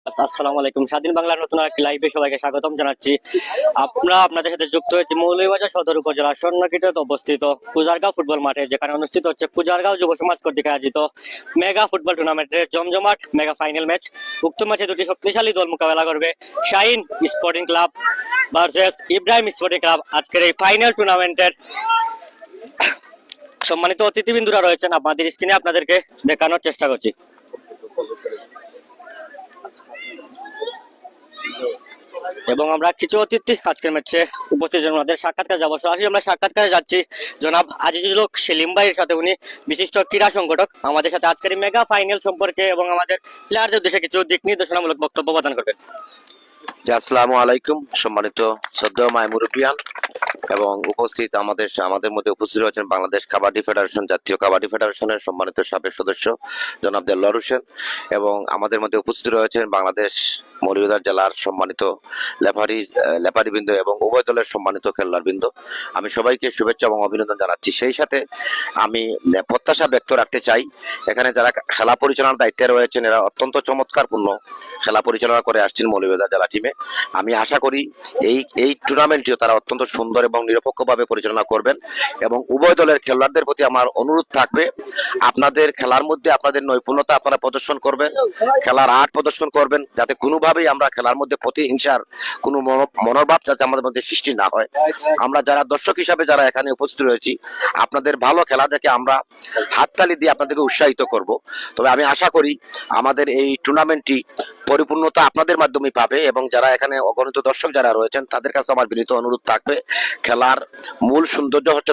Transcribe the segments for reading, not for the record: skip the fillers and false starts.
আসসালামু আলাইকুম। স্বাধীন বাংলার নতুন একটি লাইভে সবাইকে স্বাগতম জানাচ্ছি। আমরা আপনাদের সাথে যুক্ত হয়েছি মৌলভীবাজার সদর উপজেলার স্বর্ণকীর্তিতে অবস্থিত কুজারগাঁও ফুটবল মাঠে, যেখানে অনুষ্ঠিত হচ্ছে কুজারগাঁও যুব সমাজ কর্তৃক আয়োজিত মেগা ফুটবল টুর্নামেন্টের জমজমাট মেগা ফাইনাল ম্যাচ। উক্ত ম্যাচে দুটি শক্তিশালী দল মোকাবেলা করবে, Shahin sporting club versus Ibrahim sporting club. আজকের এই ফাইনাল টুর্নামেন্টের সম্মানিত অতিথিবৃন্দরা রয়েছেন, আপনাদের স্ক্রিনে আপনাদেরকে দেখানোর চেষ্টা করছি। এবং আমরা কিছু অতিথি আজকের ম্যাচে উপস্থিত ওনাদের সাক্ষাৎকার যাবো। সরাসরি আমরা সাক্ষাৎকারে যাচ্ছি জনাব আজিজুল হক সেলিম ভাইয়ের সাথে। উনি বিশিষ্ট ক্রীড়া সংগঠক, আমাদের সাথে আজকের এই মেগা ফাইনাল সম্পর্কে এবং আমাদের প্লেয়ারদের উদ্দেশ্যে কিছু দিক নির্দেশনামূলক বক্তব্য প্রদান করবেন। আসসালামু আলাইকুম। সম্মানিত শ্রদ্ধেয় মুরব্বিয়ান এবং উপস্থিত আমাদের মধ্যে উপস্থিত রয়েছেন বাংলাদেশ কাবাডি ফেডারেশন, জাতীয় কাবাডি ফেডারেশনের সম্মানিত সাবেক সদস্য জনাব দেলোয়ার হোসেন, এবং আমাদের মধ্যে উপস্থিত রয়েছেন বাংলাদেশ মৌলভীবাজার জেলার সম্মানিত লেফারিবৃন্দ এবং উভয় দলের সম্মানিত খেলোয়াড়বৃন্দ। আমি সবাইকে শুভেচ্ছা এবং অভিনন্দন জানাচ্ছি। সেই সাথে আমি প্রত্যাশা ব্যক্ত রাখতে চাই, এখানে যারা খেলা পরিচালনার দায়িত্বে রয়েছেন এরা অত্যন্ত চমৎকারপূর্ণ খেলা পরিচালনা করে আসছেন মৌলভীবাজার জেলা টিমে। আমি আশা করি এই টুর্নামেন্টটিও তারা অত্যন্ত সুন্দর এবং নিরপেক্ষভাবে পরিচালনা করবেন। এবং উভয় দলের খেলোয়াড়দের প্রতি আমার অনুরোধ থাকবে, আপনাদের খেলার মধ্যে আপনাদের নৈপুণ্যতা আপনারা প্রদর্শন করবেন, খেলার আর্ট প্রদর্শন করবেন, যাতে কোনোভাবেই আমরা খেলার মধ্যে প্রতিহিংসার কোনো মনোভাব যাতে আমাদের মধ্যে সৃষ্টি না হয়। আমরা যারা দর্শক হিসাবে যারা এখানে উপস্থিত রয়েছি, আপনাদের ভালো খেলা দেখে আমরা হাততালি দিয়ে আপনাদেরকে উৎসাহিত করব। তবে আমি আশা করি আমাদের এই টুর্নামেন্টটি পরিপূর্ণতা আপনাদের মাধ্যমে পাবে, এবং যারা এখানে অগণিত দর্শক যারা রয়েছেন তাদের কাছে আমার বিনীত অনুরোধ থাকবে, খেলার মূল সৌন্দর্য হচ্ছে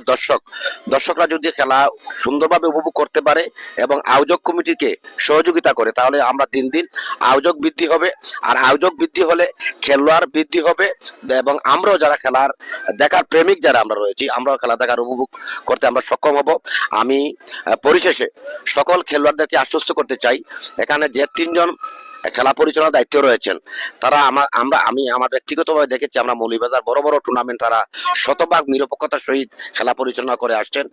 দর্শকরা যদি খেলা সুন্দরভাবে উপভোগ করতে পারে এবং আয়োজক কমিটিকে সহযোগিতা করে, তাহলে আমরা দিন দিন আয়োজক বৃদ্ধি হবে, আর আয়োজক বৃদ্ধি হলে খেলোয়াড় বৃদ্ধি হবে, এবং আমরাও যারা খেলার দেখার প্রেমিক যারা আমরা রয়েছি, আমরাও খেলা দেখার উপভোগ করতে আমরা সক্ষম হব। আমি পরিশেষে সকল খেলোয়াড়দেরকে আশ্বস্ত করতে চাই, এখানে যে তিনজন খেলা পরিচালনার দায়িত্ব রয়েছেন তারা আমি আমার ব্যক্তিগতভাবে দেখেছি, আমরা মৌলভীবাজার বড় বড় টুর্নামেন্ট তারা শতভাগ নিরপেক্ষতার সহিত খেলা পরিচালনা করে আসছেন।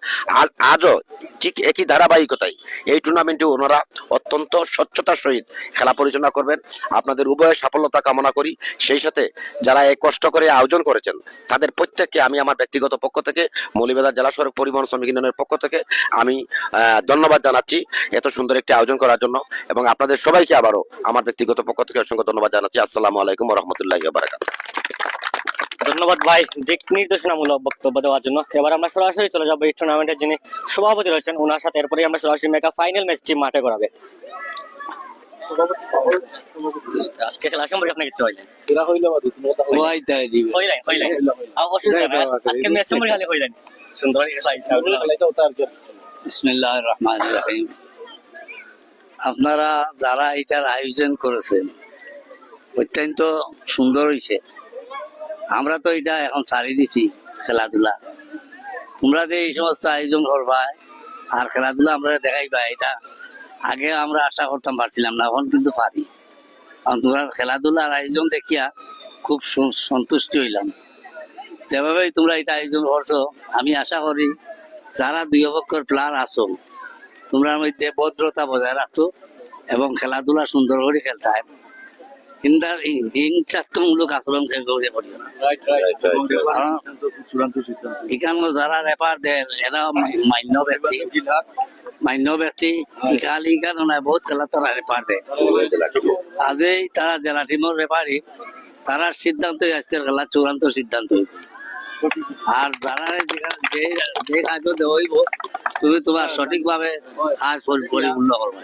আজও ঠিক একই ধারাবাহিকতায় এই টুর্নামেন্টে ওনারা অত্যন্ত স্বচ্ছতার সহিত খেলা পরিচালনা করবেন। আপনাদের উভয়ের সাফল্যতা কামনা করি। সেই সাথে যারা এই কষ্ট করে আয়োজন করেছেন তাদের প্রত্যেককে আমি আমার ব্যক্তিগত পক্ষ থেকে, মৌলভীবাজার জেলা সড়ক পরিবহন শ্রমিক ইউনিয়নের পক্ষ থেকে আমি ধন্যবাদ জানাচ্ছি এত সুন্দর একটি আয়োজন করার জন্য, এবং আপনাদের সবাইকে আবারও আমার ব্যক্তিগত পক্ষ থেকে অসংখ্য ধন্যবাদ জানাচ্ছি। আসসালামু আলাইকুম ওয়া রাহমাতুল্লাহি ওয়া বারাকাতুহু। ধন্যবাদ ভাই দিক নির্দেশনামূলক বক্তব্য দেওয়ার জন্য। এবার আমরা সরাসরি চলে যাবো এই টুর্নামেন্টের যিনি সভাপতি রয়েছেন ওনার সাথে, এরপরে আমরা সরাসরি মেগা ফাইনাল ম্যাচটি মাঠে করাবে। আজকে খেলা সম্পর্কে আপনি কিছু হইলেন আজকে ম্যাচ সম্পর্কে খালি হইলেন সুন্দর বিসমিল্লাহির রহমানির রহিম। আপনারা যারা এটার আয়োজন করেছেন অত্যন্ত সুন্দর হয়েছে। আমরা তো এটা এখন ছাড়ি দিছি খেলাধুলা, তোমরা যে এই সমস্ত আয়োজন করবা আর খেলাধুলা আমরা দেখাইবা, এটা আগে আমরা আশা করতাম পারছিলাম না, এখন কিন্তু পারি। কারণ তোমরা খেলাধুলার আয়োজন দেখিয়া খুব সন্তুষ্টি হইলাম। যেভাবেই তোমরা এটা আয়োজন করছো, আমি আশা করি যারা দুই পক্ষের প্লেয়ার আছো তোমরা মধ্যে ভদ্রতা বজায় রাখতো এবং খেলাধুলা সুন্দর করে খেলতে হয়। হিংসাত্মক আচরণ করে পড়িও না। এখানে যারা রেফার দেন এরা মান্য ব্যক্তি বহুত খেলা তারা রেফার দেয়। আজই তারা জেলা টিমের রেফারি, তারা সিদ্ধান্ত আজকের খেলা চূড়ান্ত সিদ্ধান্ত। আর যারা যে কাজ হইব তুমি তোমার সঠিক ভাবে কাজ পরিপূর্ণ করবে,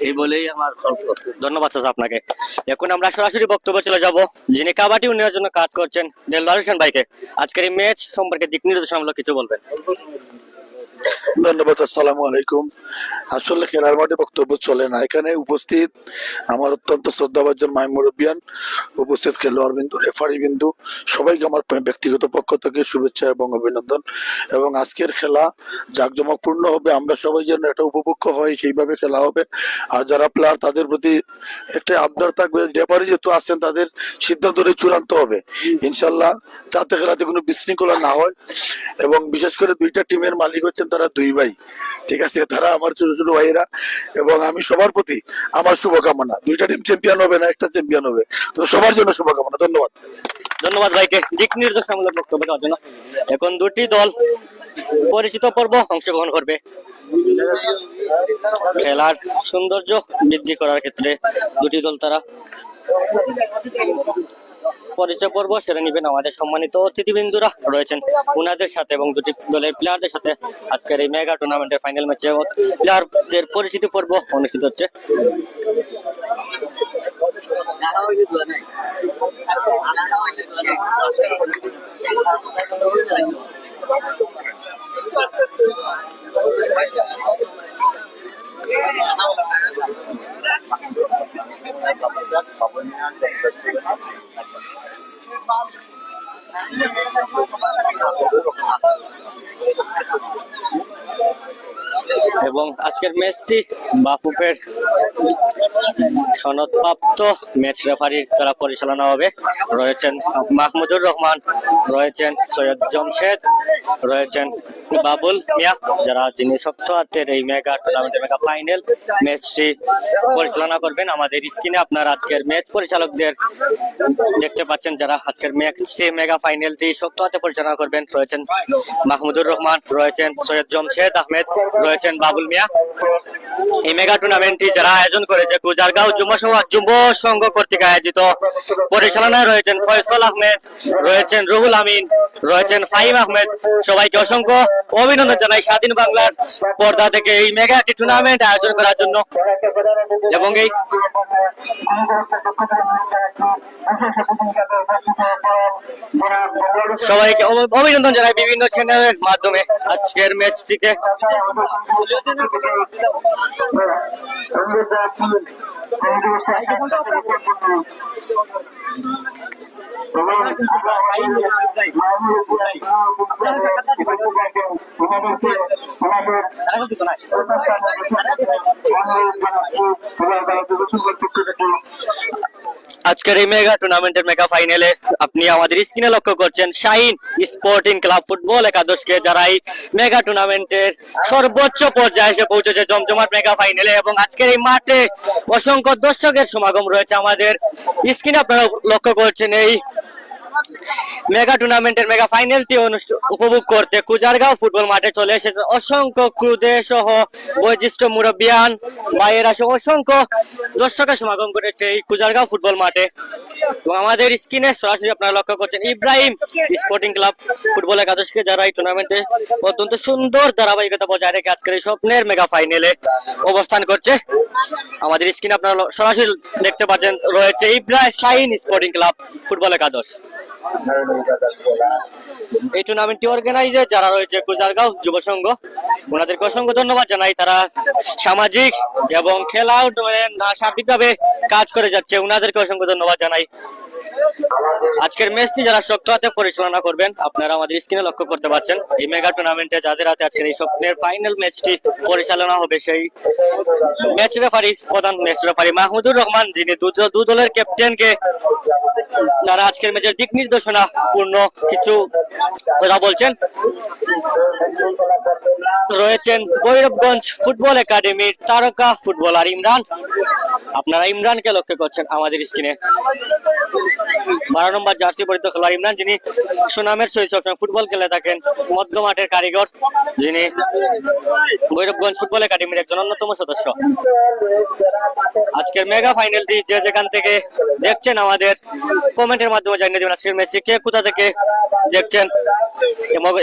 এই বলেই আমার ধন্যবাদ চাচা আপনাকে। এখন আমরা সরাসরি বক্তব্য চলে যাব যিনি কাবাডি উন্নয়নের জন্য কাজ করছেন দেলোয়ার হোসেন ভাইকে। আজকের এই ম্যাচ সম্পর্কে দিক নির্দেশনামূলক কিছু বলবেন। ধন্যবাদ। আসসালামু আলাইকুম। আসলে খেলার মাঠে বক্তব্য চলে না, এখানে উপস্থিত আমার অত্যন্ত শ্রদ্ধাভাজন মুরব্বিয়ান, উপস্থিত খেলোয়াড় বিন্দু, রেফারি বিন্দু, সবাইকে আমার ব্যক্তিগত পক্ষ থেকে শুভেচ্ছা এবং অভিনন্দন। এবং আজকের খেলা জাঁকজমকপূর্ণ হবে, আমরা সবাই যেন এটা উপভোগ্য হয় সেইভাবে খেলা হবে। আর যারা প্লেয়ার তাদের প্রতি একটা আবদার থাকবে, রেফারি যেহেতু আছেন তাদের সিদ্ধান্তটাই চূড়ান্ত হবে ইনশাল্লাহ, যাতে খেলাতে কোনো বিশৃঙ্খলা না হয়। এবং বিশেষ করে দুইটা টিমের মালিক হচ্ছেন তারা দুই ভাই, ঠিক আছে, তারা আমার ছোট ছোট ভাইয়েরা, এবং আমি সবার প্রতি আমার শুভকামনা। দুইটা টিম চ্যাম্পিয়ন হবে না, একটা চ্যাম্পিয়ন হবে, তো সবার জন্য শুভকামনা। ধন্যবাদ। ধন্যবাদ ভাইকে দিক নির্দেশনামূলক বক্তব্য দেওয়ার জন্য। এখন দুটি দল পরিচিত পর্ব অংশগ্রহণ করবে। খেলার সৌন্দর্য বৃদ্ধি করার ক্ষেত্রে দুটি দল তারা পরিচয় পর্ব সেরে নিবেন। আমাদের সম্মানিত অতিথিবৃন্দুরা রয়েছেন ওনাদের সাথে এবং দুটি দলের প্লেয়ারদের সাথে আজকের এই মেগা টুর্নামেন্টের ফাইনাল ম্যাচে প্লেয়ারদের পরিচিতি পর্ব অনুষ্ঠিত হচ্ছে। এবং আজকের ম্যাচটি বাফুফের সনদপ্রাপ্ত ম্যাচ রেফারির দ্বারা পরিচালনা হবে। রয়েছেন মাহমুদুর রহমান, রয়েছেন সৈয়দ জমশেদ, রয়েছেন বাবুল মিয়া, যিনি শক্ত হাতের এই মেগা টুর্নামেন্টের মেগা ফাইনাল ম্যাচটি পরিচালনা করবেন। আমাদের স্ক্রিনে আপনারা আজকের ম্যাচ পরিচালকদের দেখতে পাচ্ছেন, যারা আজকের ম্যাচটি মেগা ফাইনালটি শক্ত হাতে পরিচালনা করবেন। রয়েছেন মাহমুদুর রহমান, রয়েছেন সৈয়দ জমশেদ আহমেদ, রয়েছেন বাবুল মিয়া। এই মেগা টুর্নামেন্টটি যারা আয়োজন করেছে কুজারগাঁও যুব সংঘ কর্তৃক আয়োজিত, পরিচালনায় রয়েছেন ফয়সাল আহমেদ, রয়েছেন রুহুল আমিন, রয়েছেন ফাহিম আহমেদ। সবাইকে অসংখ্য অভিনন্দন জানাই স্বাধীন বাংলার পর্দা থেকে এই মেগা একটি টুর্নামেন্ট আয়োজন করার জন্য। এবং এই সবাইকে অভিনন্দন জানাই বিভিন্ন চ্যানেলের মাধ্যমে আজকের ম্যাচটিকে। আজকের এই মেগা টুর্নামেন্টের মেগা ফাইনালে আপনি আমাদের স্ক্রিনে লক্ষ্য করছেন শাহিন স্পোর্টিং ক্লাব ফুটবল একাদশকে, যারা এই মেগা টুর্নামেন্টের সর্বোচ্চ পর্যায়ে এসে পৌঁছেছে জমজমাট মেগা ফাইনালে। এবং আজকের এই মাঠে অসংখ্য দর্শকের সমাগম রয়েছে। আমাদের স্ক্রিনে আপনারা লক্ষ্য করছেন এই মেগা টুর্নামেন্টের মেগা ফাইনালটি উপভোগ করতে কুজারগাঁও ফুটবল মাঠে চলে এসেছে অসংখ্য ক্রুদে সহ বয়োজ্যেষ্ঠ মুরব্বিয়ান ভাইয়েরা সহ অসংখ্য দর্শকের সমাগম করেছে এই কুজারগাঁও ফুটবল মাঠে। এবং আমাদের স্ক্রিনে সরাসরি আপনারা লক্ষ্য করছেন ইব্রাহিম স্পোর্টিং ক্লাব ফুটবল একাদশকে, যারা এই টুর্নামেন্টে অত্যন্ত সুন্দর ধারাবাহিকতা বজায় রেখে আজকের এই স্বপ্নের মেগা ফাইনালে অবস্থান করছে। আমাদের স্ক্রিনে আপনারা সরাসরি দেখতে পাচ্ছেন রয়েছে Ibrahim Shahin sporting club football একাদশ। এই টুর্নামেন্টটি অর্গানাইজার যারা রয়েছে কুজারগাঁও যুব সংঘ, ওনাদেরকে অসংখ্য ধন্যবাদ জানাই। তারা সামাজিক এবং খেলা সার্বিকভাবে কাজ করে যাচ্ছে, ওনাদেরকে অসংখ্য ধন্যবাদ জানাই। আজকের ম্যাচটি যারা শক্ত হাতে পরিচালনা করবেন আপনারা আমাদের স্ক্রিনে লক্ষ্য করতে পারছেন। এই মেগা টুর্নামেন্টে যাদের হাতে আজকের এই স্বপ্নের ফাইনাল ম্যাচটি পরিচালনা হবে, সেই ম্যাচ রেফারি প্রধান ম্যাচ রেফারি মাহমুদুর রহমান, যিনি দু দলের ক্যাপ্টেনকে যারা আজকের ম্যাচের দিক নির্দেশনা পূর্ণ কিছু কথা বলছেন। রয়েছেন ভৈরবগঞ্জ ফুটবল একাডেমির তারকা ফুটবলার ইমরান। আপনারা ইমরানকে লক্ষ্য করছেন আমাদের স্ক্রিনে। 12 নম্বর জার্সি পরিহিত খেলোয়াড় ইমরান, যিনি সুনামের সহিত সবসময় ফুটবল খেলে থাকেন, মধ্য মাঠের কারিগর, যিনি ভৈরবগঞ্জ ফুটবল একাডেমির একজন অন্যতম সদস্য। আজকের মেগা ফাইনালটি যে যেখান থেকে দেখছেন আমাদের কমেন্টের মাধ্যমে জানিয়ে দেবেন আজকের ম্যাচটি কে কোথা থেকে দেখছেন,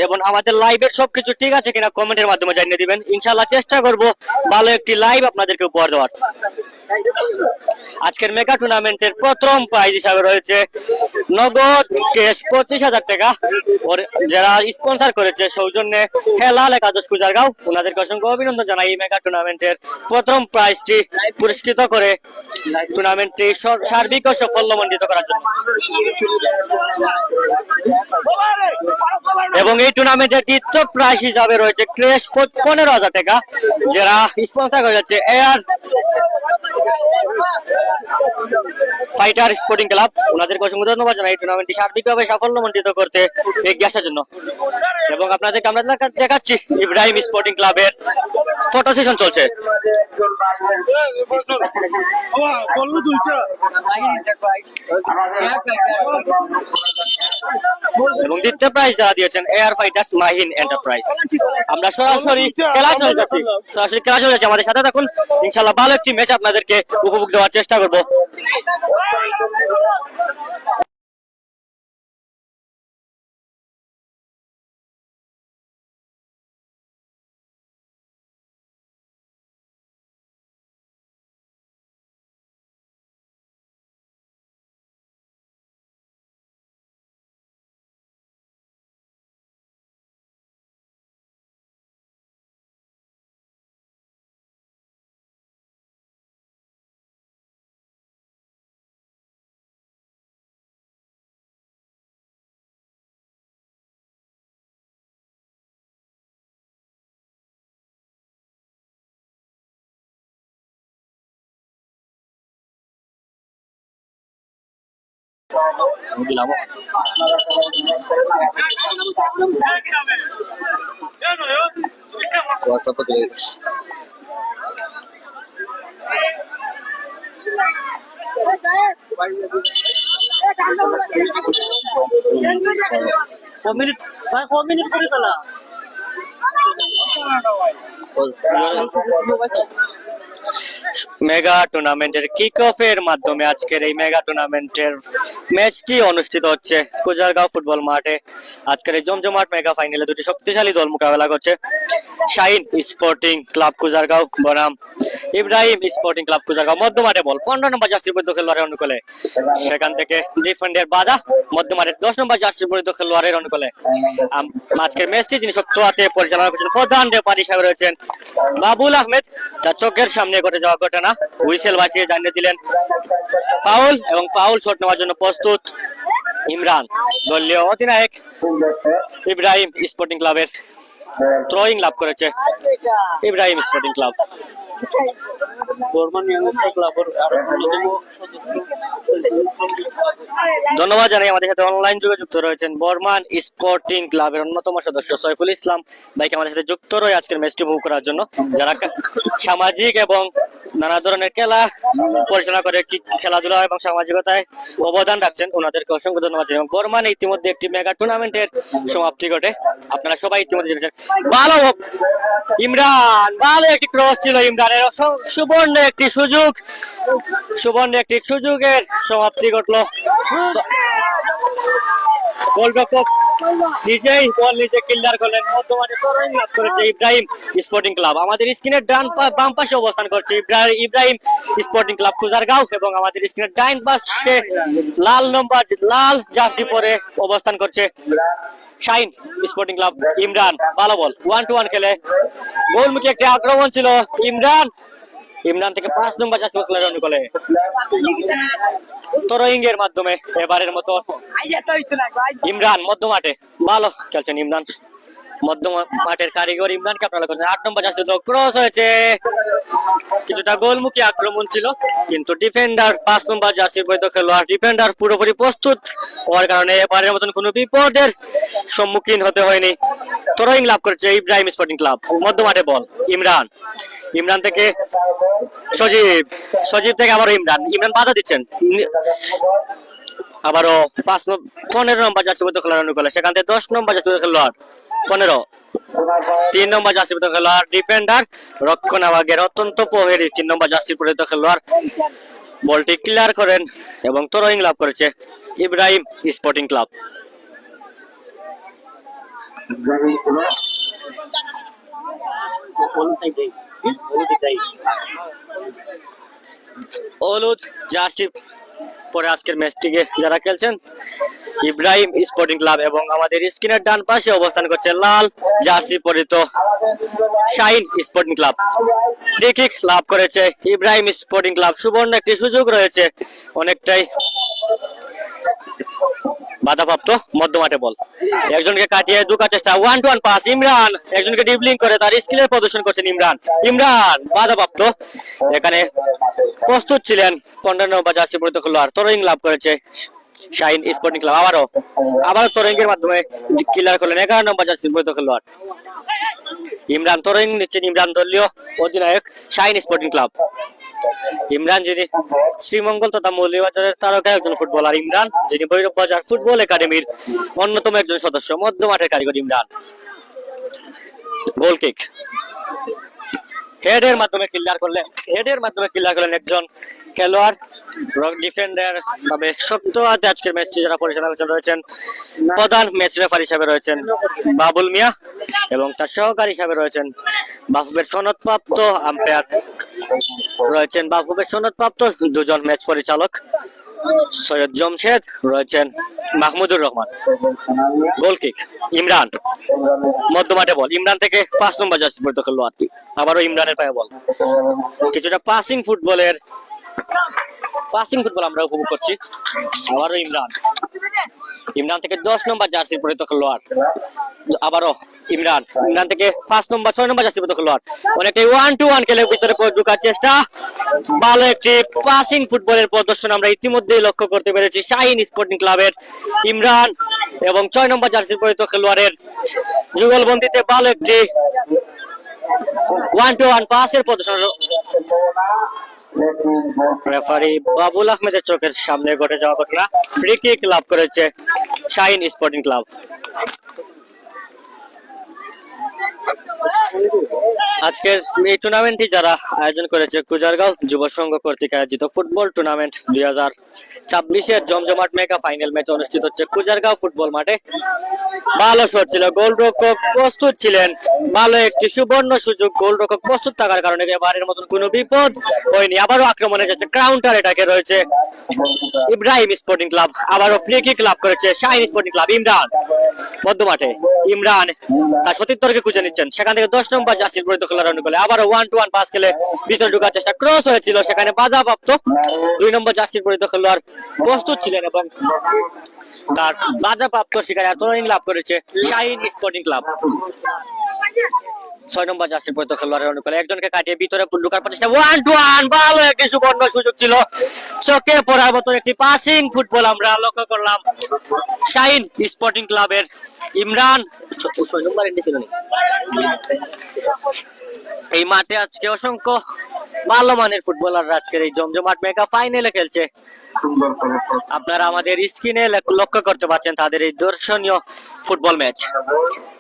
এবং আমাদের লাইভের সবকিছু ঠিক আছে কিনা কমেন্টের মাধ্যমে জানিয়ে দিবেন। ইনশাআল্লাহ চেষ্টা করব ভালো একটি লাইভ আপনাদেরকে উপহার দেওয়ার। আজকের মেগা টুর্নামেন্টের প্রথম প্রাইজ হিসাবে রয়েছে নগদ ক্যাশ 25,000 টাকা, যারা স্পন্সর করেছে সৌজন্যে হেলাল একাদশ কুজারগাঁও, ওনাদেরকে অসংখ্য অভিনন্দন জানাই। এই মেগা টুর্নামেন্টের প্রথম প্রাইজটি পুরস্কৃত করে টুর্নামেন্টটি সার্বিক ও সাফল্যমণ্ডিত করার জন্য। এবং এই টুর্নামেন্টের দ্বিতীয় প্রাইজ হিসাবে রয়েছে ক্যাশ 15,000 টাকা, যারা স্পন্সর করে যাচ্ছে এয়ার ফাইটার স্পোর্টিং ক্লাব, ওনাদেরকে অসংখ্য ধন্যবাদ জানাই এই টুর্নামেন্টটি সার্বিকভাবে সাফল্যমণ্ডিত করতে এগিয়ে আসার জন্য। এবং আপনাদেরকে আমরা দেখাচ্ছি ইব্রাহিম স্পোর্টিং ক্লাবের ফটো সেশন চলছে। এবং দ্বিতীয় প্রাইজ যারা দিয়েছেন এয়ার ফাইটার্স মাহিন এন্টারপ্রাইজ। আমরা সরাসরি খেলা চলে যাচ্ছি, আমাদের সাথে থাকুন, ইনশাল্লাহ ভালো একটি ম্যাচ আপনাদেরকে উপভোগ দেওয়ার চেষ্টা করব। মেগা টুর্নামেন্টের কিক অফের মাধ্যমে আজকের এই মেগা টুর্নামেন্টের ম্যাচটি অনুষ্ঠিত হচ্ছে কুজারগাঁও ফুটবল মাঠে। আজকের এই জমজমাট মেগা ফাইনালে দুটি শক্তিশালী দল মোকাবেলা করছে, শাহিন স্পোর্টিং ক্লাব কুজারগাঁও বনাম ইব্রাহিম স্পোর্টিং ক্লাব কুজারগাঁও। মধ্যমাঠে বল 15 নম্বর জার্সি পরিহিত খেলোয়াড়ের অনুকূলে, সেখান থেকে ডিফেন্ডের বাধা মধ্যমাঠে 10 নম্বর জার্সি পরিহিত খেলোয়াড়ের অনুকূলে। আজকের ম্যাচটি যিনি শক্ত হাতে পরিচালনা করছেন প্রধান রেফারি হিসেবে রয়েছেন বাবুল আহমেদ। তার চোখের সামনে ঘটে যাওয়া ঘটনা হুইসেল বাজিয়ে জানিয়ে দিলেন ফাউল, এবং ফাউল শট নেওয়ার জন্য প্রস্তুত ইমরান। দলীয় অধিনায়ক ইব্রাহিম স্পোর্টিং ক্লাবের থ্রোয়িং লাভ করেছে ইব্রাহিম স্পোর্টিং ক্লাব। ধন্যবাদ জানাই আমাদের সাথে অনলাইন যুগে যুক্ত রয়েছেন বর্মান স্পোর্টিং ক্লাবের অন্যতম সদস্য সৈফুল ইসলাম ভাইকে আমাদের সাথে যুক্ত রয়ে আজকের ম্যাচটি উপভোগ করার জন্য। যারা সামাজিক এবং নানা ধরনের খেলা পরিচালনা করে, খেলাধুলা এবং সামাজিকতায় অবদান রাখছেন, ওনাদেরকে অসংখ্য ধন্যবাদ। এবং বর্মানে ইতিমধ্যে একটি মেগা টুর্নামেন্টের সমাপ্তি ঘটে, আপনারা সবাই ইতিমধ্যে জেনেছেন। ভালো ইমরান, ভালো একটি ক্রস ছিল ইমরানের, সুবর্ণ একটি সুযোগের সমাপ্তি ঘটলো। গোলরক্ষক নিজেই বল নিজে ক্লিয়ার করলেন। মধ্যমাঠে থ্রোয়িং লাভ করেছে ইব্রাহিম স্পোর্টিং ক্লাব। আমাদের স্ক্রিনের বাম পাশে অবস্থান করছে ইব্রাহিম স্পোর্টিং ক্লাব কুজারগাঁও, এবং আমাদের স্ক্রিনের ডাইন পাশে লাল জার্সি পরে অবস্থান করছে শাহিন স্পোর্টিং ক্লাব ইমরান। ভালো বল 1-1 খেলে গোলমুখী একটি আক্রমণ ছিল ইমরান থেকে 5 নম্বর জার্সি খেলোয়াড়ের অনুকূলে থ্রোয়িং এর মাধ্যমে এবারের মতো ইমরান মধ্যমাঠে ভালো খেলছেন। ইমরান মধ্যমাঠের কারিগর ইমরানকে আপনারা করছেন। 8 নম্বর জার্সি ক্রস হয়েছে, কিছুটা গোলমুখী আক্রমণ ছিল, কিন্তু ডিফেন্ডার 5 নম্বর জার্সি পরিহিত খেলোয়াড় ডিফেন্ডার পুরোপুরি প্রস্তুত হওয়ার কারণে এবারের মতন কোনো বিপদের সম্মুখীন হতে হয়নি। থ্রোয়িং লাভ করেছে ইব্রাহিম স্পোর্টিং ক্লাব। মধ্যমাঠে বল ইমরান থেকে সজীব থেকে আবারও ইমরান বাধা দিচ্ছেন, আবারও 15 নম্বর জার্সি পরিহিত খেলোয়াড় অনুকূলে, সেখান থেকে 10 নম্বর জার্সি পরিহিত খেলোয়াড় 3 নম্বর জার্সি পরিহিত খেলোয়াড় ডিফেন্ডার রক্ষণভাগের অত্যন্ত প্রহরী 3 নম্বর জার্সি পরিহিত খেলোয়াড় বলটি ক্লিয়ার করেন এবং থ্রোয়িং লাভ করেছে ইব্রাহিম স্পোর্টিং ক্লাব। হলুদ জার্সি পরে আজকের ম্যাচটিকে যারা খেলছেন ইব্রাহিম স্পোর্টিং ক্লাব, এবং আমাদের স্ক্রিনের ডান পাশে অবস্থান করছে লাল জার্সি পরিহিত Shahin sporting Club. Free kick লাভ করেছে ইব্রাহিম স্পোর্টিং ক্লাব। সুবর্ণ একটি সুযোগ রয়েছে, অনেকটাই বাধাপ্রাপ্ত, মধ্যমাঠে বল। একজনকে কাটিয়ে ঢোকার চেষ্টা, 1-1 পাস ইমরান, একজনকে ডিবলিং করে তার স্কিলের প্রদর্শন করছেন ইমরান। ইমরান বাধাপ্রাপ্ত, এখানে প্রস্তুত ছিলেন 15 নম্বর জার্সি পরিহিত খেলোয়াড়, তরোইং লাভ করেছে শাহিন স্পোর্টিং ক্লাব। আবারও তরোইং এর মাধ্যমে ক্লিয়ার করলেন 11 নম্বর জার্সি পরিহিত খেলোয়াড় ইমরান। তরোইং নিচ্ছেন ইমরান দলীয় অধিনায়ক শাহিন স্পোর্টিং ক্লাব। ইমরান যিনি শ্রীমঙ্গল তথা মৌলভীবাজারের তারকা একজন ফুটবলার, ইমরান যিনি ভৈরব বাজার ফুটবল একাডেমির অন্যতম একজন সদস্য, মধ্যমাঠের কারিগর ইমরান। গোল কিক, হেডের মাধ্যমে ক্লিয়ার করলেন একজন খেলোয়াড়। ডিফেন্ডার ভাবে শক্ত হাতে আজকের ম্যাচটি যারা পরিচালনা রয়েছেন, প্রধান ম্যাচ রেফারি হিসেবে রয়েছেন বাবুল মিয়া এবং তার সহকারী হিসেবে রয়েছেন বাফুফের সনদপ্রাপ্ত আম্পায়ার রয়েছেন বাফুফের সনদপ্রাপ্ত দুজন ম্যাচ পরিচালক সৈয়দ জমশেদ, রয়েছেন মাহমুদুর রহমান। গোল কিক ইমরান, মধ্যমাঠে বল ইমরান থেকে 5 নম্বর জার্সি পরিহিত খেলোয়াড়, আবারও ইমরানের পায়ে বল। কিছুটা পাসিং ফুটবল আমরা উপভোগ করছি। আবারও ইমরান থেকে 10 নম্বর জার্সি পরিহিত খেলোয়াড়, আবারও ইমরান থেকে 6 নম্বর জার্সি পরিহিত খেলোয়াড়, অনেকটাই 1-1 খেলে ভিতরে ঢোকার চেষ্টা। ভালো একটি পাসিং ফুটবলের প্রদর্শন আমরা ইতিমধ্যেই লক্ষ্য করতে পেরেছি শাহিন স্পোর্টিং ক্লাবের ইমরান এবং 6 নম্বর জার্সি পরিহিত খেলোয়াড়ের যুগলবন্দিতে ভালো একটি 1-1 পাসের প্রদর্শন রেফারি বাবুল আহমেদের চোখের সামনে ঘটে যাওয়া ঘটনা। ফ্রি কিক লাভ করেছে শাহিন স্পোর্টিং ক্লাব। আজকের এই টুর্নামেন্টটি যারা আয়োজন করেছে কুজারগাঁও যুব সংঘ কর্তৃক আয়োজিত ফুটবল টুর্নামেন্ট 2026-এর জমজমাট মেগা ফাইনাল ম্যাচ অনুষ্ঠিত হচ্ছে কুজারগাঁও ফুটবল মাঠে। ভালো শট ছিল, গোলরক্ষক প্রস্তুত ছিলেন, ভালো একটি সুবর্ণ সুযোগ, গোলরক্ষক প্রস্তুত থাকার কারণে এবারের মতন কোনো বিপদ হয়নি। আবারও আক্রমণে যাচ্ছে, কাউন্টার এটাকে রয়েছে ইব্রাহিম স্পোর্টিং ক্লাব। আবারও ফ্রি কিক লাভ করেছে শাহিন স্পোর্টিং ক্লাব। ইমরান মধ্যমাঠে, ইমরান তার সতীর্থকে খুঁজে নিচ্ছেন, সেখান থেকে 10 নম্বর জার্সি পরিহিত খেলোয়াড় অনুকূলে আবারও 1-1 পাস খেলে ভিতরে ঢোকার চেষ্টা, ক্রস হয়েছিল, সেখানে বাধাপ্রাপ্ত। 2 নম্বর জার্সি পরিহিত খেলোয়াড় প্রস্তুত ছিলেন এবং তার বাধাপ্রাপ্ত শিকারে তরোইং লাভ করেছে শাহিন স্পোর্টিং ক্লাব। 6 নম্বর জার্সি পরিহিত খেলোয়াড়ের অনুকূলে একজনকে কাটিয়ে ভিতরে ঢোকার প্রচেষ্টা, 1-1 ভালো একটি সুবর্ণ সুযোগ ছিল, চোখে পড়ার মতো একটি পাসিং ফুটবল আমরা লক্ষ্য করলাম শাহিন স্পোর্টিং ক্লাবের ইমরান। এই মাঠে আজকে অসংখ্য ভালো মানের ফুটবলাররা আজকের এই জমজমাট মেগা ফাইনালে খেলছে। আপনারা আমাদের স্ক্রিনে লক্ষ্য করতে পারছেন তাদের এই দর্শনীয় ফুটবল ম্যাচ।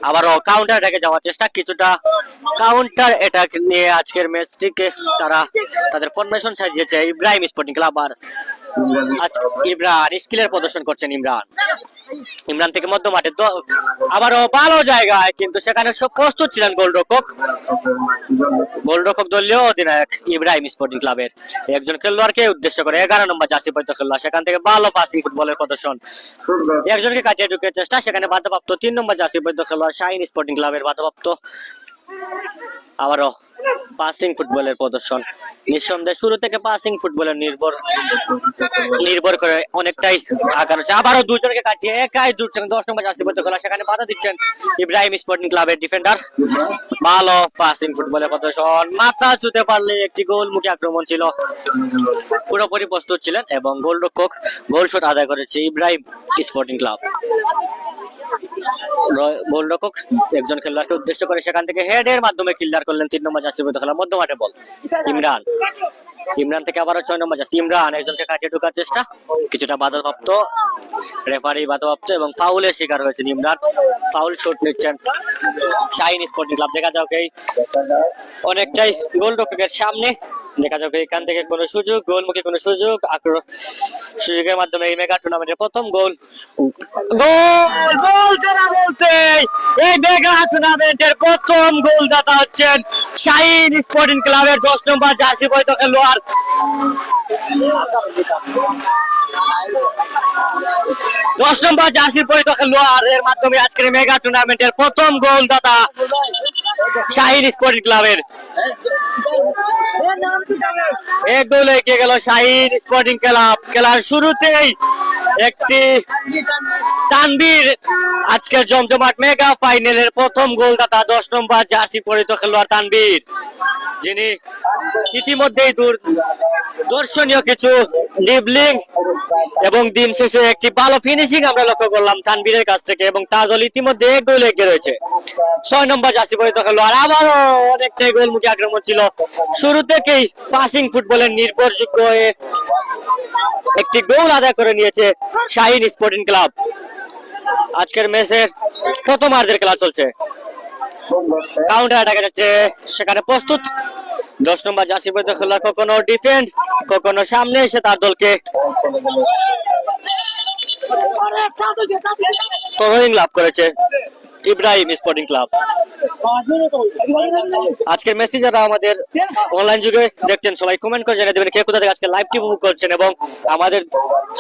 আবারও কাউন্টার অ্যাটাকে যাওয়ার চেষ্টা, কিছুটা কাউন্টার অ্যাটাক নিয়ে আজকের ম্যাচটিকে তারা তাদের ফরমেশন সাজিয়েছে ইব্রাহিম স্পোর্টিং ক্লাব। আর ইমরান স্কিলের প্রদর্শন করছেন ইমরান থেকে মধ্যমাঠে, আবারও ভালো জায়গায়, কিন্তু সেখানে সব প্রস্তুত ছিলেন গোলরক্ষক দলীয় অধিনায়ক ইব্রাহিম স্পোর্টিং ক্লাবের একজন খেলোয়াড়কে উদ্দেশ্য করে 11 নম্বর জার্সি পরিহিত খেলোয়াড়, সেখান থেকে ভালো পাসিং ফুটবলের প্রদর্শন, একজনকে কাটিয়ে ঢুকে চেষ্টা, সেখানে বাধাপ্রাপ্ত। 3 নম্বর জার্সি পরিহিত খেলোয়াড় শাহিন স্পোর্টিং ক্লাবের বাধাপ্রাপ্ত। আবারও পাসিং ফুটবলের প্রদর্শন, নিঃসন্দেহে শুরু থেকে পাসিং ফুটবলের নির্ভর করে অনেকটাই আগানো হচ্ছে। আবারও দুজনকে কাটিয়ে একাই দুটছেন 10 নম্বর জার্সি পরিহিত খেলোয়াড়, সেখানে বাধা দিচ্ছেন ইব্রাহিম স্পোর্টিং ক্লাবের ডিফেন্ডার। ভালো পাসিং ফুটবলের প্রদর্শন, মাথা ছুঁতে পারলে একটি গোলমুখী আক্রমণ ছিল, পুরোপুরি প্রস্তুত ছিলেন এবং গোলরক্ষক গোল শট আদায় করেছে ইব্রাহিম স্পোর্টিং ক্লাব। গোলরক্ষক একজন খেলোয়াড়কে উদ্দেশ্য করে সেখান থেকে হেডের মাধ্যমে ক্লিয়ার করলেন 3 নম্বর জার্সি পরিহিত খেলোয়াড়। মধ্যমাঠে বল ইমরান থেকে আবারও 6 নম্বর জার্সি ইমরান, একজনকে কাটিয়ে ঢোকার চেষ্টা, কিছুটা বাধাপ্রাপ্ত, রেফারি বাধাপ্রাপ্ত এবং ফাউলের শিকার হয়েছেন ইমরান। ফাউল শট নিচ্ছেন শাহিন স্পোর্টিং ক্লাব। দেখা যাক এই অনেকটাই গোলরক্ষকের সামনে, দেখা যাক এখান থেকে কোনো সুযোগ, গোলমুখী কোনো সুযোগের মাধ্যমে এই মেগা টুর্নামেন্টের প্রথম গোল বলতে এই মেগা টুর্নামেন্টের প্রথম গোলদাতা হচ্ছেন শাহিন স্পোর্টিং ক্লাবের 10 নম্বর জার্সি পরিহিত খেলোয়াড় 10 নম্বর জার্সি পরিহিত খেলোয়াড়ের মাধ্যমে আজকের মেগা টুর্নামেন্টের প্রথম গোলদাতা শাহিন স্পোর্টিং ক্লাবের। এক গোলে এগিয়ে গেল শাহিন স্পোর্টিং ক্লাব। খেলার শুরুতেই একটি তানভীর আজকের জমজমাট মেগা ফাইনালের প্রথম গোলদাতা 10 নম্বর জার্সি পরিহিত খেলোয়াড় তানভীর, যিনি ইতিমধ্যেই দর্শনীয় কিছু ড্রিবলিং এবং দিন শেষে একটি ভালো ফিনিশিং আমরা লক্ষ্য করলাম তানভীরের কাছ থেকে, এবং তার দল ইতিমধ্যে এক গোল এগিয়ে রয়েছে। 6 নম্বর জার্সি পরিহিত খেলোয়াড় আবারও অনেকটাই গোলমুখী আক্রমণ ছিল, শুরু থেকেই পাসিং ফুটবলের নির্ভরযোগ্য হয়ে একটি গোল আদায় করে নিয়েছে শাহিন স্পোর্টিং ক্লাব। আজকের ম্যাচের প্রথমার্ধের খেলা চলছে, কাউন্টার অ্যাটাকে যাচ্ছে, সেখানে প্রস্তুত 10 নম্বর জার্সি পরিহিত খেলোয়াড় কখনো ডিফেন্ড কখনো সামনে এসে তার দলকে তরোইং লাভ করেছে ইব্রাহিম স্পোর্টিং ক্লাব। আজকের ম্যাচটি যারা আমাদের অনলাইন যুগে দেখছেন সবাই কমেন্ট করে জানিয়ে দিবেন কে কোথা থেকে আজকে লাইভটি উপভোগ করছেন, এবং আমাদের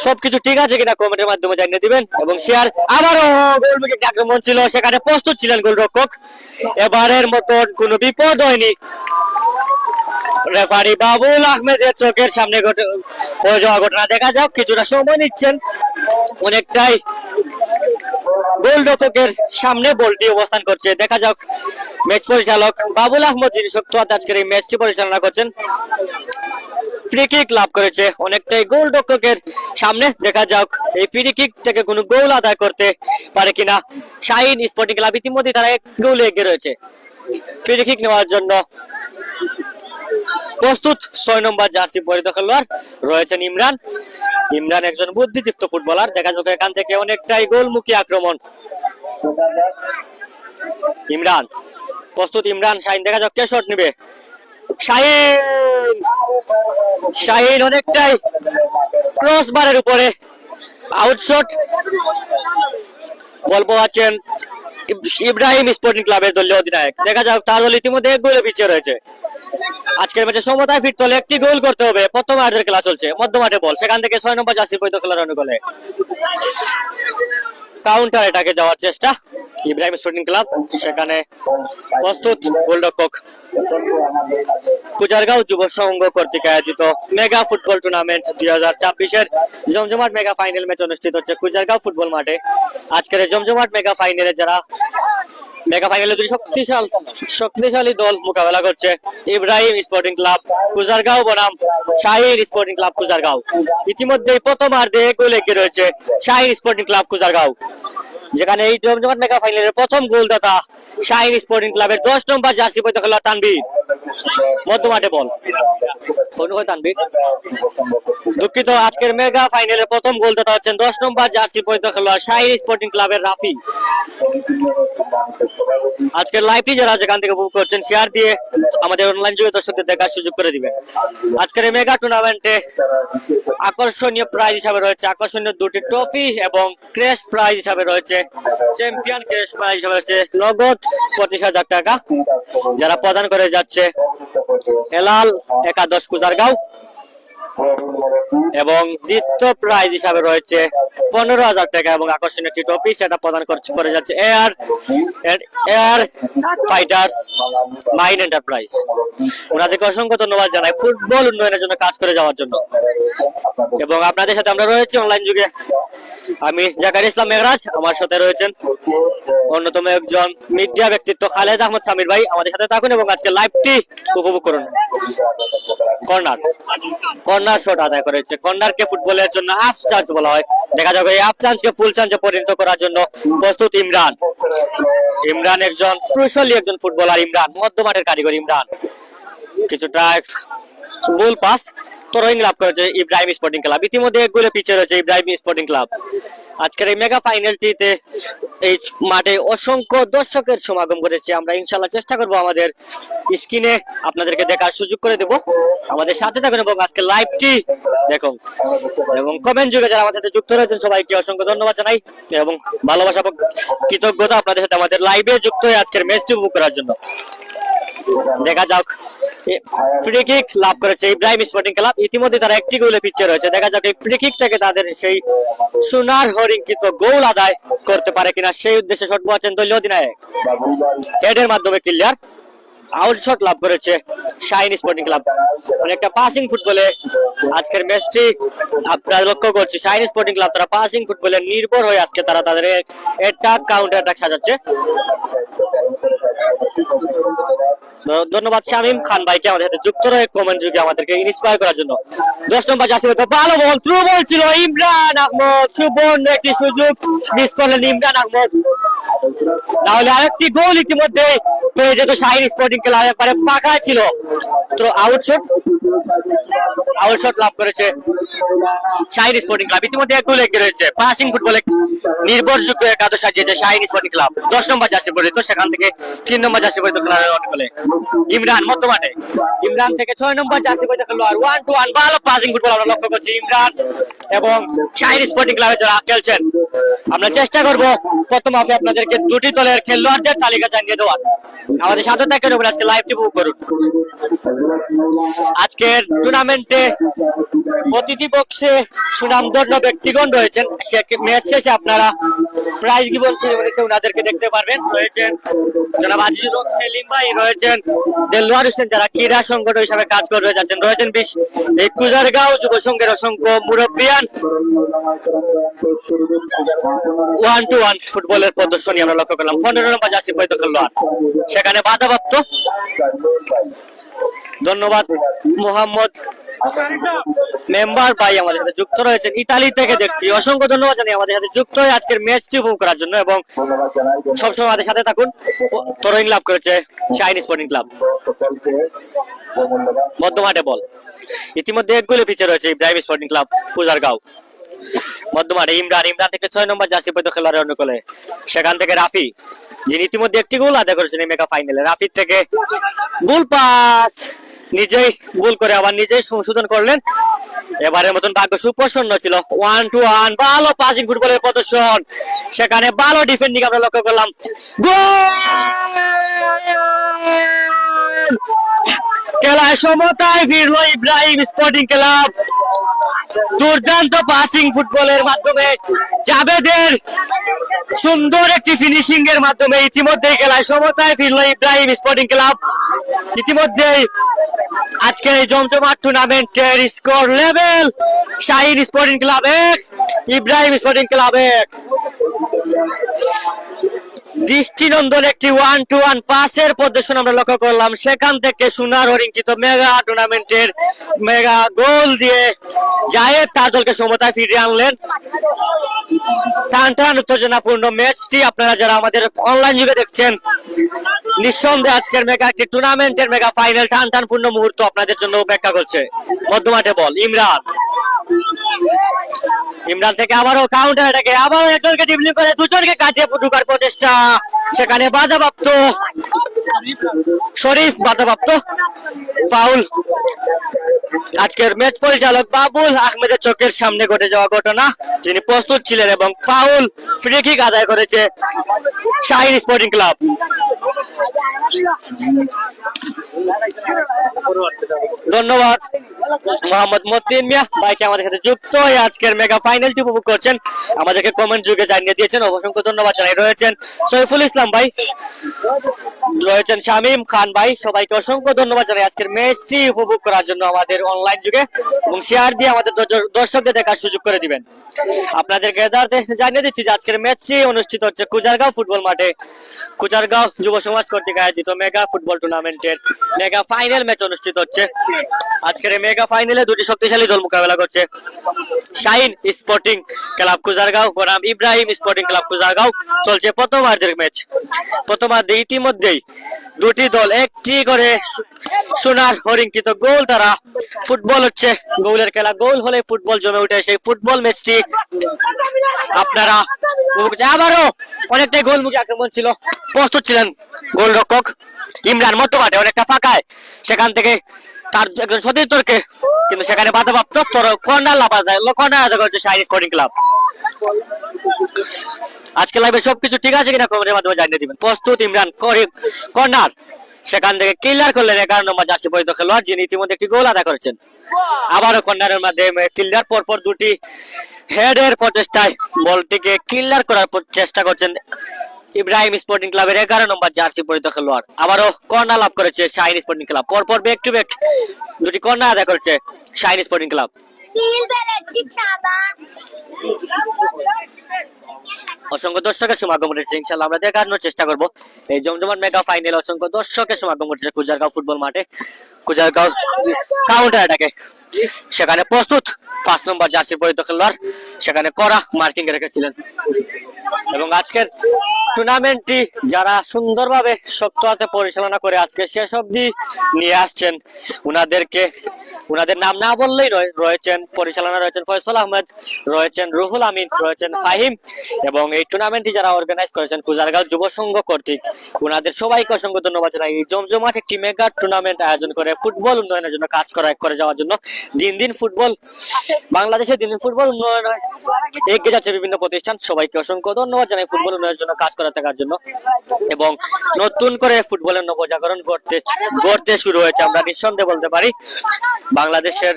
সবকিছু ঠিক আছে কিনা কমেন্টের মাধ্যমে জানিয়ে দিবেন, এবং শেয়ার। আবারও গোলমুখী একটি আক্রমণ ছিল, সেখানে প্রস্তুত ছিলেন গোলরক্ষক, এবারের মতন কোনো বিপদ হয়নি। রেফারি বাবুল আহমেদের চোখের সামনে হয়ে যাওয়া ঘটনা, দেখা যাক, কিছুটা সময় নিচ্ছেন, অনেকটাই গোলরক্ষকের সামনে বলটি অবস্থান করছে। দেখা যাক ম্যাচ পরিচালক বাবুল আহমদ, যিনি শক্ত হাতে আজকের এই ম্যাচটি পরিচালনা করছেন, ফ্রি কিক লাভ করেছে অনেকটাই গোলরক্ষকের সামনে। দেখা যাক এই ফ্রি কিক থেকে কোনো গোল আদায় করতে পারে কিনা শাহিন স্পোর্টিং ক্লাব। ইতিমধ্যে তারা এক গোল এগিয়ে রয়েছে। ফ্রি কিক নেওয়ার জন্য প্রস্তুত 6 নম্বর জার্সি পরিহিত খেলোয়াড় রয়েছেন ইমরান। ইমরান একজন বুদ্ধিদীপ্ত ফুটবলার, দেখা যাক এখান থেকে অনেকটাই গোলমুখী আক্রমণ। ইমরান প্রস্তুত, ইমরান, শাহিন, দেখা যাক কে শট নেবে। শাহিন অনেকটাই ক্রস বারের উপরে আউটশট, বল পাচ্ছেন ইব্রাহিম স্পোর্টিং ক্লাবের দলীয় অধিনায়ক। দেখা যাক তার দল ইতিমধ্যে এক গোলে পিছিয়ে রয়েছে। আজকের ম্যাচে সমতায় ফিরতে হলে একটি গোল করতে হবে। প্রথমার্ধের খেলা চলছে, মধ্যমাঠে বল, সেখান থেকে 6 নম্বর জার্সি পরিহিত খেলোয়াড় অনুকূলে কাউন্টার অ্যাটাকে যাওয়ার চেষ্টা ইব্রাহিম স্পোর্টিং ক্লাব, সেখানে প্রস্তুত গোলরক্ষক। কুজারগাঁও যুব সংঘ কর্তৃক আয়োজিত মেগা ফুটবল টুর্নামেন্ট 2024-এর জমজমাট মেগা ফাইনাল ম্যাচ অনুষ্ঠিত হচ্ছে কুজারগাঁও ফুটবল মাঠে। আজকের এই জমজমাট মেগা ফাইনালে দুই শক্তিশালী দল মোকাবেলা করছে, ইব্রাহিম স্পোর্টিং ক্লাব কুজারগাঁও বনাম শাহিন স্পোর্টিং ক্লাব কুজারগাঁও। ইতিমধ্যেই প্রথমার্ধে গোল এগিয়ে রয়েছে শাহিন স্পোর্টিং ক্লাব কুজারগাঁও, যেখানে এই জমজমাট মেগা ফাইনালের প্রথম গোলদাতা শাহিন স্পোর্টিং ক্লাবের 10 নম্বর জার্সি পরিহিত খেলোয়াড় তানভীর। মধ্যমাঠে বল, তানভীর, দুঃখিত, আজকের মেগা ফাইনালের প্রথম গোলদাতা হচ্ছেন 10 নম্বর জার্সি পরিহিত খেলোয়াড় শাহিন স্পোর্টিং ক্লাবের রাফি। আজকের লাইভটি যারা যেখান থেকে উপভোগ করছেন শেয়ার দিয়ে আমাদের অনলাইন যুগে দর্শকদের দেখার সুযোগ করে দিবেন। আজকের এই মেগা টুর্নামেন্টে আকর্ষণীয় প্রাইজ হিসাবে রয়েছে আকর্ষণীয় 2টি ট্রফি, এবং ক্র্যাশ প্রাইজ হিসাবে রয়েছে চ্যাম্পিয়ন ক্র্যাশ প্রাইজ হিসাবে রয়েছে নগদ 25,000 টাকা, যারা প্রদান করে যাচ্ছে হেলাল একাদশ কুজারগাঁও, এবং দ্বিতীয় প্রাইজ হিসাবে রয়েছে 15,000 টাকা এবং আকর্ষণীয় একটি ট্রফি, সেটা প্রদান করে যাচ্ছে এয়ার ফাইটার্স মাইন এন্টারপ্রাইজ। ওনাদেরকে অসংখ্য ধন্যবাদ জানাই ফুটবল উন্নয়নের জন্য কাজ করে যাওয়ার জন্য। এবং আপনাদের সাথে আমরা রয়েছি অনলাইন যুগে, আমি জাকারিয়া ইসলাম মেঘরাজ, আমার সাথে রয়েছেন অন্যতম একজন মিডিয়া ব্যক্তিত্ব খালেদ আহমদ সামির ভাই। আমাদের সাথে থাকুন এবং আজকে লাইভটি উপভোগ করুন। কর্নার শট আদায় করেছে, কর্নারকে ফুটবলের জন্য হাফ চান্স বলা হয়। দেখা যাবে এই হাফ চান্সকে ফুল চান্সে পরিণত করার জন্য প্রস্তুত ইমরান একজন কুশলী একজন ফুটবলার। ইমরান মধ্যমাঠের কারিগর। ইমরান কিছুটা গোল পাস তরোইং লাভ করেছে ইব্রাহিম স্পোর্টিং ক্লাব। ইতিমধ্যে এক গোলে পিছিয়ে রয়েছে ইব্রাহিম স্পোর্টিং ক্লাব। আজকের এই মেগা ফাইনালটিতে এই মাঠে অসংখ্য দর্শকের সমাগম করেছে। আমরা ইনশাল্লাহ চেষ্টা করব আমাদের স্ক্রিনে আপনাদেরকে দেখার সুযোগ করে দেব। আমাদের সাথে থাকুন এবং আজকে লাইভটি দেখুন, এবং কমেন্ট যুগে যারা আমাদের সাথে যুক্ত রয়েছেন সবাইকে অসংখ্য ধন্যবাদ জানাই এবং ভালোবাসা এবং কৃতজ্ঞতা আপনাদের সাথে আমাদের লাইভে যুক্ত হয়ে আজকের ম্যাচটি উপভোগ করার জন্য। দেখা যাক, ফ্রি কিক লাভ করেছে ইব্রাহিম স্পোর্টিং ক্লাব। ইতিমধ্যে তারা একটি গোলে পিছিয়ে রয়েছে। দেখা যাক এই ফ্রি কিক থেকে তাদের সেই সোনার হরিঙ্কিত গোল আদায় করতে পারে কিনা, সেই উদ্দেশ্যে শট বোয়াচ্ছেন দলীয় অধিনায়ক। হেডের মাধ্যমে ক্লিয়ার। আউটশট লাভ করেছে শাইন স্পোর্টিং ক্লাব। অনেকটা পাসিং ফুটবলে আজকের ম্যাচটি আপনারা লক্ষ্য করছি, শাইন স্পোর্টিং ক্লাব তারা পাসিং ফুটবলে নির্ভর হয়ে আজকে তারা তাদের অ্যাটাক কাউন্টার অ্যাটাক সাজাচ্ছে। ধন্যবাদ শামীম খান ভাইকে আমাদের সাথে যুক্ত রয়ে কমেন্ট যুগে আমাদেরকে ইন্সপায়ার করার জন্য। 10 নম্বর জার্সি পরে ভালো বল, থ্রু বল ছিল ইমরান আহমদ, সুবর্ণ একটি সুযোগ মিস করলেন ইমরান আহমদ, তাহলে আরেকটি গোল ইতিমধ্যে পেয়ে যেত শাইন স্পোর্টিং ক্লাব। একবারে ফাঁকা ছিল, তো আউটশট লাভ করেছে শাইন স্পোর্টিং ক্লাব। ইতিমধ্যে এক গোল এগিয়ে রয়েছে, পাসিং ফুটবলে নির্ভরযোগ্য একাদশ সাজিয়েছে শাইন স্পোর্টিং ক্লাব। 10 নম্বর জার্সি পরিহিত, সেখান থেকে 3 নম্বর জার্সি পরিহিত খেলোয়াড়ের অনুকূলে ইমরান মধ্যমাঠে, ইমরান থেকে 6 নম্বর জার্সি পরিহিত খেলোয়াড় 1-1 ভালো পাসিং ফুটবল আমরা লক্ষ্য করছি ইমরান এবং শাইন স্পোর্টিং ক্লাবে যারা খেলছেন। আমরা চেষ্টা করব প্রথম হাফে আপনাদেরকে দুটি দলের খেলোয়াড়দের তালিকা জানিয়ে দেওয়ার। আমাদের সাথে থাকেন এবং আজকে লাইভটি উপভোগ করুন। আজকের টুর্নামেন্টে প্রতিটি বক্সে সুনামধন্য ব্যক্তিগণ রয়েছেন। ম্যাচ শেষে আপনারা প্রাইজ গিভন সেরেমনিতে ওনাদেরকে দেখতে পারবেন। রয়েছেন জনাব আজিজুল হক সেলিম ভাই, রয়েছেন দেলোয়ার হোসেন যারা ক্রীড়া সংগঠন হিসাবে কাজ করে যাচ্ছেন, রয়েছেন এই কুজারগাঁও যুব সংঘের অসংখ্য মুরব্বিয়ান। 1-1 ফুটবলের প্রদর্শনী আমরা লক্ষ্য করলাম। 15 নম্বর জার্সি পরিহিত খেলোয়াড় সেখানে বাধাপ্রাপ্ত। ধন্যবাদ মোহাম্মদ মেম্বার ভাই আমাদের সাথে যুক্ত রয়েছেন ইতালি থেকে, দেখছি অসংখ্য ধন্যবাদ জানাই আমাদের সাথে যুক্ত হয়ে আজকের ম্যাচটি উপভোগ করার জন্য এবং সবসময় আমাদের সাথে থাকুন। থ্রোইং লাভ করেছে শাইন স্পোর্টিং ক্লাব। মধ্যমাঠে বল, ইতিমধ্যে এক গোলে পিছিয়ে রয়েছে ইব্রাহিম স্পোর্টিং ক্লাব কুজারগাঁও। মধ্যমাঠে ইমরান থেকে 6 নম্বর জার্সি পরিহিত খেলোয়াড়ের অনুকূলে, সেখান থেকে রাফি যিনি ইতিমধ্যে একটি গোল আদায় করেছেন এই মেগা ফাইনালে। রাফির থেকে গোল পাস, নিজেই গোল করে আবার নিজেই সংশোধন করলেন। এবারের মতন ভাগ্য সুপ্রসন্ন ছিল। 1-1 ভালো পাসিং ফুটবলের প্রদর্শন, সেখানে ভালো ডিফেন্ডিং আমরা লক্ষ্য করলাম। গোল! খেলায় সমতায় ফিরল ইব্রাহিম স্পোর্টিং ক্লাব। দুর্দান্ত পাসিং ফুটবলের মাধ্যমে জাবেদের সুন্দর একটি ফিনিশিং এর মাধ্যমে ইতিমধ্যেই খেলায় সমতায় ফিরল ইব্রাহিম স্পোর্টিং ক্লাব। ইতিমধ্যেই আজকে এই জমজমাট টুর্নামেন্টের score level Shahin sporting club 1 Ibrahim sporting club 1। দৃষ্টিনন্দন একটি 1-1 পাসের প্রদর্শন আমরা লক্ষ্য করলাম। সেখান থেকে সোনার হরিঙ্কিত মেগা টুর্নামেন্টের মেগা গোল দিয়ে জায়েদ তার দলকে সমতায় ফিরিয়ে আনলেন। টান টান উত্তেজনাপূর্ণ ম্যাচটি আপনারা যারা আমাদের অনলাইন যুগে দেখছেন, নিঃসন্দেহে আজকের মেগা একটি টুর্নামেন্টের মেগা ফাইনাল টান টানপূর্ণ মুহূর্ত আপনাদের জন্য অপেক্ষা করছে। মধ্যমাঠে বল ইমরান থেকে আবারও কাউন্টার অ্যাটাকে আবারও একজনকে ড্রিবলিং করে দুজনকে কাটিয়ে ঢোকার প্রচেষ্টা, সেখানে বাধাপ্রাপ্ত শরীফ, বাধাপ্রাপ্ত ফাউল। আজকের ম্যাচ পরিচালক বাবুল আহমেদের চোখের সামনে ঘটে যাওয়া ঘটনা, যিনি প্রস্তুত ছিলেন এবং ফাউল ফ্রি কিক আদায় করেছে শাহিন স্পোর্টিং ক্লাব। ধন্যবাদ মোহাম্মদ মতিন মিয়া ভাইকে আমাদের সাথে যুক্ত হয়ে আজকের মেগা ফাইনালটি উপভোগ করছেন, আমাদেরকে কমেন্ট যুগে জানিয়ে দিয়েছেন, অসংখ্য ধন্যবাদ জানাই। রয়েছেন সৈফুল ইসলাম ভাই, রয়েছেন শামীম খান ভাই, সবাইকে অসংখ্য ধন্যবাদ জানাই আজকের ম্যাচটি উপভোগ করার জন্য আমাদের অনলাইন যুগে, এবং শেয়ার দিয়ে আমাদের দর্শকদের দেখার সুযোগ করে দিবেন। আপনাদেরকে জানিয়ে দিচ্ছি যে আজকের ম্যাচটি অনুষ্ঠিত হচ্ছে কুজারগাঁও ফুটবল মাঠে। কুজারগাঁও যুব সমাজ কর্তৃক আয়োজিত মেগা ফুটবল টুর্নামেন্টের মেগা ফাইনাল ম্যাচ অনুষ্ঠিত হচ্ছে। আজকের এই মেগা ফাইনালে দুটি শক্তিশালী দল মোকাবেলা করছে, শাহিন স্পোর্টিং ক্লাব কুজারগাঁও বনাম ইব্রাহিম স্পোর্টিং ক্লাব কুজারগাঁও। চলছে প্রথমার্ধের ম্যাচ। প্রথমার্ধে ইতিমধ্যেই দুটি দল একটি করে সোনার হরিঙ্কিত গোল তারা। ফুটবল হচ্ছে গোলের খেলা, গোল হলে ফুটবল জমে উঠে, সেই ফুটবল ম্যাচটি আপনারা আবারও অনেকটাই গোলমুখী আক্রমণ ছিল, প্রস্তুত ছিলেন গোলরক্ষক ইমরান মধ্যমাঠে অনেকটা ফাঁকায়, সেখান থেকে তার একজন সতীর্থকে, কিন্তু সেখানে বাধাপ্রাপ্ত কর্নার আদায় করেছে শাহিন স্পোর্টিং ক্লাব। আজকে লাইভে সবকিছু ঠিক আছে কিনা কমেন্টের মাধ্যমে জানিয়ে দিবেন। প্রস্তুত ইমরান কর্নার, সেখান থেকে ক্লিয়ার করলেন 11 নম্বর জার্সি পরিহিত খেলোয়াড়, যিনি ইতিমধ্যে একটি গোল আদায় করেছেন। আবারও কর্নারের মাধ্যমে ক্লিয়ার, পরপর দুটি হেডের প্রচেষ্টায় বলটিকে ক্লিয়ার করার চেষ্টা করছেন ইব্রাহিম স্পোর্টিং ক্লাবের 11 নম্বর জার্সি পরিহিত খেলোয়াড়। আবারও কর্নার লাভ করেছে শাহিন স্পোর্টিং ক্লাব। পরপর ব্যাক টু ব্যাক দুটি কর্নার আদায় করেছে শাহিন স্পোর্টিং ক্লাব। অসংখ্য দর্শকের সমাগম ঘটেছে, ইনশাআল্লাহ আমরা দেখানোর চেষ্টা করব এই জমজমাট মেগা ফাইনালে অসংখ্য দর্শকের সমাগম ঘটেছে কুজারগাঁও ফুটবল মাঠে। কুজারগাঁও কাউন্টার অ্যাটাকে সেখানে প্রস্তুত 5 নম্বর জার্সি পরিহিত খেলোয়াড়, সেখানে কড়া মার্কিং রেখেছিলেন। এবং আজকের টুর্নামেন্টটি যারা সুন্দরভাবে শক্ত হাতে পরিচালনা করে আজকে শেষ অবধি নিয়ে আসছেন, উনাদের নাম না বললেই রয়েছেন পরিচালনা, রয়েছেন ফয়সাল আহমেদ, রয়েছেন রুহুল আমিন, রয়েছেন ফাহিম, এবং এই টুর্নামেন্টটি যারা অর্গানাইজ করেছেন কুজারগাঁও যুব সংঘ কর্তৃক, উনাদের সবাইকে অসংখ্য ধন্যবাদ জানাই। এই জমজমাট একটি মেগা টুর্নামেন্ট আয়োজন করে ফুটবল উন্নয়নের জন্য কাজ করে যাওয়ার জন্য বাংলাদেশে দিন দিন ফুটবল উন্নয়ন এগিয়ে যাচ্ছে বিভিন্ন প্রতিষ্ঠান। সবাইকে অসংখ্য ধন্যবাদ জানাই ফুটবল উন্নয়নের জন্য কাজ করে থাকার জন্য। এবং নতুন করে ফুটবলের নবজাগরণ গড়তে শুরু হয়েছে, আমরা নিঃসন্দেহে বলতে পারি। বাংলাদেশের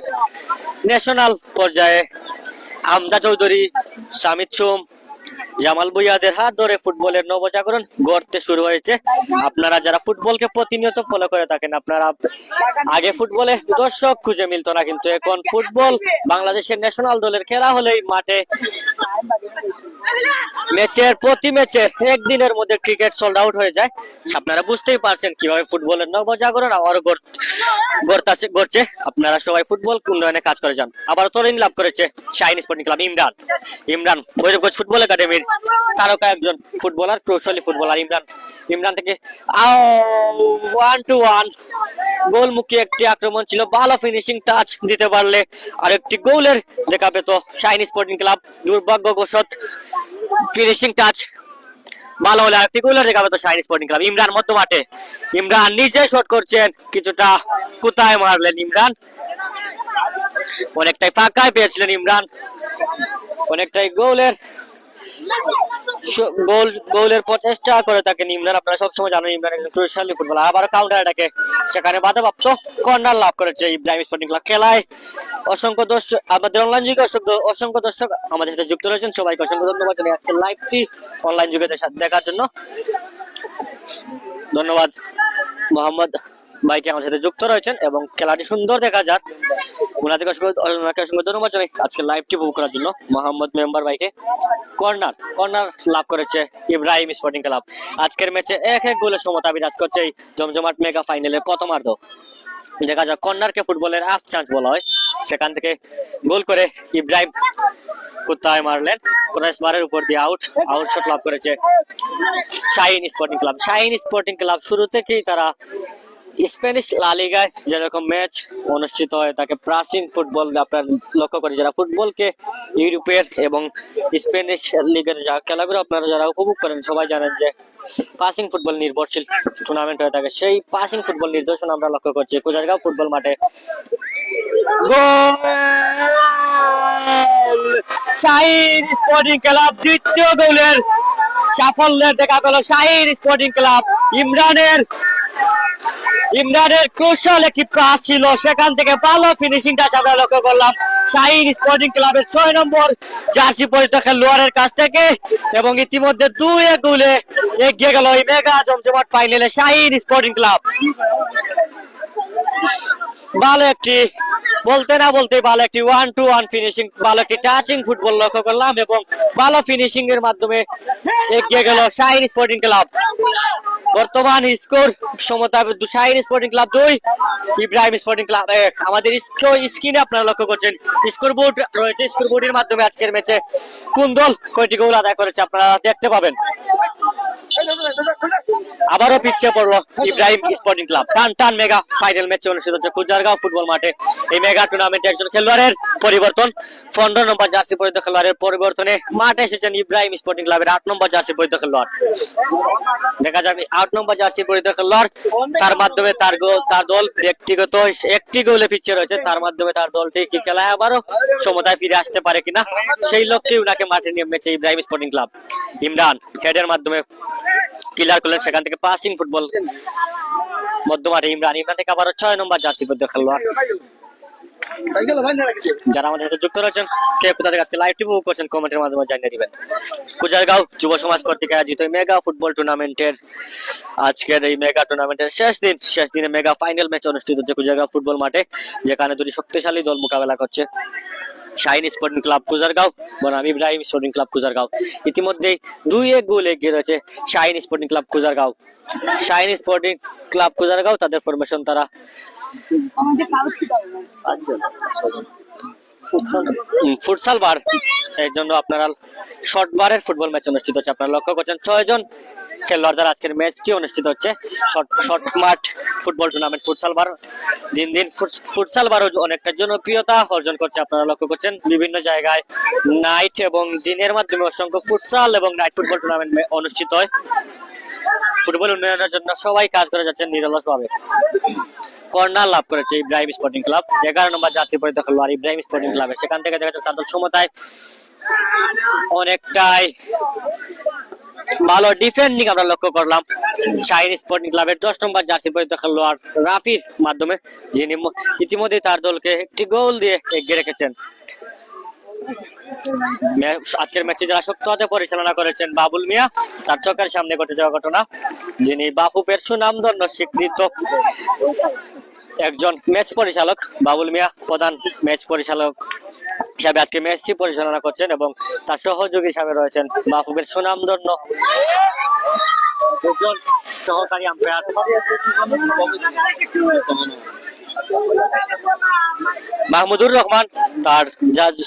ন্যাশনাল পর্যায়ে আমজা চৌধুরী, সামিদ সুম, জামাল ভুঁইয়াদের হাত ধরে ফুটবলের নবজাগরণ গড়তে শুরু হয়েছে। আপনারা যারা ফুটবলকে প্রতিনিয়ত ফলো করে থাকেন, আপনারা আগে ফুটবলে দর্শক খুঁজে মিলতো না, কিন্তু এখন ফুটবল বাংলাদেশের ন্যাশনাল দলের খেলা হলেই মাঠে প্রতি ম্যাচে একদিনের মধ্যে ক্রিকেট সোল্ড আউট হয়ে যায়। আপনারা বুঝতেই পারছেন কিভাবে ফুটবলের নবজাগরণ আবারও গড়ছে। আপনারা সবাই ফুটবল উন্নয়নে কাজ করে যান। আবার তরুণ লাভ করেছে Shahin sporting Club. Imran Bhairabganj football একাডেমির তারকা একজন ফুটবলার, কৌশলী ফুটবলার ইমরান থেকে 1-1 গোলমুখী একটি আক্রমণ ছিল, ভালো ফিনিশিং টাচ দিতে পারলে আরেকটি গোলের দেখা পেত শাহিন স্পোর্টিং ক্লাব। দুর্ভাগ্যবশত ফিনিশিং টাচ ভালো হলে আরেকটি গোলের দেখা পেত শাহিন স্পোর্টিং ক্লাব। ইমরান মধ্য মাঠে, ইমরান নিজে শট করছেন, কিছুটা কোথায় মারলেন ইমরান, অনেকটাই ফাঁকায় পেয়েছিলেন ইমরান, অনেকটাই গোলের প্রচেষ্টা করে থাকেন ইমরান। আপনারা সবসময় জানেন ইমরান একজন কৌশলী ফুটবলার। আবার কাউন্টার অ্যাটাকে সেখানে বাধাপ্রাপ্ত কর্নার লাভ করেছে ইব্রাহিম স্পোর্টিং ক্লাব। খেলায় অসংখ্য দর্শক, আমাদের অনলাইন যুগে অসংখ্য দর্শক আমাদের সাথে যুক্ত রয়েছেন, সবাইকে অসংখ্য ধন্যবাদ জানাই আজকের লাইভটি অনলাইন যুগে দেখার জন্য। ধন্যবাদ মোহাম্মদ ভাইকে আমার সাথে যুক্ত রয়েছেন এবং খেলাটি সুন্দর দেখা যাক, ওনাকে অসংখ্য ধন্যবাদ জানাই আজকে লাইভটি উপভোগ করার জন্য। মোহাম্মদ মেম্বার ভাইকে কর্নার লাভ করেছে ইব্রাহিম স্পোর্টিং ক্লাব। আজকের ম্যাচে 1-1 গোলের সমতা বিরাজ করছে এই জমজমাট মেগা ফাইনালের প্রথমার্ধ। দেখা যাক, কর্নারকে ফুটবলের হাফ চান্স বলা হয়, সেখান থেকে গোল করে ইব্রাহিম কোথায় মারলেন, ক্রসবারের উপর দিয়ে আউট শট লাভ করেছে শাহিন স্পোর্টিং ক্লাব। শুরু থেকেই তারা স্প্যানিশ লা লিগায় যেরকম ম্যাচ অনুষ্ঠিত হয় তাকে প্রাচীন ফুটবল, আপনার লক্ষ্য করি যারা ফুটবলকে ইউরোপের এবং স্প্যানিশ লিগের যা খেলাগুলো আপনারা যারা উপভোগ করেন সবাই জানেন যে পাসিং ফুটবল নির্ভরশীল টুর্নামেন্ট হয়ে থাকে। সেই পাসিং ফুটবল নিদর্শন আমরা লক্ষ্য করছি কুজারগাঁও ফুটবল মাঠে। শাহিন স্পোর্টিং ক্লাব দ্বিতীয় গোলের সাফল্যের দেখা গেল শাহিন স্পোর্টিং ক্লাব। ইমরানের কৌশল একটি পাস ছিল, সেখান থেকে ভালো ফিনিশিং টাচ আমরা লক্ষ্য করলাম শাহিন স্পোর্টিং ক্লাবের 6 নম্বর জার্সি পরিহিত খেলোয়াড়ের কাছ থেকে। এবং ইতিমধ্যে 2-1 গোলে এগিয়ে গেল এই মেগা জমজমাট ফাইনালে শাহিন স্পোর্টিং ক্লাব। ভালো একটি ভালো একটি 1-1 ফিনিশিং, ভালো একটি টাচিং ফুটবল লক্ষ্য করলাম এবং ভালো ফিনিশিং এর মাধ্যমে এগিয়ে গেল শাহিন স্পোর্টিং ক্লাব। বর্তমান স্কোর সমতা Shahin sporting club 2, Ibrahim sporting club 1। আমাদের স্ক্রিনে আপনারা লক্ষ্য করছেন স্কোর বোর্ড রয়েছে, স্কোর বোর্ডের মাধ্যমে আজকের ম্যাচে কোন দল কয়টি গোল আদায় করেছে আপনারা দেখতে পাবেন। আবারও পিছিয়ে পড়লো ইব্রাহিম স্পোর্টিং ক্লাব। টান মেগা ফাইনাল ম্যাচ অনুষ্ঠিত হচ্ছে কুজারগাঁও ফুটবল মাঠে। এই মেগা টুর্নামেন্টে একজন খেলোয়াড়ের পরিবর্তন, 15 নম্বর জার্সি পরিহিত খেলোয়াড়ের পরিবর্তনে মাঠে এসেছেন ইব্রাহিম স্পোর্টিং ক্লাবের 8 নম্বর জার্সি পরিহিত খেলোয়াড়। দেখা যাক 8 নম্বর জার্সি পরিহিত খেলোয়াড়, তার মাধ্যমে তার দল ব্যক্তিগত একটি গোলে পিছিয়ে রয়েছে, তার মাধ্যমে তার দলটি কি খেলায় আবারও সমতায় ফিরে আসতে পারে কিনা সেই লক্ষ্যে উনাকে মাঠে নেমেছে ইব্রাহিম স্পোর্টিং ক্লাব। ইমরান হেডের মাধ্যমে ক্লিয়ার করলেন, সেখান থেকে পাসিং ফুটবল মধ্যমাঠে ইমরান থেকে আবারও 6 নম্বর জার্সি পরিহিত খেলোয়াড় যারা আমাদের সাথে যুক্ত রয়েছেন কে কোথা থেকে আজকে লাইভটি উপভোগ করছেন কমেন্টের মাধ্যমে জানিয়ে দিবেন। কুজারগাঁও যুব সমাজ কর্তৃক আয়োজিত এই মেগা ফুটবল টুর্নামেন্টের আজকের এই মেগা টুর্নামেন্টের শেষ দিনে মেগা ফাইনাল ম্যাচ অনুষ্ঠিত হচ্ছে কুজারগাঁও ফুটবল মাঠে, যেখানে দুটি শক্তিশালী দল মোকাবেলা করছে, শাহিন স্পোর্টিং ক্লাব কুজারগাঁও বনাম ইব্রাহিম স্পোর্টিং ক্লাব কুজারগাঁও। ইতিমধ্যেই 2-1 গোল এগিয়ে রয়েছে Shahin sporting Club Kujargaon. Shahin sporting Club Kujargaon তাদের ফরমেশন তারা ফুটসাল বার, এর জন্য আপনারা শর্ট বারের ফুটবল ম্যাচ অনুষ্ঠিত হচ্ছে। আপনারা লক্ষ্য করছেন 6 জন খেলোয়াড় দ্বারা আজকের ম্যাচটি অনুষ্ঠিত হচ্ছে। শর্ট মাঠ ফুটবল টুর্নামেন্ট ফুটসাল বার দিন দিন ফুটসাল বারও অনেকটা জনপ্রিয়তা অর্জন করছে। আপনারা লক্ষ্য করছেন বিভিন্ন জায়গায় নাইট এবং দিনের মাধ্যমে অসংখ্য ফুটসাল এবং নাইট ফুটবল টুর্নামেন্ট অনুষ্ঠিত হয়। ফুটবল উন্নয়নের জন্য সবাই কাজ করে যাচ্ছেন নিরলসভাবে। কর্নার লাভ করেছে ইব্রাহিম স্পোর্টিং ক্লাব, 11 নম্বর জার্সি পরিহিত খেলোয়াড় ইব্রাহিম স্পোর্টিং ক্লাবের। সেখান থেকে দেখা যাচ্ছে তাদের সমতায় অনেকটাই ভালো ডিফেন্ডিং আমরা লক্ষ্য করলাম শাহিন স্পোর্টিং ক্লাবের 10 নম্বর জার্সি পরিহিত খেলোয়াড় রাফির মাধ্যমে, যিনি ইতিমধ্যে তার দলকে একটি গোল দিয়ে এগিয়ে রেখেছেন। আজকের ম্যাচে যারা শক্ত হাতে পরিচালনা করেছেন বাবুল মিয়া, তার চোখের সামনে ঘটে যাওয়া ঘটনা, যিনি বাফুফের সুনামধন্য স্বীকৃত একজন ম্যাচ পরিচালক। বাবুল মিয়া প্রধান ম্যাচ পরিচালক হিসাবে আজকে ম্যাচটি পরিচালনা করছেন এবং তার সহযোগী হিসাবে রয়েছেন বাফুফের সুনামধন্য দুজন সহকারী আম্পায়ার। মাহমুদুর রহমান, তার জাজ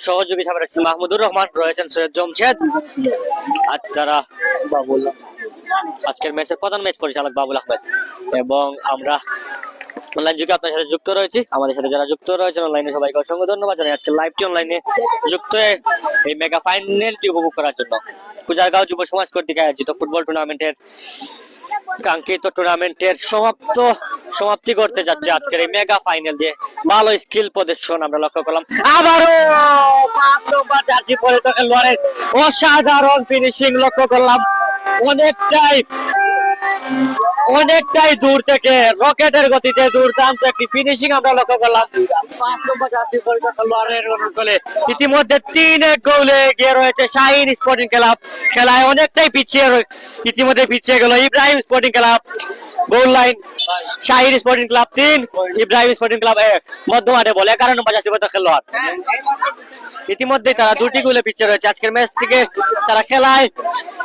সহযোগী হিসাবে রয়েছেন মাহমুদুর রহমান, রয়েছেন সৈয়দ জমশেদ, আর যারা আজকের ম্যাচের প্রধান ম্যাচ পরিচালক বাবুল আহমেদ। এবং আমরা অনলাইন যুগে আপনার সাথে যুক্ত রয়েছি। আমাদের সাথে যারা যুক্ত রয়েছেন অনলাইনে সবাইকে অসংখ্য ধন্যবাদ জানাই আজকে লাইভটি অনলাইনে যুক্ত হয়ে এই মেগা ফাইনালটি উপভোগ করার জন্য। কুজারগাঁও যুব সমাজ কর্তৃক আয়োজিত ফুটবল টুর্নামেন্টের কাঙ্ক্ষিত টুর্নামেন্টের সমাপ্তি করতে যাচ্ছে আজকের এই মেগা ফাইনাল দিয়ে ভালো স্কিল প্রদর্শন আমরা লক্ষ্য করলাম। আবারও 5 নম্বর জার্সি পরিহিত খেলোয়াড়ের অসাধারণ ফিনিশিং লক্ষ্য করলাম। অনেকটাই দূর থেকে রকেটের গতিতে দুর্দান্ত একটি ফিনিশিং আমরা লক্ষ্য করলাম 5 নম্বর জার্সি পরিহিত খেলোয়াড়ের গোলে। ইতিমধ্যে 3-1 গোলে এগিয়ে রয়েছে শাহিন স্পোর্টিং ক্লাব। খেলায় অনেকটাই ইতিমধ্যে পিছিয়ে গেল Ibrahim sporting club. Goal line Shahin sporting club 3, Ibrahim sporting club 1। মধ্যমাঠে বলে 11 নম্বর জার্সি পরিহিত খেলোয়াড়। ইতিমধ্যে তারা 2টি গোলে পিছিয়ে রয়েছে। আজকের ম্যাচ থেকে তারা খেলায়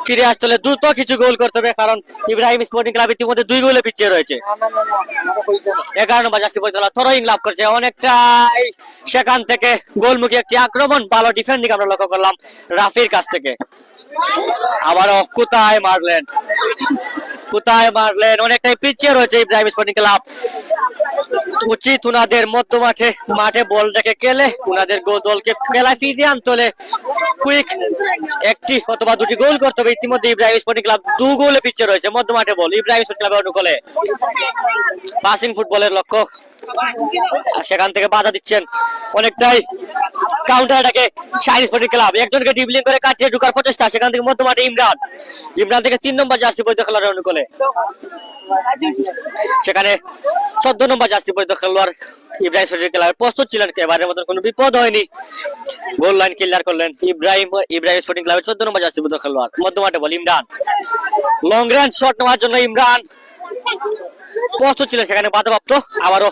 ফিরে আসতে হলে দ্রুত কিছু গোল করতে হবে, কারণ ইব্রাহিম স্পোর্টিং ক্লাব ইতিমধ্যে 2 গোলে পিছিয়ে রয়েছে। 11 নম্বর জার্সি পরিহিত থ্রোইং লাভ করছে অনেকটাই, সেখান থেকে গোলমুখী একটি আক্রমণ, ভালো ডিফেন্ডিং আমরা লক্ষ্য করলাম রাফির কাছ থেকে। আবারও কোথায় মারলেন, অনেকটাই পিছিয়ে রয়েছে ইব্রাহিম স্পোর্টিং ক্লাব। উচিত উনাদের মাঠে বল রেখে খেলে উনাদের দলকে খেলায় ফিরিয়ে আনতে হলে কুইক 1টি অথবা 2টি গোল করতে হবে। ইতিমধ্যে ইব্রাহিম স্পোর্টিং ক্লাব 2 গোলে পিছিয়ে রয়েছে। মধ্যমাঠে বল ইব্রাহিম স্পোর্টিং ক্লাবের অনুকূলে, পাসিং ফুটবলের লক্ষ্য, সেখান থেকে বাধা দিচ্ছেন অনেকটাই কাউন্টার অ্যাটাকে শাহিন স্পোর্টিং ক্লাব। একজনকে ড্রিবলিং করে কাটিয়ে ঢোকার প্রচেষ্টা, সেখান থেকে মধ্যমাঠে ইমরান থেকে 3 নম্বর জার্সি পরিহিত খেলোয়াড়ের অনুকূলে, সেখানে 14 নম্বর জার্সি পরিহিত খেলোয়াড় ইব্রাহিম স্পোর্টিং ক্লাবের প্রস্তুত ছিলেন, এবারের মতন কোনো বিপদ হয়নি, গোল লাইন ক্লিয়ার করলেন ইব্রাহিম স্পোর্টিং ক্লাবের 14 নম্বর জার্সি পরিহিত খেলোয়াড়। মধ্যমাঠে বল ইমরান, লং রেঞ্জ শট নেওয়ার জন্য ইমরান প্রস্তুত ছিলেন, সেখানে বাধাপ্রাপ্ত। আবারও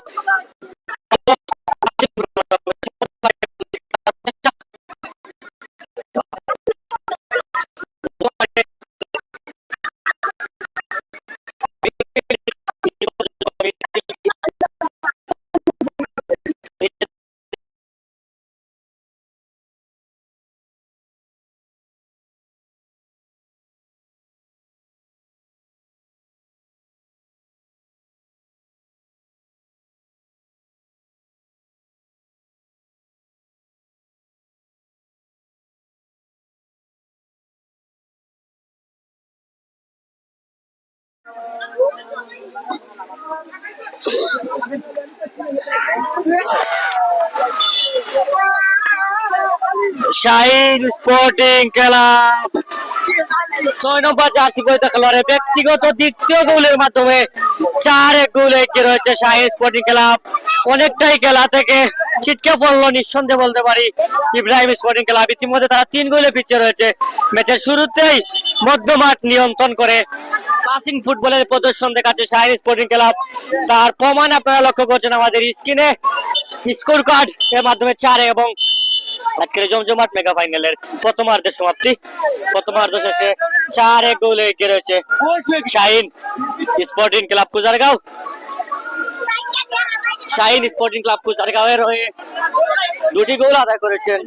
শাহিন স্পোর্টিং ক্লাব 6 নম্বর জার্সি পরিহিত খেলোয়াড়ের ব্যক্তিগত দ্বিতীয় গোলের মাধ্যমে 4-1 গোলে এগিয়ে রয়েছে শাহিন স্পোর্টিং ক্লাব। অনেকটাই খেলা থেকে ছিটকে পড়লো নিঃসন্দেহে বলতে পারি ইব্রাহিম স্পোর্টিং ক্লাব। ইতিমধ্যে তারা 3 গোলে পিছিয়ে রয়েছে। ম্যাচের শুরুতেই মধ্যমাঠ নিয়ন্ত্রণ করে পাসিং ফুটবলের প্রদর্শন দেখাচ্ছে শাহিন স্পোর্টিং ক্লাব। তার প্রমাণ আপনারা লক্ষ্য করছেন আমাদের স্ক্রিনে, স্কোর কার্ড এর মাধ্যমে 4 এবং আজকের জমজমাট মেগা ফাইনালের প্রথমার্ধের সমাপ্তি। প্রথমার্ধ শেষে 4-1 গোলে এগিয়ে রয়েছে Shahin sporting Club Kujargaon. Shahin sporting Club কুজারগাঁওয়ের হয়ে 2টি গোল আদায় করেছেন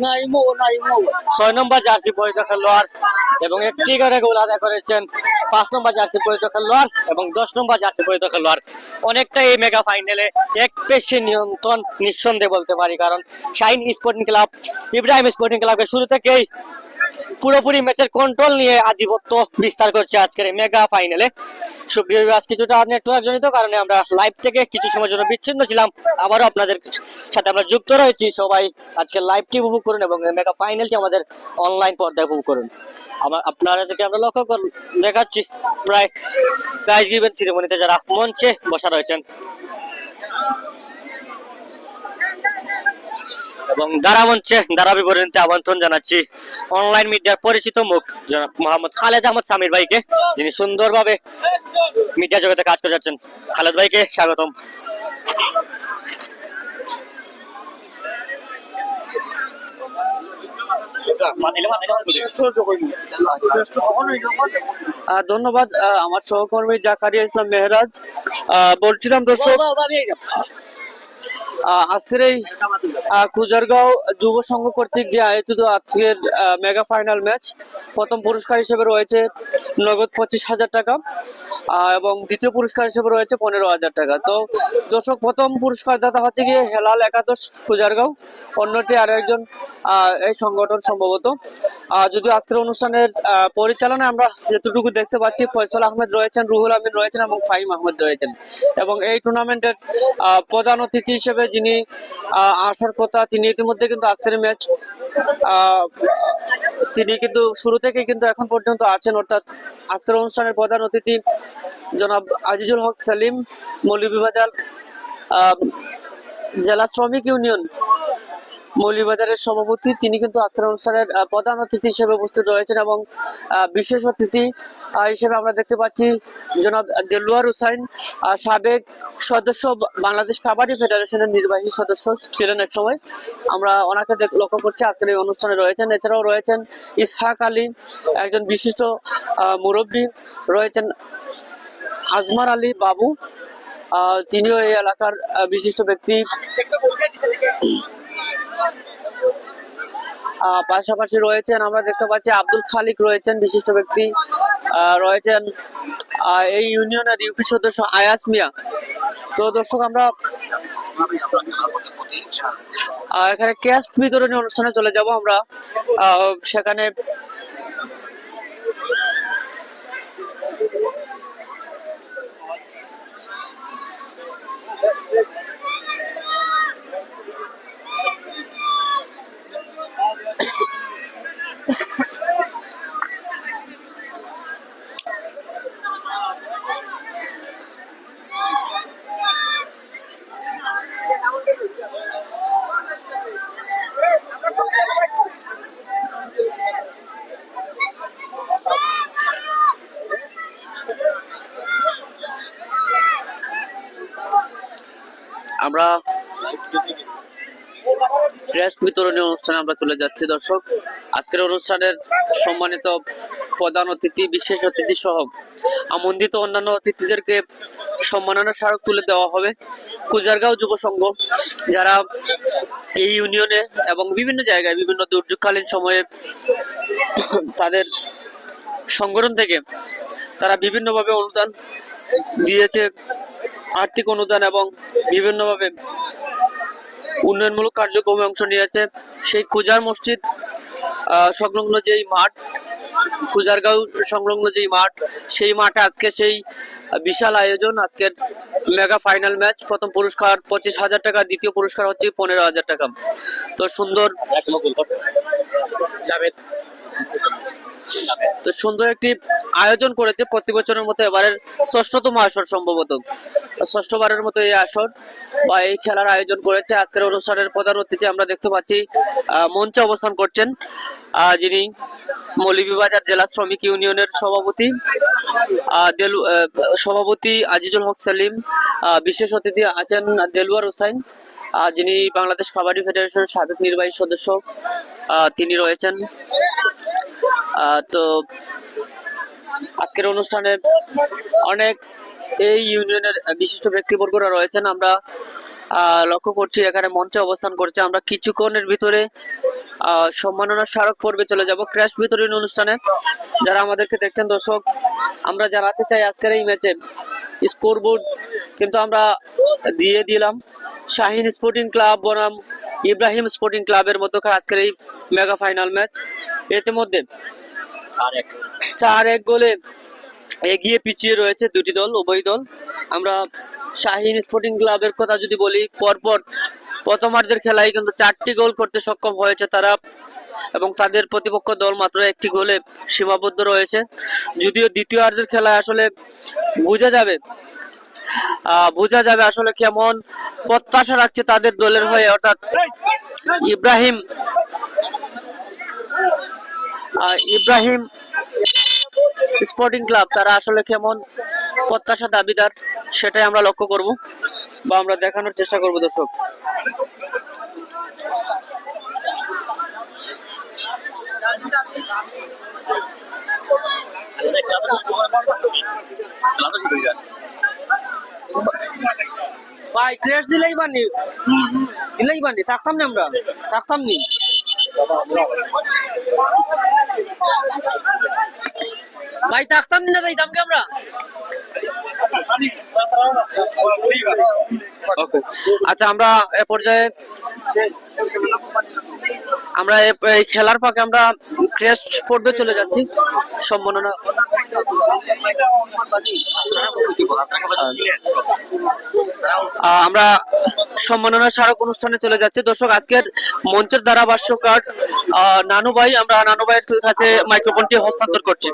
6 নম্বর জার্সি পরিহিত খেলোয়াড় এবং 1টি করে গোল আদায় করেছেন 5 নম্বর জার্সি পরিহিত খেলোয়াড় এবং 10 নম্বর জার্সি পরিহিত খেলোয়াড়। অনেকটা এই মেগা ফাইনালে এক পেশি নিয়ন্ত্রণ নিঃসন্দেহে বলতে পারি, কারণ Shahin sporting club Ibrahim sporting ক্লাবের শুরু থেকেই পুরোপুরি ম্যাচের কন্ট্রোল নিয়ে আধিপত্য বিস্তার করছে আজকের এই মেগা ফাইনালে। সুপ্রিয় ভিউয়ার্স, কিছুটা নেটওয়ার্ক জনিত কারণে আমরা লাইভ থেকে কিছু সময়ের জন্য বিচ্ছিন্ন ছিলাম, আবারও আপনাদের সাথে আমরা যুক্ত রয়েছি। সবাই আজকে লাইভটি উপভোগ করুন এবং মেগা ফাইনালটি আমাদের অনলাইন পর্দায় উপভোগ করুন। আপনারা থেকে আমরা লক্ষ্য দেখাচ্ছি প্রায় প্রাইজ গিভেন সিরিমনিতে যারা মঞ্চে বসা রয়েছেন এবং দ্বারা মঞ্চে দ্বারা বিবরণীতে আমন্ত্রণ জানাচ্ছি অনলাইন মিডিয়ার পরিচিত মুখ জনাব মোহাম্মদ খালেদ আহমদ সামির ভাইকে, যিনি সুন্দরভাবে মিডিয়া জগতে কাজ করে যাচ্ছেন। খালেদ ভাইকে স্বাগতম। ধন্যবাদ আমার সহকর্মী জাকারিয়া ইসলাম মেহরাজ। বলছিলাম দর্শক, আজকের এই কুজারগাঁও যুব সংঘ কর্তৃক যে আয়োজিত আজকের মেগা ফাইনাল ম্যাচ, প্রথম পুরস্কার হিসেবে রয়েছে নগদ 25,000 টাকা এবং দ্বিতীয় পুরস্কার হিসেবে রয়েছে 15,000 টাকা। তো দর্শক, প্রথম পুরস্কার দাতা হচ্ছে গিয়ে হেলাল একাদশ কুজারগাঁও, অন্যটি আরো একজন এই সংগঠন সম্ভবত। যদিও আজকের অনুষ্ঠানের পরিচালনায় আমরা যতটুকু দেখতে পাচ্ছি ফয়সাল আহমেদ রয়েছেন, রুহুল আমিন রয়েছেন এবং ফাহিম আহমেদ রয়েছেন। এবং এই টুর্নামেন্টের প্রধান অতিথি হিসেবে যিনি আসার কথা, তিনি ইতিমধ্যে কিন্তু আজকের ম্যাচ তিনি কিন্তু শুরু থেকে কিন্তু এখন পর্যন্ত আছেন, অর্থাৎ আজকের অনুষ্ঠানের প্রধান অতিথি জনাব আজিজুল হক সেলিম, মৌলভীবাজার জেলা শ্রমিক ইউনিয়ন মৌলভীবাজারের সভাপতি, তিনি কিন্তু আজকের অনুষ্ঠানের প্রধান অতিথি হিসেবে উপস্থিত রয়েছেন। এবং বিশেষ অতিথি হিসেবে আমরা দেখতে পাচ্ছি জনাব দেলোয়ার হুসাইন, সাবেক সদস্য, বাংলাদেশ কাবাডি ফেডারেশনের নির্বাহী সদস্য ছিলেন এক সময়, আমরা ওনাকে লক্ষ্য করছি আজকের এই অনুষ্ঠানে রয়েছেন। এছাড়াও রয়েছেন ইসহাক আলী, একজন বিশিষ্ট মুরব্বী, রয়েছেন আজমার আলী বাবু, তিনিও এই এলাকার বিশিষ্ট ব্যক্তি। পাশাপাশি রয়েছেন আমরা দেখতে পাচ্ছি আব্দুল খালিক রয়েছেন, বিশিষ্ট ব্যক্তি রয়েছেন এই ইউনিয়নের ইউপি সদস্য আয়াস মিয়া। তো দর্শক, আমরা এখানে ক্যাশ বিতরণী অনুষ্ঠানে চলে যাব। আমরা সেখানে আমরা ক্রেস্ট বিতরণী অনুষ্ঠানে আমরা চলে যাচ্ছি। দর্শক, আজকের অনুষ্ঠানের সম্মানিত প্রধান অতিথি, বিশেষ অতিথি সহ আমন্ত্রিত অন্যান্য অতিথিদেরকে সম্মাননা স্মারক তুলে দেওয়া হবে। কুজারগাঁও যুব সংঘ যারা এই ইউনিয়নে এবং বিভিন্ন জায়গায় বিভিন্ন দুর্যোগকালীন সময়ে তাদের সংগঠন থেকে তারা বিভিন্নভাবে অনুদান দিয়েছে, আর্থিক অনুদান, এবং বিভিন্নভাবে উন্নয়নমূলক কার্যক্রমে অংশ নিয়েছে। সেই কুজার মসজিদ সংলগ্ন যেই মাঠ, কুজারগাঁও সংলগ্ন যেই মাঠ, সেই মাঠে আজকে সেই বিশাল আয়োজন, আজকের মেগা ফাইনাল ম্যাচ। প্রথম পুরস্কার 25,000 টাকা, দ্বিতীয় পুরস্কার হচ্ছে 15,000 টাকা। তো সুন্দর তো সুন্দর একটি আয়োজন করেছে প্রতি বছরের মতো, এবারের ষষ্ঠতম আসর সম্ভবত, ষষ্ঠবারের মতো এই আসর বা এই খেলার আয়োজন করেছে। আজকের অনুষ্ঠানের প্রধান অতিথি আমরা দেখতে পাচ্ছি মঞ্চে অবস্থান করছেন যিনি মৌলভীবাজার জেলা শ্রমিক ইউনিয়নের সভাপতি আজিজুল হক সেলিম। বিশেষ অতিথি আছেন দেলওয়ার হোসাইন, যিনি বাংলাদেশ কাবাডি ফেডারেশনের সাবেক নির্বাহী সদস্য, তিনি রয়েছেন। তো আজকের অনুষ্ঠানে অনেক এই ইউনিয়নের বিশিষ্ট ব্যক্তিবর্গরা রয়েছেন। আমরা লক্ষ্য করছি এখানে মঞ্চে অবস্থান করছে। আমরা কিছুক্ষণের ভিতরে সম্মাননা স্মারক পর্বে চলে যাব, ক্র্যাশ বিতরণ অনুষ্ঠানে। যারা আমাদেরকে দেখছেন দর্শক, আমরা জানাতে চাই আজকের এই ম্যাচে স্কোরবোর্ড কিন্তু আমরা দিয়ে দিলাম শাহিন স্পোর্টিং ক্লাব বনাম ইব্রাহিম স্পোর্টিং ক্লাবের মতো আজকের এই মেগা ফাইনাল ম্যাচ। ইতিমধ্যে 4-1 গোলে এগিয়ে পিছিয়ে রয়েছে দুটি দল, উভয় দল। আমরা শাহিন স্পোর্টিং ক্লাবের কথা যদি বলি, পরপর প্রথমার্ধের খেলায় কিন্তু 4টি গোল করতে সক্ষম হয়েছে তারা, এবং তাদের প্রতিপক্ষ দল মাত্র 1টি গোলে সীমাবদ্ধ রয়েছে। যদিও দ্বিতীয়ার্ধের খেলায় আসলে বোঝা যাবে আসলে কেমন প্রত্যাশা রাখছে তাদের দলের হয়ে, অর্থাৎ ইব্রাহিম স্পোর্টিং ক্লাব তারা আসলে কেমন প্রত্যাশা দাবিদার, সেটাই আমরা লক্ষ্য করব বা আমরা দেখানোর চেষ্টা করব দর্শক। ভাই ক্র্যাশ দিলেই বানি থাকতাম না, আমরা থাকতাম নি। ভাই থাকতাম না, যাইতাম কি আমরা। আচ্ছা, আমরা এ পর্যায়ে এই খেলার ফাঁকে আমরা ক্র্যাশ পর্বে চলে যাচ্ছি। সম্মাননা আমরা সম্মাননা স্মারক অনুষ্ঠানে চলে যাচ্ছি দর্শক। আজকের মঞ্চের ধারাভাষ্যকার নানু ভাই, আমরা নানু ভাইয়ের কাছে মাইক্রোফোনটি হস্তান্তর করছি।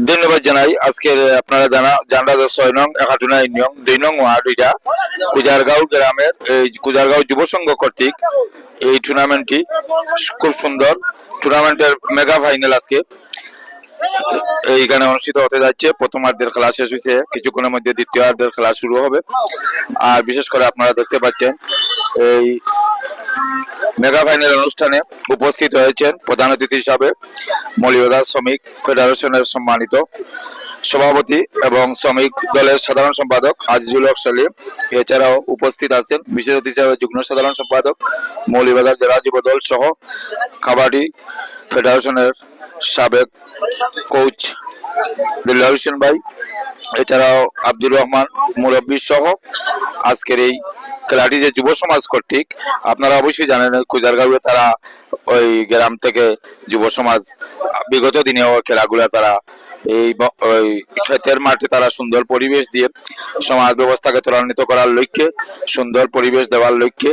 ধন্যবাদ জানাই। আজকের আপনারা জানা 6 নং একাটুনা ইউনিয়ন 2 নং ওয়ার্ড এটা কুজারগাঁও গ্রামের এই কুজারগাঁও যুব সংঘ কর্তৃক এই টুর্নামেন্টটি খুব সুন্দর টুর্নামেন্টের মেগা ফাইনাল আজকে এইখানে অনুষ্ঠিত হতে যাচ্ছে। প্রথমার্ধের খেলা শেষ হয়েছে, কিছুক্ষণের মধ্যে দ্বিতীয়ার্ধের খেলা শুরু হবে। আর বিশেষ করে আপনারা দেখতে পাচ্ছেন এই মেগা ফাইনাল অনুষ্ঠানে উপস্থিত হয়েছেন প্রধান অতিথি হিসাবে মৌলভীবাজার শ্রমিক ফেডারেশনের সম্মানিত সভাপতি এবং শ্রমিক দলের সাধারণ সম্পাদক আজিজুল হক সেলিম। এছাড়াও উপস্থিত আছেন বিশেষ অতিথি হিসাবে যুগ্ম সাধারণ সম্পাদক মৌলভীবাজার জেলা যুব দল সহ কাবাডি ফেডারেশনের সাবেক কোচ দিলওয়ার হোসেন ভাই, এছাড়াও আব্দুর রহমান মুরব্বী সহ আজকের এই খেলাটি যে যুব সমাজ কর্তৃক, আপনারা অবশ্যই জানেন কুজারগাঁওয়ে তারা ওই গ্রাম থেকে যুব সমাজ বিগত দিনেও খেলাগুলা তারা এই ক্ষেতের মাঠে তারা সুন্দর পরিবেশ দিয়ে সমাজ ব্যবস্থাকে ত্বরান্বিত করার লক্ষ্যে, সুন্দর পরিবেশ দেওয়ার লক্ষ্যে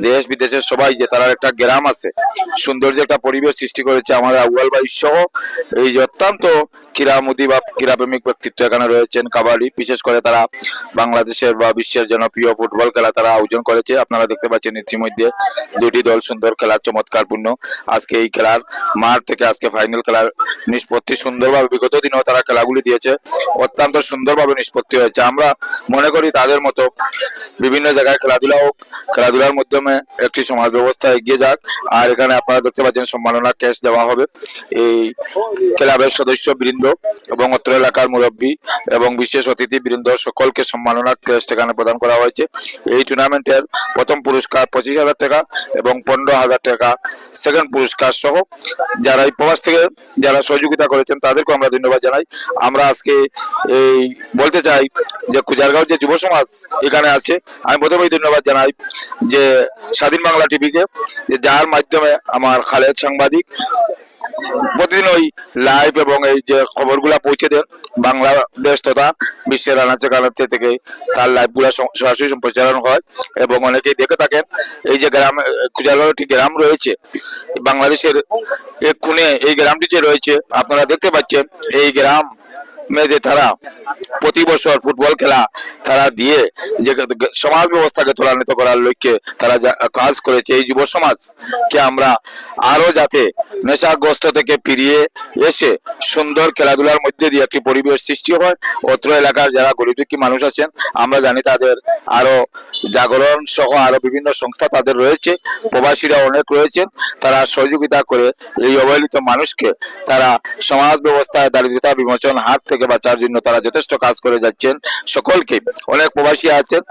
দেশ বিদেশের সবাই যে তারা একটা গ্রাম আছে সুন্দর যে একটা পরিবেশ সৃষ্টি করেছে। আমাদের আউয়াল ভাই সহ এই যে অত্যন্ত ক্রীড়ামোদী বা ক্রীড়াপ্রেমিক ব্যক্তিত্ব এখানে রয়েছেন। কাবাডি বিশেষ করে তারা বাংলাদেশের বা বিশ্বের জনপ্রিয় ফুটবল খেলা তারা আয়োজন করেছে। আপনারা দেখতে পাচ্ছেন ইতিমধ্যে দুটি দল সুন্দর খেলা চমৎকারপূর্ণ। আজকে এই খেলার মাঠ থেকে আজকে ফাইনাল খেলার নিষ্পত্তি সুন্দরভাবে বিগত দিনেও তারা খেলাগুলি দিয়েছে, অত্যন্ত সুন্দরভাবে নিষ্পত্তি হয়েছে। আমরা মনে করি তাদের মতো বিভিন্ন জায়গায় খেলাধুলা হোক, খেলাধুলার মাধ্যমে একটি সমাজ ব্যবস্থা এগিয়ে যাক। আর এখানে আপনারা দেখতে পাচ্ছেন সম্মাননা ক্যাশ দেওয়া হবে এই ক্লাবের সদস্য বৃন্দ এবং অত্র এলাকার মুরব্বী এবং বিশেষ অতিথি বৃন্দ সকলকে সম্মাননা ক্যাশ এখানে প্রদান করা হয়েছে। এই টুর্নামেন্টের প্রথম পুরস্কার 25,000 টাকা এবং 15,000 টাকা সেকেন্ড পুরস্কার সহ যারা এই প্রবাস থেকে যারা সহযোগিতা করেছেন তাদেরকে আমরা ধন্যবাদ জানাই। আমরা আজকে এই বলতে চাই যে কুজারগাঁও যে যুব সমাজ এখানে আছে, আমি প্রথমেই ধন্যবাদ জানাই যে স্বাধীন বাংলা টিভিকে, যে যার মাধ্যমে আমার খালেদ সাংবাদিক প্রতিদিন ওই লাইভ এবং এই যে খবরগুলা পৌঁছে দেন বাংলাদেশ তথা বিশ্বের আনাচে কানাচে থেকে, তার লাইভগুলা সরাসরি সম্প্রচারণ হয় এবং অনেকেই দেখে থাকেন। এই যে গ্রাম কুজারগাঁও একটি গ্রাম রয়েছে বাংলাদেশের এক কোণে, এই গ্রামটি যে রয়েছে আপনারা দেখতে পাচ্ছেন, এই গ্রাম যে তারা প্রতি বছর ফুটবল খেলা তারা দিয়ে যে সমাজ ব্যবস্থাকে ত্বরান্বিত করার লক্ষ্যে তারা কাজ করেছে। এই যুব সমাজকে আমরা আরো যাতে নেশাগ্রস্ত থেকে ফিরিয়ে এসে সুন্দর খেলাধুলার মধ্যে দিয়ে একটি পরিবেশ সৃষ্টি হয়, অত্র এলাকার যারা গরিব দুঃখী মানুষ আছেন আমরা জানি তাদের আরো জাগরণ সহ আরো বিভিন্ন সংস্থা তাদের রয়েছে, প্রবাসীরা অনেক রয়েছেন, তারা সহযোগিতা করে এই অবহেলিত মানুষকে তারা সমাজ ব্যবস্থায় দারিদ্রতা বিমোচন হাত থেকে বাঁচার জন্য তারা যথেষ্ট কাজ করে যাচ্ছেন। সকলকে, অনেক প্রবাসী আছেন,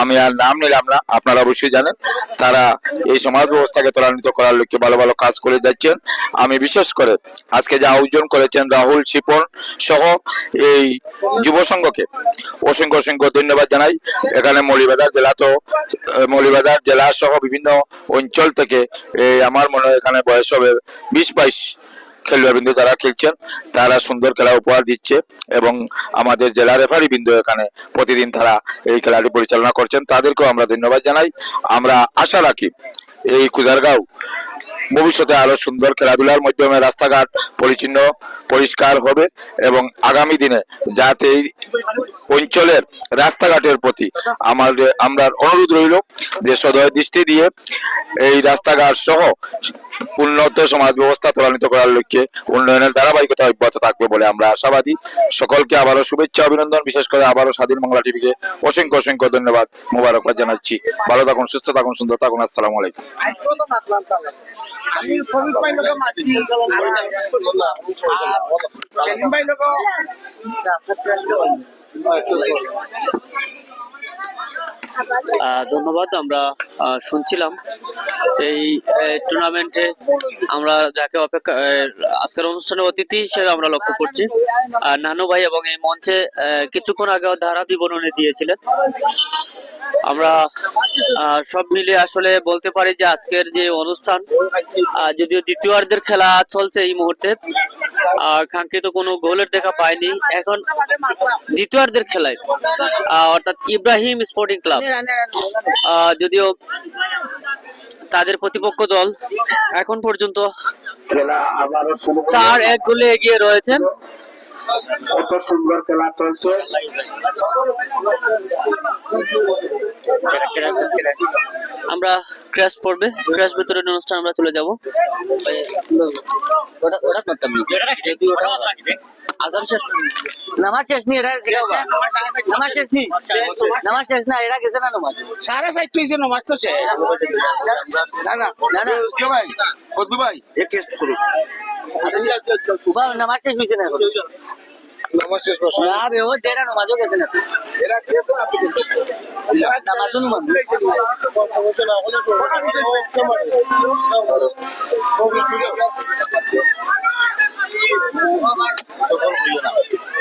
আমি আর নাম নিলাম না, আপনারা অবশ্যই জানেন, তারা এই সমাজ ব্যবস্থাকে ত্বরান্বিত করার লক্ষ্যে ভালো ভালো কাজ করে যাচ্ছেন। আমি বিশেষ করে আজকে যা আয়োজন করেছেন রাহুল, শিপন সহ এই যুব সংঘকে অসংখ্য অসংখ্য ধন্যবাদ জানাই। এখানে মৌলভীবাজার জেলা সহ বিভিন্ন অঞ্চল থেকে আমার মনে হয় এখানে বয়স হবে 20-22 খেলোয়াড় বিন্দু যারা খেলছেন, তারা সুন্দর খেলা উপহার দিচ্ছে এবং আমাদের জেলা রেফারি বিন্দু এখানে প্রতিদিন তারা এই খেলাটি পরিচালনা করছেন, তাদেরকেও আমরা ধন্যবাদ জানাই। আমরা আশা রাখি এই কুজারগাঁও ভবিষ্যতে আরো সুন্দর খেলাধুলার মাধ্যমে রাস্তাঘাট পরিচ্ছন্ন পরিষ্কার হবে এবং আগামী দিনে যাতে এই অঞ্চলের রাস্তাঘাটের প্রতি আমরা অনুরোধ রইল যে সদয় দৃষ্টি দিয়ে এই রাস্তাঘাট সহ উন্নত সমাজ ব্যবস্থা ত্বরান্বিত করার লক্ষ্যে উন্নয়নের ধারাবাহিকতা অব্যাহত থাকবে বলে আমরা আশাবাদী। সকলকে আবারও শুভেচ্ছা অভিনন্দন, বিশেষ করে আবারও স্বাধীন বাংলা টিভিকে অসংখ্য অসংখ্য ধন্যবাদ, মোবারকবাদ জানাচ্ছি। ভালো থাকুন, সুস্থ থাকুন, সুন্দর থাকুন। আসসালামু আলাইকুম। ধন্যবাদ। আমরা শুনছিলাম এই টুর্নামেন্টে আমরা যাকে অপেক্ষা আজকের অনুষ্ঠানে অতিথি হিসেবে আমরা লক্ষ্য করছি নানু ভাই, এবং এই মঞ্চে কিছুক্ষণ আগে ধারা বিবরণী দিয়েছিলেন। আমরা সব মিলে আসলে বলতে পারি যে আজকের যে অনুষ্ঠান, যদিও দ্বিতীয়ার্ধের খেলা চলছে এই মুহূর্তে, কাঙ্ক্ষিত কোনো গোলের দেখা পায়নি। এখন দ্বিতীয়ার্ধের খেলায় অর্থাৎ ইব্রাহিম স্পোর্টিং ক্লাব, যদিও তাদের প্রতিপক্ষ দল এখন পর্যন্ত 4-1 গোলে এগিয়ে রয়েছেন। কত সুন্দর খেলা চলছে। আমরা ক্র্যাশ পড়বে, ক্র্যাশ বিতরণ অনুষ্ঠান আমরা চলে যাব। আজান শেষ, নামাজ শেষ নি, এটা নামাজ শেষ নি, নামাজ শেষ না, এটা গেছে না নামাজ 4:30 হয়েছে, নমাজ তো শেষ। না না না না কে ভাই, বদলু ভাই এক টেস্ট করুন। নামাজ শেষ হয়েছে না, নমাজ শেষ না বে ও যেটা নামাজও গেছে না, এরা গেছে না তো গেছে নামাজও নামাজ সমস্যা না হলে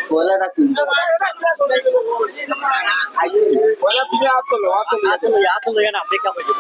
ফলাটা কিন্তু বলা তুমি আতলো না দেখা পাইছো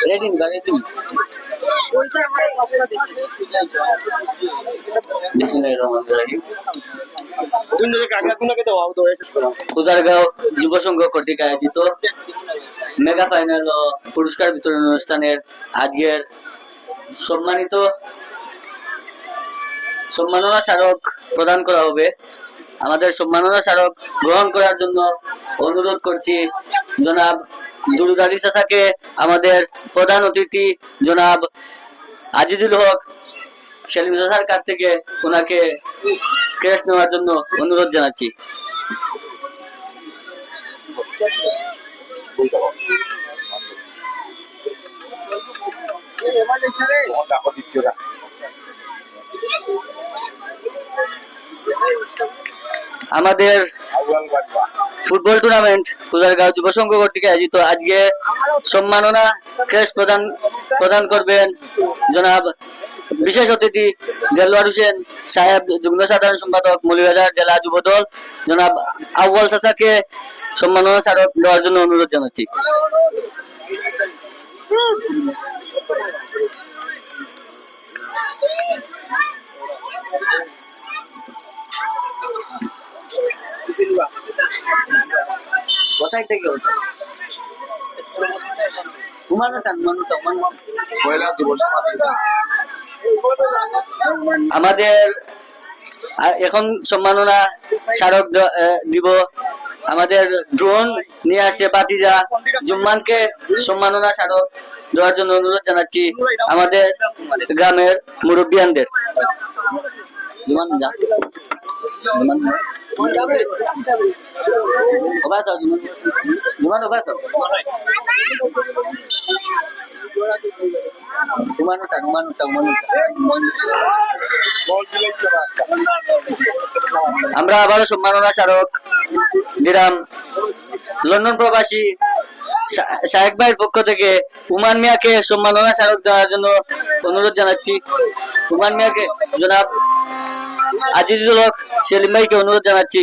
রেডিং রেডিং কুজারগাঁও যুব সংঘ কর্তৃক আয়োজিত মেগা ফাইনাল ও পুরস্কার বিতরণ অনুষ্ঠানের আজকের সম্মাননা স্মারক প্রদান করা হবে। আমাদের সম্মাননা স্মারক গ্রহণ করার জন্য অনুরোধ করছি জনাব দুরুদ আলী চাচাকে, আমাদের প্রধান অতিথি জনাব আজিজুল হক সেলিম চাচার কাছ থেকে ওনাকে ক্রেস্ট নেওয়ার জন্য অনুরোধ জানাচ্ছি। আমাদের ফুটবল টুর্নামেন্ট কুজারগাঁও যুব সংঘ কর্তৃক আয়োজিত আজকে সম্মাননা ক্রেস্ট প্রদান করবেন জনাব বিশেষ অতিথি দেলোয়ার হোসেন সাহেব, যুগ্ম সাধারণ সম্পাদক, মৌলভীবাজার জেলা যুব দল। জনাব আউয়াল চাচাকে সম্মাননা স্মারক দেওয়ার জন্য অনুরোধ জানাচ্ছি। আমাদের এখন সম্মাননা স্মারক দিব আমাদের ড্রোন নিয়ে আসছে বাতিজা জুম্মানকে সম্মাননা স্মারক দেওয়ার জন্য অনুরোধ জানাচ্ছি আমাদের গ্রামের মুরব্বিয়ানদের। আমরা আবারও সম্মাননা স্মারক দিলাম লন্ডন প্রবাসী শাহেক ভাইয়ের পক্ষ থেকে উমান মিয়াকে সম্মাননা স্মারক দেওয়ার জন্য অনুরোধ জানাচ্ছি। উমান মিয়াকে জনাব আজিজুল হক সেলিম ভাইকে অনুরোধ জানাচ্ছি।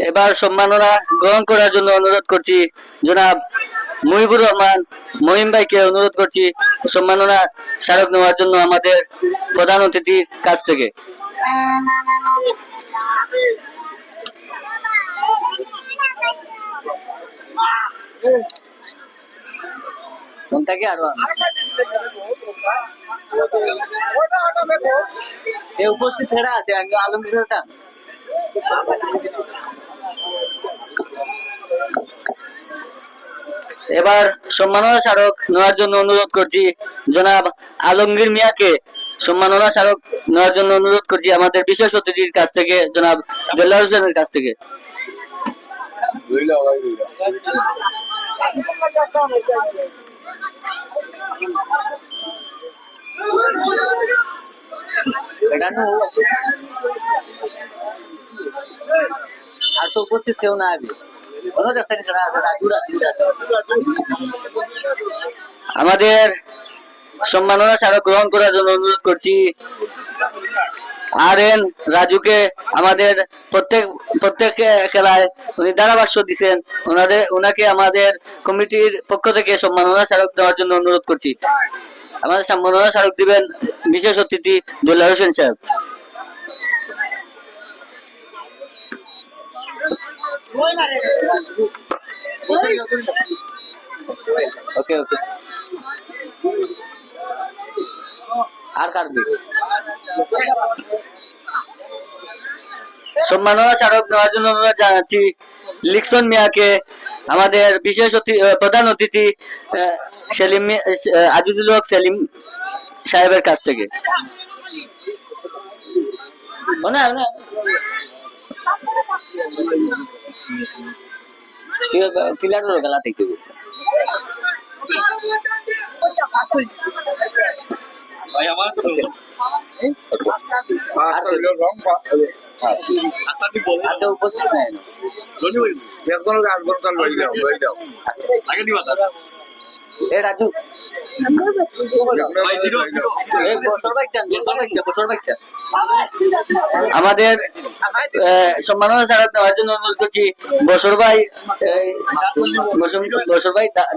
এবার সম্মাননা গ্রহণ করার জন্য অনুরোধ করছি জনাব মুহিবুর রহমান মহিম ভাইকে অনুরোধ করছি সম্মাননা স্মারক নেওয়ার জন্য আমাদের প্রধান অতিথির কাছ থেকে। উপস্থিত আছে আলমগীর খান। এবার সম্মাননা স্মারক নেওয়ার জন্য অনুরোধ করছি জনাব আলমগীর মিয়াকে সম্মাননা স্মারক নেওয়ার জন্য অনুরোধ করছি আমাদের বিশেষ অতিথির কাছ থেকে জনাব দেলোয়ার হোসেনের কাছ থেকে। আর তো উপস্থিত কেউ না আগে আমাদের সম্মাননা স্মারক গ্রহণ করার জন্য অনুরোধ করছি RN রাজুকে। আমাদের প্রত্যেক খেলায় উনি ধারাভাষ্য দিচ্ছেন, ওনাকে আমাদের কমিটির পক্ষ থেকে সম্মাননা স্মারক দেওয়ার জন্য অনুরোধ করছি। আমাদের সম্মাননা স্মারক দিবেন বিশেষ অতিথি দেলোয়ার হোসেন সাহেব। ওকে ওকে আর কাটবে সম্মাননা স্মারক নেওয়ার জন্য অনুরোধ জানাচ্ছি লিকসন মিয়াকে আমাদের বিশেষ প্রধান অতিথি সেলিম আজিজুল হক সেলিম সাহেবের কাছ থেকে। প্লেয়ার খেলা দেখতে উপস্থিত নাই রাজু আমাদের সম্মাননা স্মারক নেওয়ার জন্য অনুরোধ করছি বসর ভাই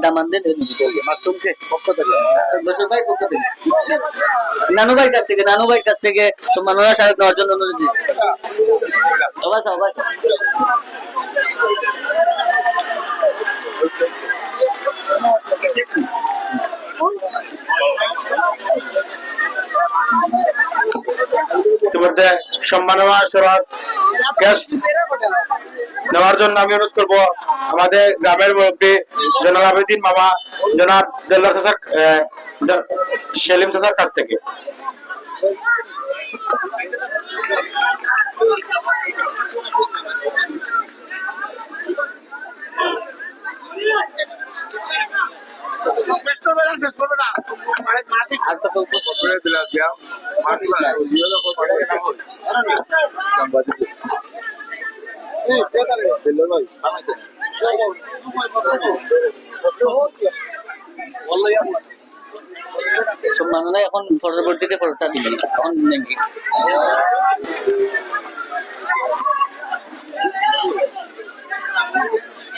দামানদের নানু ভাইয়ের কাছ থেকে সম্মাননা স্মারক নেওয়ার জন্য অনুরোধ ইতিমধ্যে সম্মাননা স্মারক নেওয়ার জন্য আমি অনুরোধ করব আমাদের গ্রামের মুরব্বী জনাব আবেদিন মামা, জনাব দেলোয়ার চাচা, সেলিম চাচার কাছ থেকে। সম্মাননা এখন পরবর্তীতে ফটোটা দিবি এখন নাকি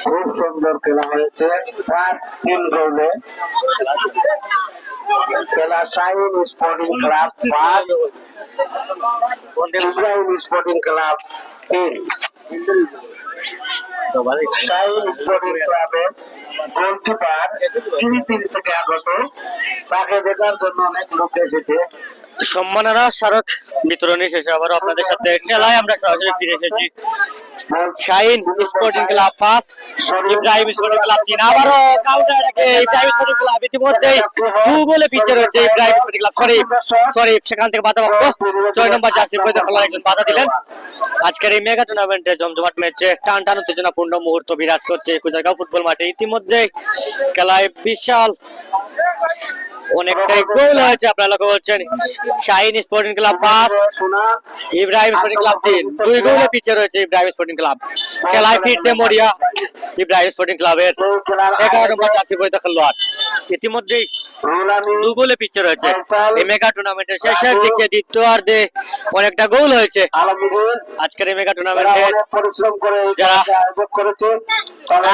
খুব সুন্দর খেলা হয়েছে, 3 গোলে খেলা। Shahin sporting club 5, Ibrahim sporting club 3। Shahin sporting ক্লাবের গোলকিপার তিনি থেকে আগত, তাকে দেখার জন্য অনেক লোক এসেছে। সম্মাননা স্মারক বিতরণী শেষে আবারও আপনাদের সাথে খেলায় আমরা সরাসরি ফিরে এসেছি। Shahin sporting club 5, Ibrahim sporting club 3। আবারও কাউন্টার রেখে ইব্রাহিম স্পোর্টিং ক্লাব ইতিমধ্যেই 2 গোলে পিছিয়ে রয়েছে। ইব্রাহিম স্পোর্টিং ক্লাব সরি সেখান থেকে বাধা প্রাপ্ত 6 নম্বর জার্সি পরিহিত খেলোয়াড় একজন বাধা দিলেন। আজকের এই মেগা টুর্নামেন্টে জমজমাট ম্যাচে টান টান উত্তেজনাপূর্ণ মুহূর্ত বিরাজ করছে কুজারগাঁও ফুটবল মাঠে। ইতিমধ্যে খেলায় বিশাল অনেকটাই গোল হয়েছে, আপনারা লক্ষ্য করছেন। Shahin sporting club 5, Ibrahim sporting club 3। 2 গোলে পিছিয়ে রয়েছে ইব্রাহিম স্পোর্টিং ক্লাব। খেলায় ফিরতে মরিয়া ইব্রাহিম স্পোর্টিং ক্লাবের 11 নম্বর জার্সি পরিহিত খেলোয়াড়। ইতিমধ্যেই 2 গোলে পিছিয়ে রয়েছে। এই মেগা টুর্নামেন্টের শেষের দিকে দ্বিতীয়ার্ধে অনেকটা গোল হয়েছে। আজকের এই মেগা টুর্নামেন্টে পরিশ্রম করে যারা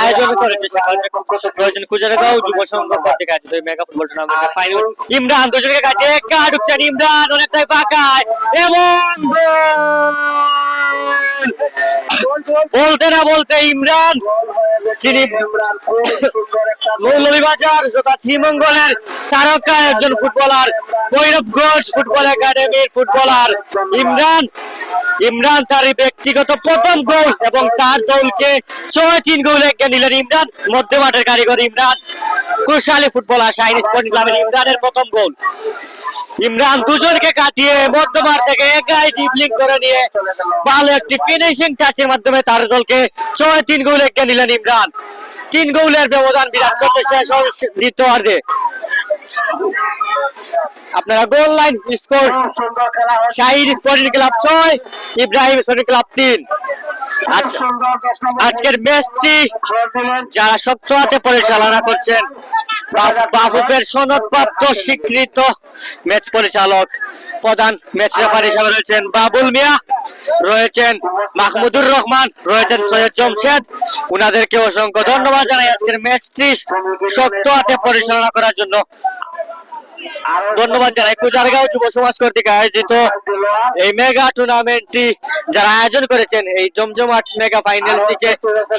আয়োজন করেছে রয়েছেন কুজারগাঁও যুব সংঘ কর্তৃক আয়োজিত এই মেগা ফুটবল টুর্নামেন্টের ফাইনাল। ইমরান দুজনকে কাটে একা ঢুকছেন, ইমরান অনেকটাই ফাঁকায় এবং বলতে না বলতে ইমরান যিনি মৌলভীবাজার তথা শ্রীমঙ্গলের তারকা একজন ফুটবলার, ভৈরবগঞ্জ ফুটবল একাডেমির ফুটবলার ইমরান তার ব্যক্তিগত প্রথম গোল এবং তার দলকে 6-3 গোলে এগিয়ে নিলেন ইমরান। মধ্য মাঠের কারিগর ইমরান, কুশালী ফুটবলার শাহিন স্পোর্টিং ক্লাবের ইমরানের প্রথম গোল। ইমরান দুজনকে কাটিয়ে মধ্যমাঠ থেকে একাই ডিপলিং করে নিয়ে ভালো একটি ফিনিশিং টাচের মাধ্যমে তার দলকে 6-3 গোলে এগিয়ে নিলেন ইমরান। 3 গোলের ব্যবধান বিরাজ করতে শেষ দ্বিতীয়ার্ধে। আপনারা goal line score Shahin sporting club 6, Ibrahim sporting club 3। আজকের ম্যাচটি যারা শক্ত হাতে পরিচালনা করছেন, বাফুফের সনদপ্রাপ্ত স্বীকৃত ম্যাচ পরিচালক, প্রধান ম্যাচ রেফারি হিসেবে রয়েছেন বাবুল মিয়া, রয়েছেন মাহমুদুর রহমান, রয়েছেন সৈয়দ জমশেদ। উনাদেরকে অসংখ্য ধন্যবাদ জানাই আজকের ম্যাচটি শক্ত হাতে পরিচালনা করার জন্য। ধন্যবাদ জানাই কুজারগাঁও যুব সমাজ কর্তৃক আয়োজিত এই মেগা টুর্নামেন্টটি যারা আয়োজন করেছেন, এই জমজমাট মেগা ফাইনাল থেকে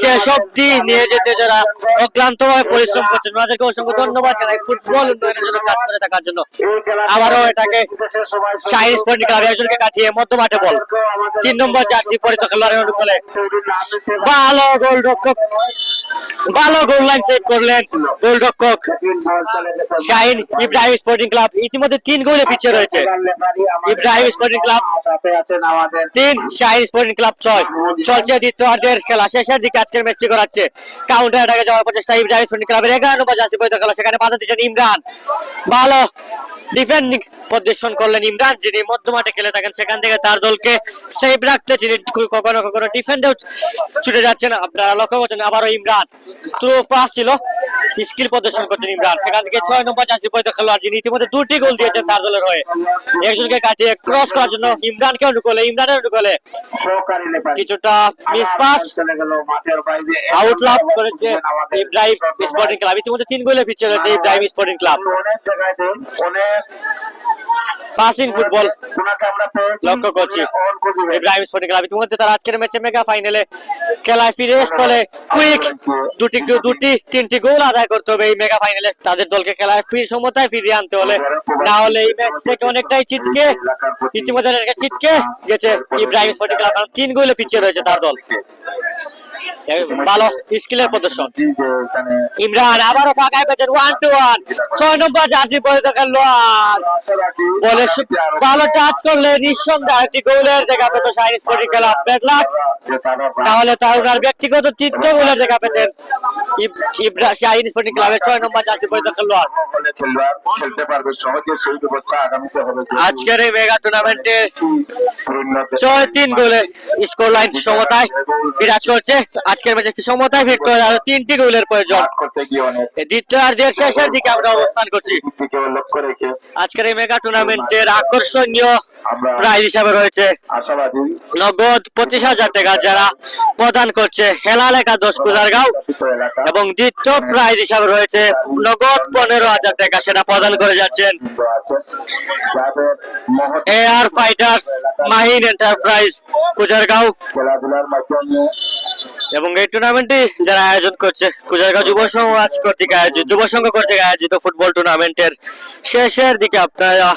শেষ অবধি নিয়ে যেতে যারা অক্লান্তভাবে পরিশ্রম করছেন, ওনাদেরকে অসংখ্য ধন্যবাদ জানাই ফুটবল উন্নয়নের জন্য কাজ করে থাকার জন্য। আবারও এটাকে শাহিন স্পোর্টিং ক্লাব একজনকে কাটিয়ে মধ্য মাঠে বল 3 নম্বর জার্সি পরিহিত খেলোয়াড়ের অনুকূলে ভালো গোলরক্ষক, ভালো গোল লাইন সেভ করলেন গোলরক্ষক শাহিন। ইব্রাহিম স্পোর্টিং ক্লাব ইতিমধ্যে 3 গোলে পিছিয়ে রয়েছে। Ibrahim sporting club 3, Shahin sporting club 6। চলছে দ্বিতীয়ার্ধের খেলা, শেষের দিকে আজকের ম্যাচটি করাচ্ছে। কাউন্টার অ্যাটাকে যাওয়ার প্রচেষ্টা ইব্রাহিম স্পোর্টিং ক্লাবের 11 নম্বর জার্সি পরিহিত খেলোয়াড়, সেখানে বাধা দিচ্ছেন ইমরান। ভালো ডিফেন্ডিং প্রদর্শন করলেন ইমরান, যিনি মধ্যমাঠে খেলে থাকেন। সেখান থেকে তার দলকে সেভ রাখতে যিনি কখনো কখনো ডিফেন্ডেও ছুটে যাচ্ছেন, আপনারা লক্ষ্য করছেন। আবারও ইমরান তো পাস ছিল, স্কিল প্রদর্শন করছেন ইমরান। সেখান থেকে 6 নম্বর জার্সি পরিহিত খেলোয়াড়, যিনি ইতিমধ্যে 2টি গোল দিয়েছেন তার দলের হয়ে, একজনকে কাটিয়ে ক্রস করার জন্য ইমরানকে অনুকূলে, ইমরানের অনুকূলে কিছুটা মিস পাস, আউট লাভ করেছে ইব্রাহিম স্পোর্টিং ক্লাব। ইতিমধ্যে 3 গোলে পিছিয়ে রয়েছে Ibrahim sporting club. Passing football লক্ষ্য করছি ইব্রাহিম স্পোর্টিং ক্লাব। ইতিমধ্যে তারা আজকের ম্যাচে মেগা ফাইনালে খেলায় ফিরে আসলে কুইক 2-3টি গোল আদায় করতে হবে এই মেগা ফাইনালে তাদের দলকে খেলায় সমতায় ফিরিয়ে আনতে হলে, না হলে এই ম্যাচ থেকে অনেকটাই ইতিমধ্যে ছিটকে গেছে ইব্রাহিম স্পোর্টিং ক্লাব, কারণ 3 গোলে পিছিয়ে রয়েছে তার দল। ভালো স্কিলের প্রদর্শন। ইমরান আবারও ফাঁকায় পেয়েছেন 1-1, 6 নম্বর জার্সি পরিহিত খেলোয়াড় বলে ভালো টাচ করলে নিঃসন্দেহে একটি গোলের দেখা পেত শাহিন স্পোর্টিং ক্লাব। বেদলাক তাহলে তার ওনার ব্যক্তিগত তৃতীয় গোলের দেখা পেতেন শাহিন স্পোর্টিং ক্লাবের 6 নম্বর জার্সি পরিহিত খেলোয়াড়। খেলতে পারবে সহজে, সেই ব্যবস্থা আগামীতে হবে। আজকের এই মেগা টুর্নামেন্টে 6-3 গোলে স্কোর লাইন সমতায় বিরাজ করছে। আজকের ম্যাচে একটি সমতায় ফিরতে হলে আরো 3টি গোলের প্রয়োজন। করতে গিয়ে অনেক দ্বিতীয়ার্ধের শেষের দিকে আমরা অবস্থান করছি। দিকে লক্ষ্য রেখে আজকের এই মেগা টুর্নামেন্টের আকর্ষণীয় আমরা প্রাইজ হিসাবে রয়েছে আশাবাদী নগদ 25,000 টাকা, যারা প্রদান করছে হেলাল একাদশ কুজারগাঁও, এলাকা এবং দ্বিতীয় প্রাইজ হিসাবে রয়েছে নগদ 15,000 টাকা, সেটা প্রদান করে যাচ্ছেন আছে যাদের মহৎ এআর ফাইটার্স মাহিন এন্টারপ্রাইজ কুজারগাঁও। খেলাধুলার মাধ্যমে এবং এই টুর্নামেন্টটি যারা আয়োজন করছে কুজারগাঁও যুব সমাজ কর্তৃক আয়োজিত, যুব সংঘ কর্তৃক আয়োজিত ফুটবল টুর্নামেন্টের শেষের দিকে আপনারা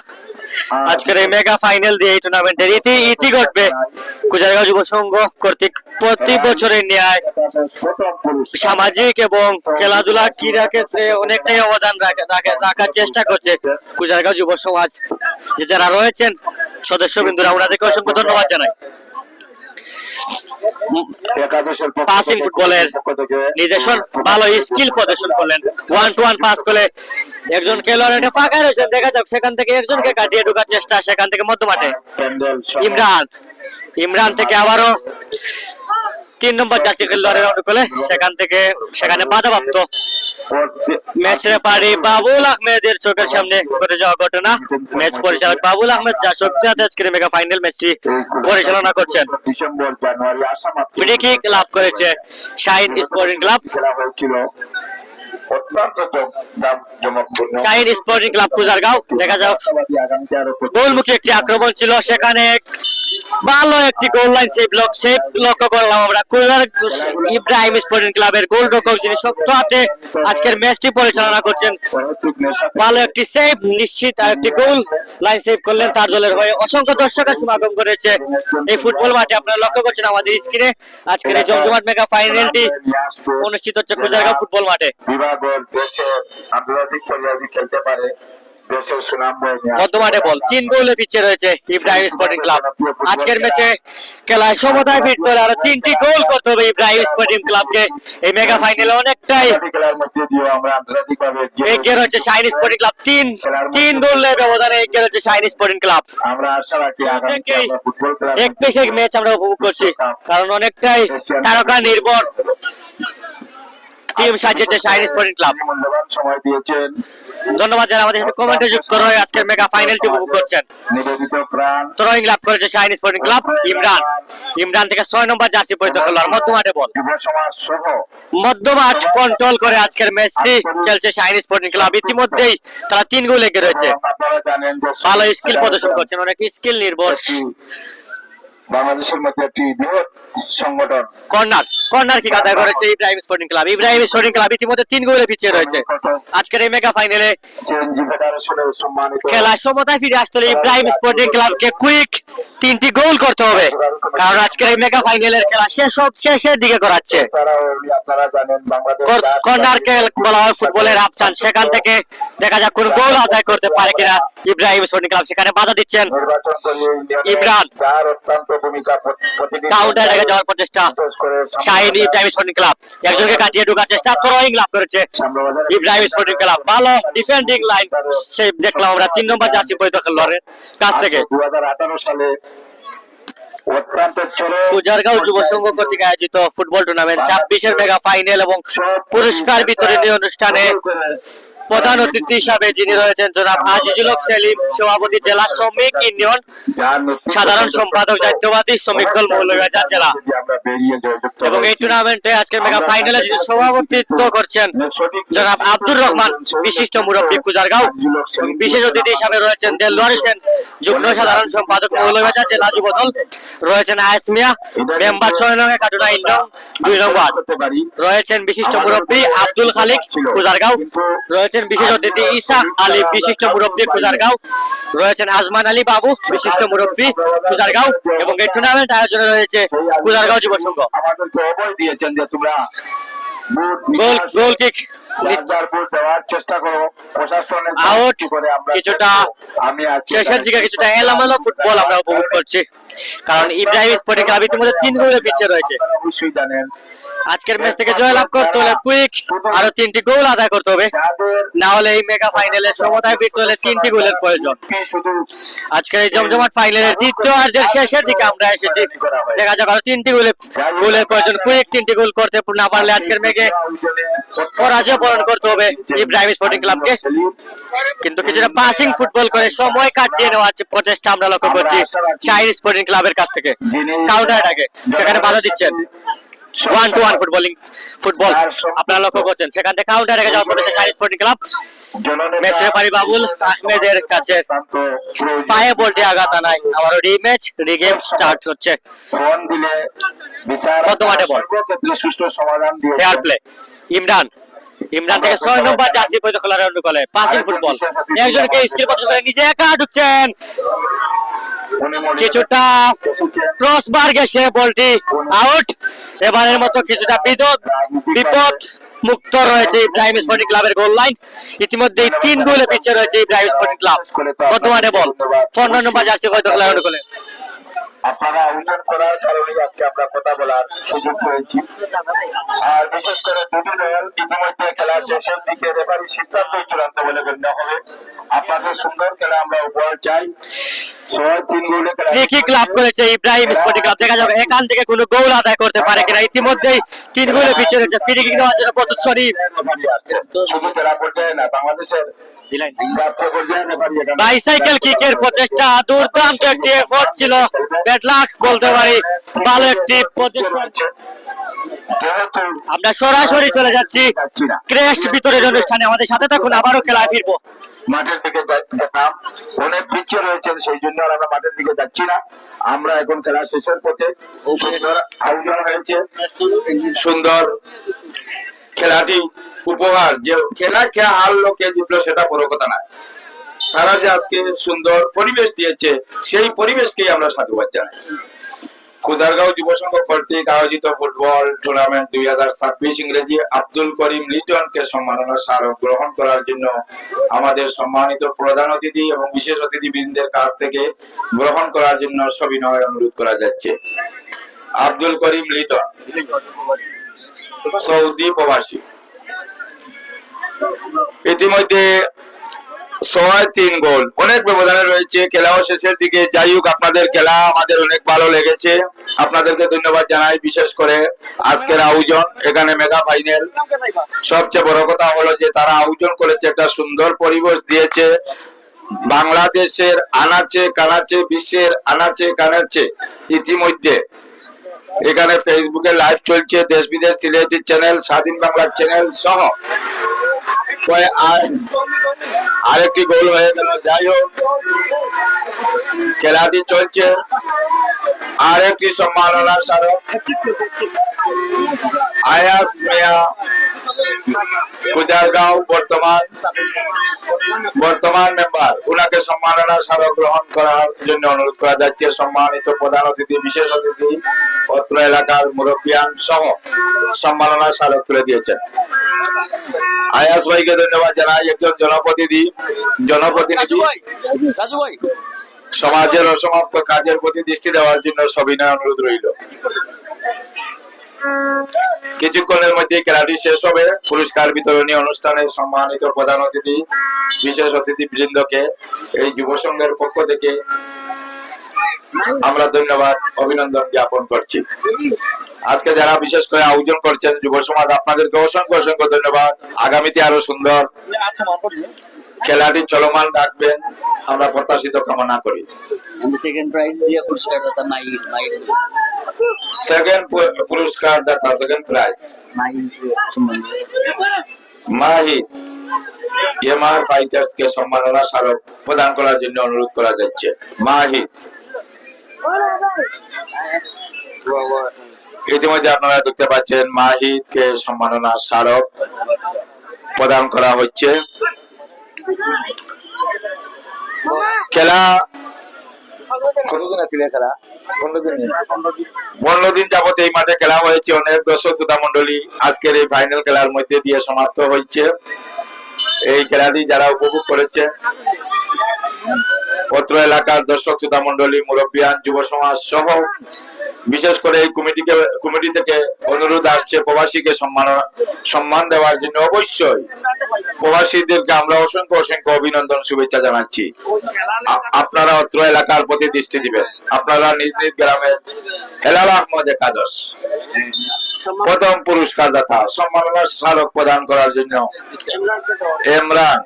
আজকের এই মেগা ফাইনাল দিয়ে এই টুর্নামেন্টের ইতি ঘটবে। কুজারগাঁও যুব সংঘ কর্তৃক প্রতি বছরের ন্যায় প্রথম পুরস্কার সামাজিক এবং খেলাধুলা ক্রীড়া ক্ষেত্রে অনেকটাই অবদান রাখার চেষ্টা করছে কুজারগাঁও যুব সমাজ। যে যারা রয়েছেন সদস্যবৃন্দরা, ওনাদেরকে অসংখ্য ধন্যবাদ জানাই। একাদশের পক্ষ পাসিং থেকে- ফুটবলের পক্ষ থেকে নির্দেশন ভালো স্কিল প্রদর্শন করলেন। 1-1 পাস করে একজন খেলোয়াড় এটা ফাঁকা রয়েছেন, দেখা যাক সেখান থেকে একজনকে কাটিয়ে ঢোকার চেষ্টা, সেখান থেকে মধ্যমাঠে প্যান্ডেল সহ ইমরান থেকে আবারও 3 নম্বর জার্সি খেলোয়াড়ের অনুকূলে সেখানে বাধাপ্রাপ্ত ম্যাচ রেফারি বাবুল আহমেদের চোখের সামনে ঘটে যাওয়া ঘটনা। ম্যাচ পরিচালক বাবুল আহমেদ যার শক্তি হাতে আজকের মেগা ফাইনাল ম্যাচটি পরিচালনা করছেন। December January Assam free kick লাভ করেছে শাহিন স্পোর্টিং ক্লাব। খেলা হয়েছিল অত্যন্ত জমকপূর্ণ। শাহিন স্পোর্টিং ক্লাব কুজারগাঁও, দেখা যাক আশাবাদী আগামীতে আরো গোলমুখী একটি আক্রমণ ছিল, সেখানে ভালো একটি গোল লাইন সেভ লক্ষ্য করলাম আমরা। ইব্রাহিম স্পোর্টিং ক্লাবের গোলরক্ষক যিনি শক্ত হাতে আজকের ম্যাচটি পরিচালনা করছেন, অহেতুক নেশা ভালো একটি সেভ নিশ্চিত আর একটি গোল লাইন সেভ করলেন তার দলের হয়ে। অসংখ্য দর্শকের সমাগম করেছে এই ফুটবল মাঠে, আপনারা লক্ষ্য করছেন আমাদের স্ক্রিনে। আজকের এই জমজমাট মেগা ফাইনালটি নিয়ে আসবে অনুষ্ঠিত হচ্ছে কুজারগাঁও ফুটবল মাঠে। বিভাগের দেশে আন্তর্জাতিক পর্যায়ে খেলতে পারে, দেশের সুনাম বয়ে নিয়ে আসবে। মধ্যমাঠে বল 3 গোলে পিছিয়ে রয়েছে ইব্রাহিম স্পোর্টিং ক্লাব। আজকের ম্যাচে খেলায় সমতায় ফিরতে হলে আরো 3টি গোল করতে হবে ইব্রাহিম স্পোর্টিং ক্লাবকে। এই মেগা ফাইনালে অনেকটাই আন্তর্জাতিক খেলার মধ্যে দিয়ে আমরা আন্তর্জাতিকভাবে এগিয়ে রয়েছে শাহিন স্পোর্টিং ক্লাব। 3 গোলের ব্যবধানে এগিয়ে রয়েছে শাহিন স্পোর্টিং ক্লাব। আমরা আশা রাখি আগামীতে থেকেই আমরা ফুটবল খেলার এক পেশে ম্যাচ আমরা উপভোগ করছি, কারণ অনেকটাই তারকা নির্ভর টিম সাজিয়েছে শাহিন স্পোর্টিং ক্লাব। মূল্যবান সময় দিয়েছেন, ধন্যবাদ যারা আমাদের সাথে কমেন্টে যুক্ত হয়ে আজকের মেগা ফাইনালটি উপভোগ করছেন। নিবেদিত প্রাণ থ্রোয়িং লাভ করেছে শাহিন স্পোর্টিং ক্লাব। ইমরান থেকে 6 নম্বর জার্সি পরিহিত খেলোয়াড় মধ্যমাঠে বল। যুব সমাজ সহ মধ্যমাঠ কন্ট্রোল করে আজকের ম্যাচটি খেলছে শাহিন স্পোর্টিং ক্লাব। ইতিমধ্যেই তারা 3 গোল এগিয়ে রয়েছে। আপনারা জানেন যে ভালো স্কিল প্রদর্শন করছেন, অনেক স্কিল নির্ভর। বাংলাদেশের মধ্যে একটি বৃহৎ সংগঠন কর্নার কি আদায় করেছে Ibrahim sporting club. Ibrahim sporting club ইতিমধ্যে 3 গোলে পিছিয়ে রয়েছে। আজকের এই মেগা ফাইনালে সিএনজি ফেডারেশনের সম্মানিত খেলার সমতায় ফিরে আসতে হলে ইব্রাহিম স্পোর্টিং ক্লাবকে কুইক 3টি গোল করতে হবে, কারণ আজকের এই মেগা ফাইনালের খেলা শেষের দিকে করাচ্ছে। এছাড়াও আপনারা জানেন বাংলাদেশ কর্নারকে বলা হয় ফুটবলের হাফচান, সেখান থেকে দেখা যাক কোন গোল আদায় করতে পারে কিনা ইব্রাহিম স্পোর্টিং ক্লাব। সেখানে বাধা দিচ্ছেন নির্বাচন করিয়ে ইমরান। যার অত্যন্ত ভূমিকা প্রতিদিন কাউন্টার রেখে যাওয়ার প্রচেষ্টা বিশেষ করে শাহিন ইব্রাহিম স্পোর্টিং ক্লাব। একজনকে কাটিয়ে ঢোকার চেষ্টা, থ্রোয়িং লাভ করেছে ইব্রাহিম স্পোর্টিং ক্লাব। ভালো ডিফেন্ডিং লাইন সেই দেখলাম আমরা 3 নম্বর জার্সি পরিহিত খেলোয়াড়ের কাছ থেকে। 2018 সালে অত্যন্ত চলে কুজারগাঁও যুব সংঘ কর্তৃক আয়োজিত ফুটবল টুর্নামেন্ট 26-এর মেগা ফাইনাল এবং পুরস্কার বিতরণী অনুষ্ঠানে প্রধান অতিথি হিসাবে যিনি রয়েছেন জনাব আজিজুল হক সেলিম, সভাপতি জেলা শ্রমিক ইউনিয়ন, যার নেতৃত্বে সাধারণ সম্পাদক জাতীয়বাদী শ্রমিক দল মৌলভীবাজার জেলা। যদি আমরা বেরিয়ে জয়যুক্ত এবং এই টুর্নামেন্টে আজকের মেগা ফাইনালে যিনি সভাপতিত্ব করছেন জনাব আব্দুর রহমান, বিশিষ্ট মুরব্বী কুজারগাঁও। বিশেষ অতিথি হিসাবে রয়েছেন দেলোয়ার হোসেন, যুগ্ম সাধারণ সম্পাদক মৌলভীবাজার জেলা যুবদল। রয়েছেন আয়াসমিয়া, মেম্বার 6 নং কাটুনা ইন্ডং 2 নং ওয়ার্ড। করতে পারি রয়েছেন বিশিষ্ট মুরব্বী আব্দুল খালিক কুজারগাঁও। রয়েছেন রয়েছেন বিশেষ অতিথি ঈসা আলী বিশিষ্ট মুরব্বী কুজারগাঁও, রয়েছেন আজমান আলী বাবু বিশিষ্ট মুরব্বী কুজারগাঁও, এবং এই টুর্নামেন্ট আয়োজনে রয়েছে কুজারগাঁও যুব সংঘ। আমাদেরকে অভয় দিয়েছেন যে তোমরা গোল কিক দেওয়ার চেষ্টা করো, প্রশাসনের আউট। করে আমরা কিছুটা আমি আজকে শেষের দিকে কিছুটা এলোমেলো ফুটবল আমরা উপভোগ করছি, কারণ ইব্রাহিম স্পোর্টিং ক্লাব ইতিমধ্যে 3 গোলে পিছিয়ে রয়েছে। অবশ্যই জানেন আজকের ম্যাচ থেকে জয়লাভ করতে হলে কুইক আরো 3টি গোল আদায় করতে হবে, না হলে এই মেগা ফাইনালে সমতায় ফিরতে হলে 3টি গোলের প্রয়োজন। শুধু আজকের এই জমজমাট ফাইনালের দ্বিতীয়ার্ধের শেষের দিকে আমরা এসেছি, দেখা যাক আরো 3টি গোলের প্রয়োজন। কুইক 3টি গোল করতে না পারলে আজকের মেঘে পরাজয় বরণ করতে হবে ইব্রাহিম স্পোর্টিং ক্লাবকে। কিন্তু কিছুটা পাসিং ফুটবল করে সময় কাটিয়ে নেওয়ার প্রচেষ্টা আমরা লক্ষ্য করছি শাহিন স্পোর্টিং ক্লাবের কাছ থেকে। কাউন্টার অ্যাটাকে সেখানে বাধা দিচ্ছেন 1-to-1 ফুটবল আপনারা লক্ষ্য করছেন, সেখান থেকে কাউন্টার অ্যাটাকে যাওয়ার পরে Shahin sporting club match referee Babul আহমেদের কাছে পায়ে বলটি আঘাত আনায় আবারও রিম্যাচ রিগেম স্টার্ট হচ্ছে। ফোন দিলে বিচার কত মাঠে বল? ক্ষেত্রে সুষ্ঠু সমাধান দিয়ে ফেয়ার প্লে। ইমরান থেকে 6 নম্বর জার্সি পরিহিত খেলোয়াড়ের অনুকূলে পাসিং ফুটবল, একজনকে স্কিল পছন্দ করে নিজে একা ঢুকছেন, কিছুটা ক্রসবার গেছে বলটি আউট। এবারের মতো কিছুটা বিপদ মুক্ত রয়েছে ইব্রাহিম স্পোর্টিং ক্লাবের গোল লাইন। ইতিমধ্যে 3 গোলে পিছিয়ে রয়েছে ইব্রাহিম স্পোর্টিং ক্লাব। বর্তমানে বল 15 নম্বর জার্সি পরিহিত খেলোয়াড়ের অনুকূলে। আপনারা আয়োজন করার কারণে আজকে আমরা কথা বলার সুযোগ পেয়েছি। আর বিশেষ করে দুটি দল ইতিমধ্যে খেলা শেষের দিকে রেফারি সিদ্ধান্ত চূড়ান্ত বলে গণ্য হবে। আপনাদের সুন্দর খেলা আমরা উপহার চাই। 3 গোলে খেলা ফ্রি কিক লাভ করেছে ইব্রাহিম স্পোর্টিং ক্লাব, দেখা যাবে এখান থেকে কোনো গোল আদায় করতে পারে কিনা। ইতিমধ্যেই 3 গোলে পিছিয়ে রয়েছে। ফ্রি কিক দেওয়ার জন্য প্রস্তুত শরীফ, শুধু খেলা পর্যায়ে না, বাংলাদেশের জাতীয় পর্যায়ে রেফারি এখানে বাইসাইকেল কিকের প্রচেষ্টা দুর্দান্ত একটি এফোর্ট ছিল, ব্যাড লাক বলতে পারি, ভালো একটি পজিশন। যেহেতু আমরা সরাসরি চলে যাচ্ছি ক্রেস্ট বিতরণ অনুষ্ঠানে, আমাদের সাথে থাকুন, আবারও খেলায় ফিরবো। মাঠের দিকে যেতাম, অনেক পিছিয়ে রয়েছেন, সেই জন্য আর আমরা মাঠের দিকে যাচ্ছি না। আমরা এখন খেলা শেষের পথে। সুন্দর আয়োজন হয়েছে, সুন্দর খেলাটি উপহার। যে খেলা কে হারলো কে জিতলো সেটা বড় কথা না, তারা যে আজকে সুন্দর পরিবেশ দিয়েছে সেই পরিবেশকেই আমরা সাধুবাদ জানাই। কুজারগাঁও যুব সংঘ কর্তৃক আয়োজিত ফুটবল টুর্নামেন্ট 2026 ইংরেজি আব্দুল করিম লিটনকে সম্মাননা স্মারক গ্রহণ করার জন্য আমাদের সম্মানিত প্রধান অতিথি এবং বিশেষ অতিথিবৃন্দের কাছ থেকে গ্রহণ করার জন্য সবিনয় অনুরোধ করা যাচ্ছে। আব্দুল করিম লিটন, সৌদি প্রবাসী, ইতিমধ্যে 6-3 গোল, অনেক ব্যবধানে রয়েছে। খেলাও শেষের দিকে। যাই হোক, আপনাদের খেলা আমাদের অনেক ভালো লেগেছে, আপনাদেরকে ধন্যবাদ জানাই। বিশেষ করে আজকের আয়োজন, এখানে মেগা ফাইনাল, সবচেয়ে বড় কথা হলো যে তারা আয়োজন করেছে, একটা সুন্দর পরিবেশ দিয়েছে। বাংলাদেশের আনাচে কানাচে, বিশ্বের আনাচে কানাচে ইতিমধ্যে এখানে ফেসবুকে লাইভ চলছে, দেশ বিদেশ সিলেটি চ্যানেল, স্বাধীন বাংলা চ্যানেল সহ আরেকটি গোল হয়ে গেল। যাই হোক, খেলাটি চলছে। আরেকটি সম্মাননা স্মারক আয়াস মিয়া, কুজারগাঁও বর্তমান মেম্বার, উনাকে সম্মাননা স্মারক গ্রহণ করার জন্য অনুরোধ করা যাচ্ছে। সম্মানিত প্রধান অতিথি, বিশেষ অতিথি, অত্র এলাকার মুরব্বিয়ান সহ সম্মাননা স্মারক তুলে দিয়েছেন। আয়াস ভাইকে ধন্যবাদ জানাই, একজন জনপ্রতিনিধি সমাজের অসমাপ্ত কাজের প্রতি দৃষ্টি দেওয়ার জন্য সবিনয় অনুরোধ রইল। কিছুক্ষণের মধ্যে খেলাটি শেষ হবে। পুরস্কার বিতরণী অনুষ্ঠানে সম্মানিত প্রধান অতিথি, বিশেষ অতিথি বৃন্দকে এই যুব সংঘের পক্ষ থেকে আমরা ধন্যবাদ অভিনন্দন জ্ঞাপন করছি। আজকে যারা বিশেষ করে আয়োজন করছেন যুব সমাজ, আপনাদেরকে অসংখ্য অসংখ্য ধন্যবাদ। আগামীতে আরো সুন্দর খেলাটি চলমান রাখবেন, আমরা প্রত্যাশিত কামনা করি। সেকেন্ড প্রাইজ দিয়ে পুরস্কার দাতা সেকেন্ড পুরস্কার দাতা, second prize Mahid MR Fighters কে সম্মাননা স্মারক প্রদান করার জন্য অনুরোধ করা যাচ্ছে। মাহিদ, ইতিমধ্যে আপনারা দেখতে পাচ্ছেন মাহিদ কে সম্মাননা স্মারক প্রদান করা হচ্ছে। খেলা কতদিন আছিল খেলা? 15 দিন যাবত এই মাঠে খেলা হয়েছে। অনেক দর্শক শ্রোতা মন্ডলী আজকের এই ফাইনাল খেলার মধ্যে দিয়ে সমাপ্ত হয়েছে। এই খেলাটি যারা উপভোগ করেছে অত্র এলাকার দর্শক শ্রোতা মন্ডলী, মুরব্বিয়ান, যুব সমাজ সহ বিশেষ করে এই কমিটি থেকে অনুরোধ আসছে প্রবাসীকে সম্মান দেওয়ার জন্য। অবশ্যই প্রবাসীদেরকে আমরা অসংখ্য অসংখ্য অভিনন্দন, শুভেচ্ছা জানাচ্ছি। আপনারা অত্র এলাকার প্রতি দৃষ্টি দিবেন। আপনারা নিজ নিজ গ্রামের হেলাল আহমদ একাদশ প্রথম পুরস্কার দাতা সম্মাননা স্মারক প্রদান করার জন্য ইমরান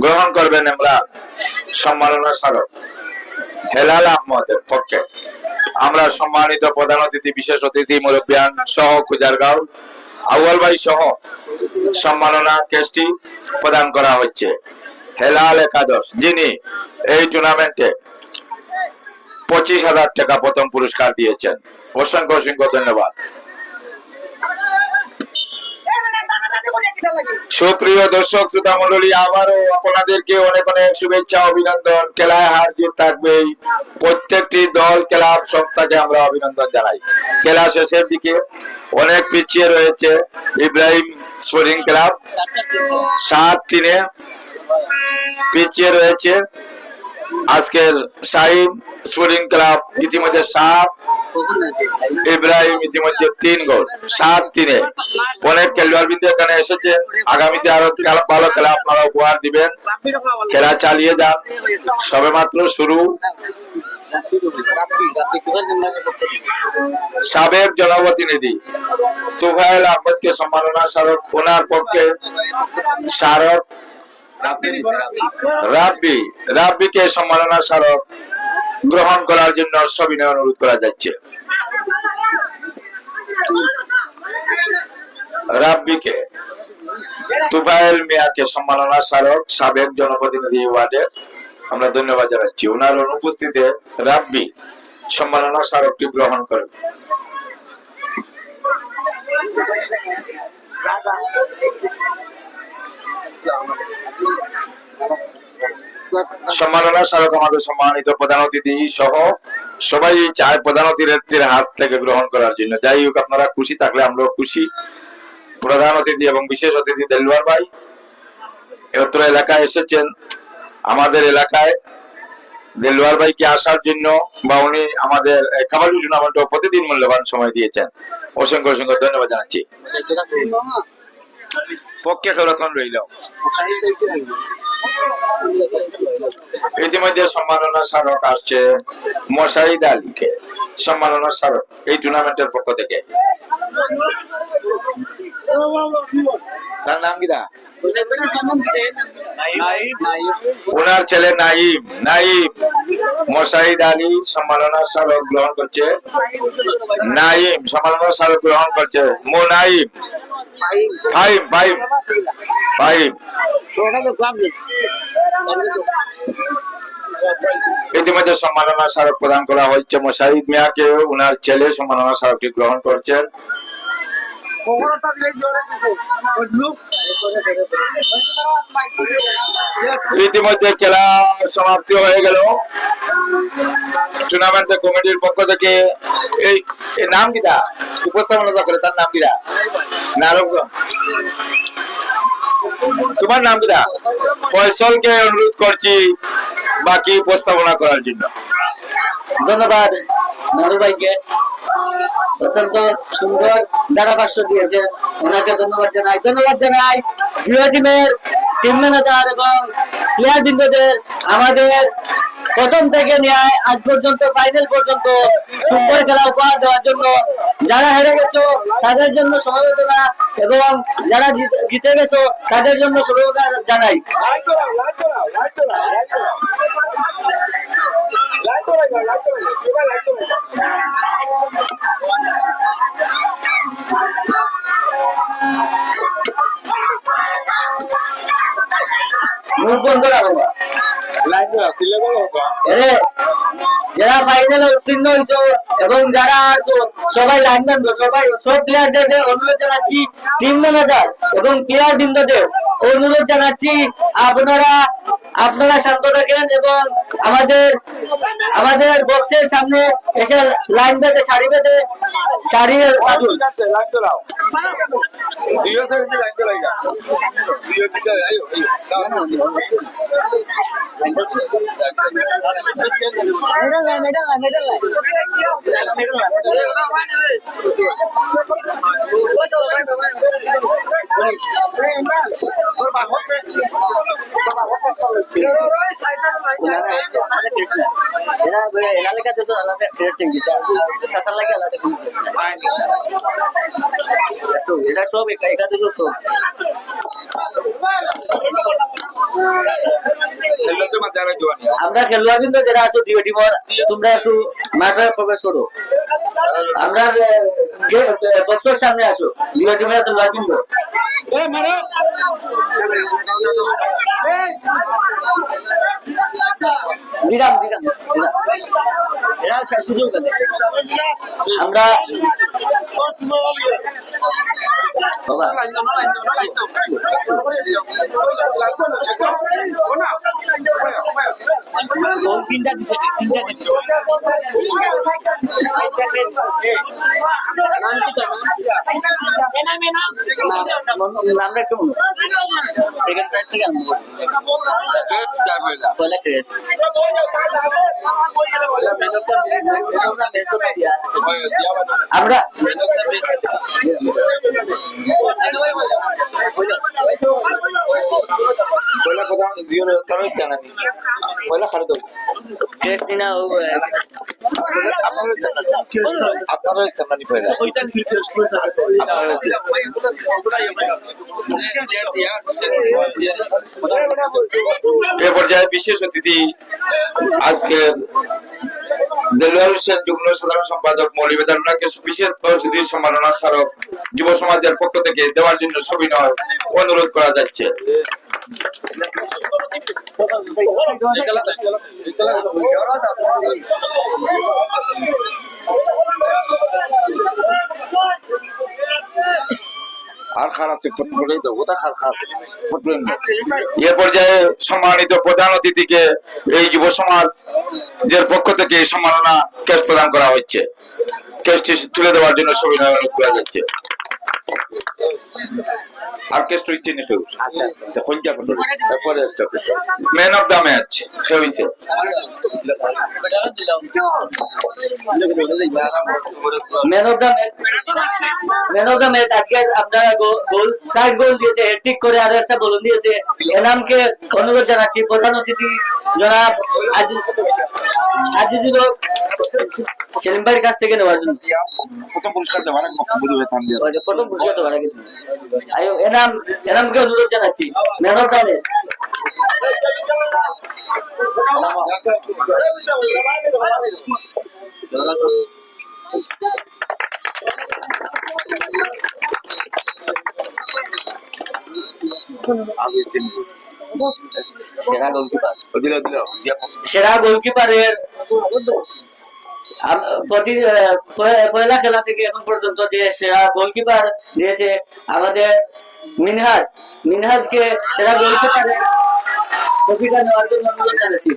গ্রহণ করবেন। ইমরান সম্মাননা স্মারক হেলাল আহমদের পক্ষে আমরা সম্মানিত প্রধান অতিথি, বিশেষ অতিথি, মুরব্বিয়ান সহ কুজারগাঁও আউয়াল ভাই সহ সম্মাননা কেসটি প্রদান করা হচ্ছে। হেলাল একাদশ যিনি এই টুর্নামেন্টে 25,000 টাকা প্রথম পুরস্কার দিয়েছেন। অসংখ্য অসংখ্য ধন্যবাদ। সুপ্রিয় দর্শক শ্রোতা মন্ডলী, আবারও আপনাদেরকে অনেক অনেক শুভেচ্ছা, অভিনন্দন। খেলায় হার জিত থাকবেই, প্রত্যেকটি দল ক্লাব সংস্থাকে আমরা অভিনন্দন জানাই। খেলা শেষের দিকে অনেক পিছিয়ে রয়েছে ইব্রাহিম স্পোর্টিং ক্লাব 7-3 পিছিয়ে রয়েছে। আজকের শাহিন স্পোর্টিং ক্লাব ইতিমধ্যে 7, ইব্রাহিম ইতিমধ্যে 3 গোল। 7-3 অনেক খেলোয়াড় বিন্দু এখানে এসেছে। আগামীতে আরো ভালো খেলা আপনারা উপহার দিবেন। খেলা চালিয়ে যান, সবে মাত্র শুরু। সাবেক জনপ্রতিনিধি তুফাইল আহমদকে সম্মাননা স্মারক, ওনার পক্ষে স্মারক রাব্বিকে সম্মাননা স্মারক গ্রহণ করার জন্য সবিনয় অনুরোধ করা যাচ্ছে। রাব্বিকে, তুফাইল মিয়াকে সম্মাননা স্মারক, সাবেক জনপ্রতিনিধি ওয়ার্ডের আমরা ধন্যবাদ জানাচ্ছি। ওনার অনুপস্থিতিতে রাব্বি সম্মাননা স্মারকটি গ্রহণ করেন। সম্মাননা স্মারক আমাদের সম্মানিত প্রধান অতিথি সহ সবাই চায় প্রধান অতিথির হাত থেকে গ্রহণ করার জন্য। যাই হোক, আপনারা খুশি থাকলে আমরাও খুশি। প্রধান অতিথি এবং বিশেষ অতিথি দেলওয়ার ভাই অত্র এলাকায় এসেছেন। আমাদের এলাকায় দেলওয়ার ভাইকে আসার জন্য বা উনি আমাদের কাবাডি টুর্নামেন্টে প্রতিদিন মূল্যবান সময় দিয়েছেন। অসংখ্য অসংখ্য ধন্যবাদ জানাচ্ছি। পক্ষে কেমন রইল? ইতিমধ্যে সম্মাননা স্মারক আসছে মোশাহিদ আলীকে, সম্মাননা স্মারক এই টুর্নামেন্টের পক্ষ থেকে। তার নাম কি? ওনার ছেলে নাইম মোশাহিদ আলী সম্মাননা স্মারক গ্রহণ করছে। নাইম সম্মাননা স্মারক গ্রহণ করছে। নাইম ফাইভ। ইতিমধ্যে সম্মাননা স্মারক প্রদান করা হয়েছে মোশাহিদ মিয়াকে। ওনার ছেলে সম্মাননা স্মারকটি গ্রহণ করছেন। ইতিমধ্যে খেলা সমাপ্তি হয়ে গেল। টুর্নামেন্ট কমিটির পক্ষ থেকে এই নাম কিটা উপস্থাপনা করে, তার নাম কিটা? নারকজন। তোমার নাম কিটা? ফয়সলকে অনুরোধ করছি বাকি উপস্থাপনা করার জন্য। ধন্যবাদ নারু ভাইকে, অত্যন্ত সুন্দর ধারাভাষ্য দিয়েছে, ওনাকে ধন্যবাদ জানাই। দুই টিমের টিম ম্যানেজার এবং প্লেয়ার বৃন্দদের আমাদের প্রথম থেকে নিয়ে আজ পর্যন্ত ফাইনাল পর্যন্ত সুন্দর খেলা উপহার দেওয়ার জন্য। যারা হেরে গেছো তাদের জন্য সমবেদনা এবং যারা জিতে গেছো তাদের জন্য সমবেদনা জানাই। যারা ফাইনালে উত্তীর্ণ হয়েছে এবং যারা সবাই লাইনম্যান, সব প্লেয়ারদেরকে অনুরোধ জানাচ্ছি, টিম ম্যানেজার এবং প্লেয়ার বৃন্দদের অনুরোধ জানাচ্ছি, আপনারা আপনারা শান্ত থাকেন এবং আমাদের বক্সের সামনে এসে লাইন বেঁধে সারি বাঁধুন। এটা সব এটাতে সব আমরা খেলোয়াড় কিন্তু যারা আছো দুই টিমর তোমরা একটু মাঠে প্রবেশ করো, আমরা বক্সের সামনে আসো, দুই টিমের খেলোয়াড় কিন্তু দিলাম এরা সুযোগ আছে আমরা বাবা তিনটা দিছে আমরা কেমন সেকেন্ড প্রাইজ থেকে আনবো পয়লা ক্রেস্ট আমরা পয়লা কথা দিও না কারণ জানা নেই পয়লা খালি দাও ক্রেস্ট না ও আপনারা জানা নেই পয়লা এ পর্যায়ে বিশেষ অতিথি আজকে দেলোয়ার হোসেন যুগ্ম সাধারণ সম্পাদক মৌলভীবাজারকে বিশেষ অতিথির সম্মাননা স্মারক যুব সমাজের পক্ষ থেকে দেওয়ার জন্য সবিনয় অনুরোধ করা যাচ্ছে। আর খারাপ ফুটবলেই তো ওটা খারাপ ফুটবল এ পর্যায়ে সম্মানিত প্রধান অতিথিকে এই যুব সমাজের পক্ষ থেকে সম্মাননা ক্যাশ প্রদান করা হচ্ছে। ক্যাশটি তুলে দেওয়ার জন্য সবিনয় অনুরোধ করা যাচ্ছে। আর ক্যাশ রয়েছে না কেউ তখন যা করবে তারপরে ম্যান অফ দ্য ম্যাচ সে হয়েছে ম্যান অফ দ্য ম্যাচ আজকে আপনারা গোল 60 গোল দিয়েছে, হ্যাটট্রিক করে আরো একটা গোল দিয়েছে। এনামকে অনুরোধ জানাচ্ছি প্রধান অতিথি জনাব আজিজুল হক সেলিম ভাইয়ের কাছ থেকে নেওয়ার জন্য প্রথম পুরস্কার দেওয়ার আগে বক্তব্য দেবে থামবে প্রথম পুরস্কার দেওয়ার আগে আয়ো এনামকে অনুরোধ জানাচ্ছি ম্যান অফ দ্য ম্যাচ। সেরা গোলকিপারের পয়লা খেলা থেকে এখন পর্যন্ত যে সেরা গোলকিপার দিয়েছে আমাদের মিনহাজকে সেরা গোলকিপারের ট্রফিটা নেওয়ার জন্য অনুরোধ জানাচ্ছি।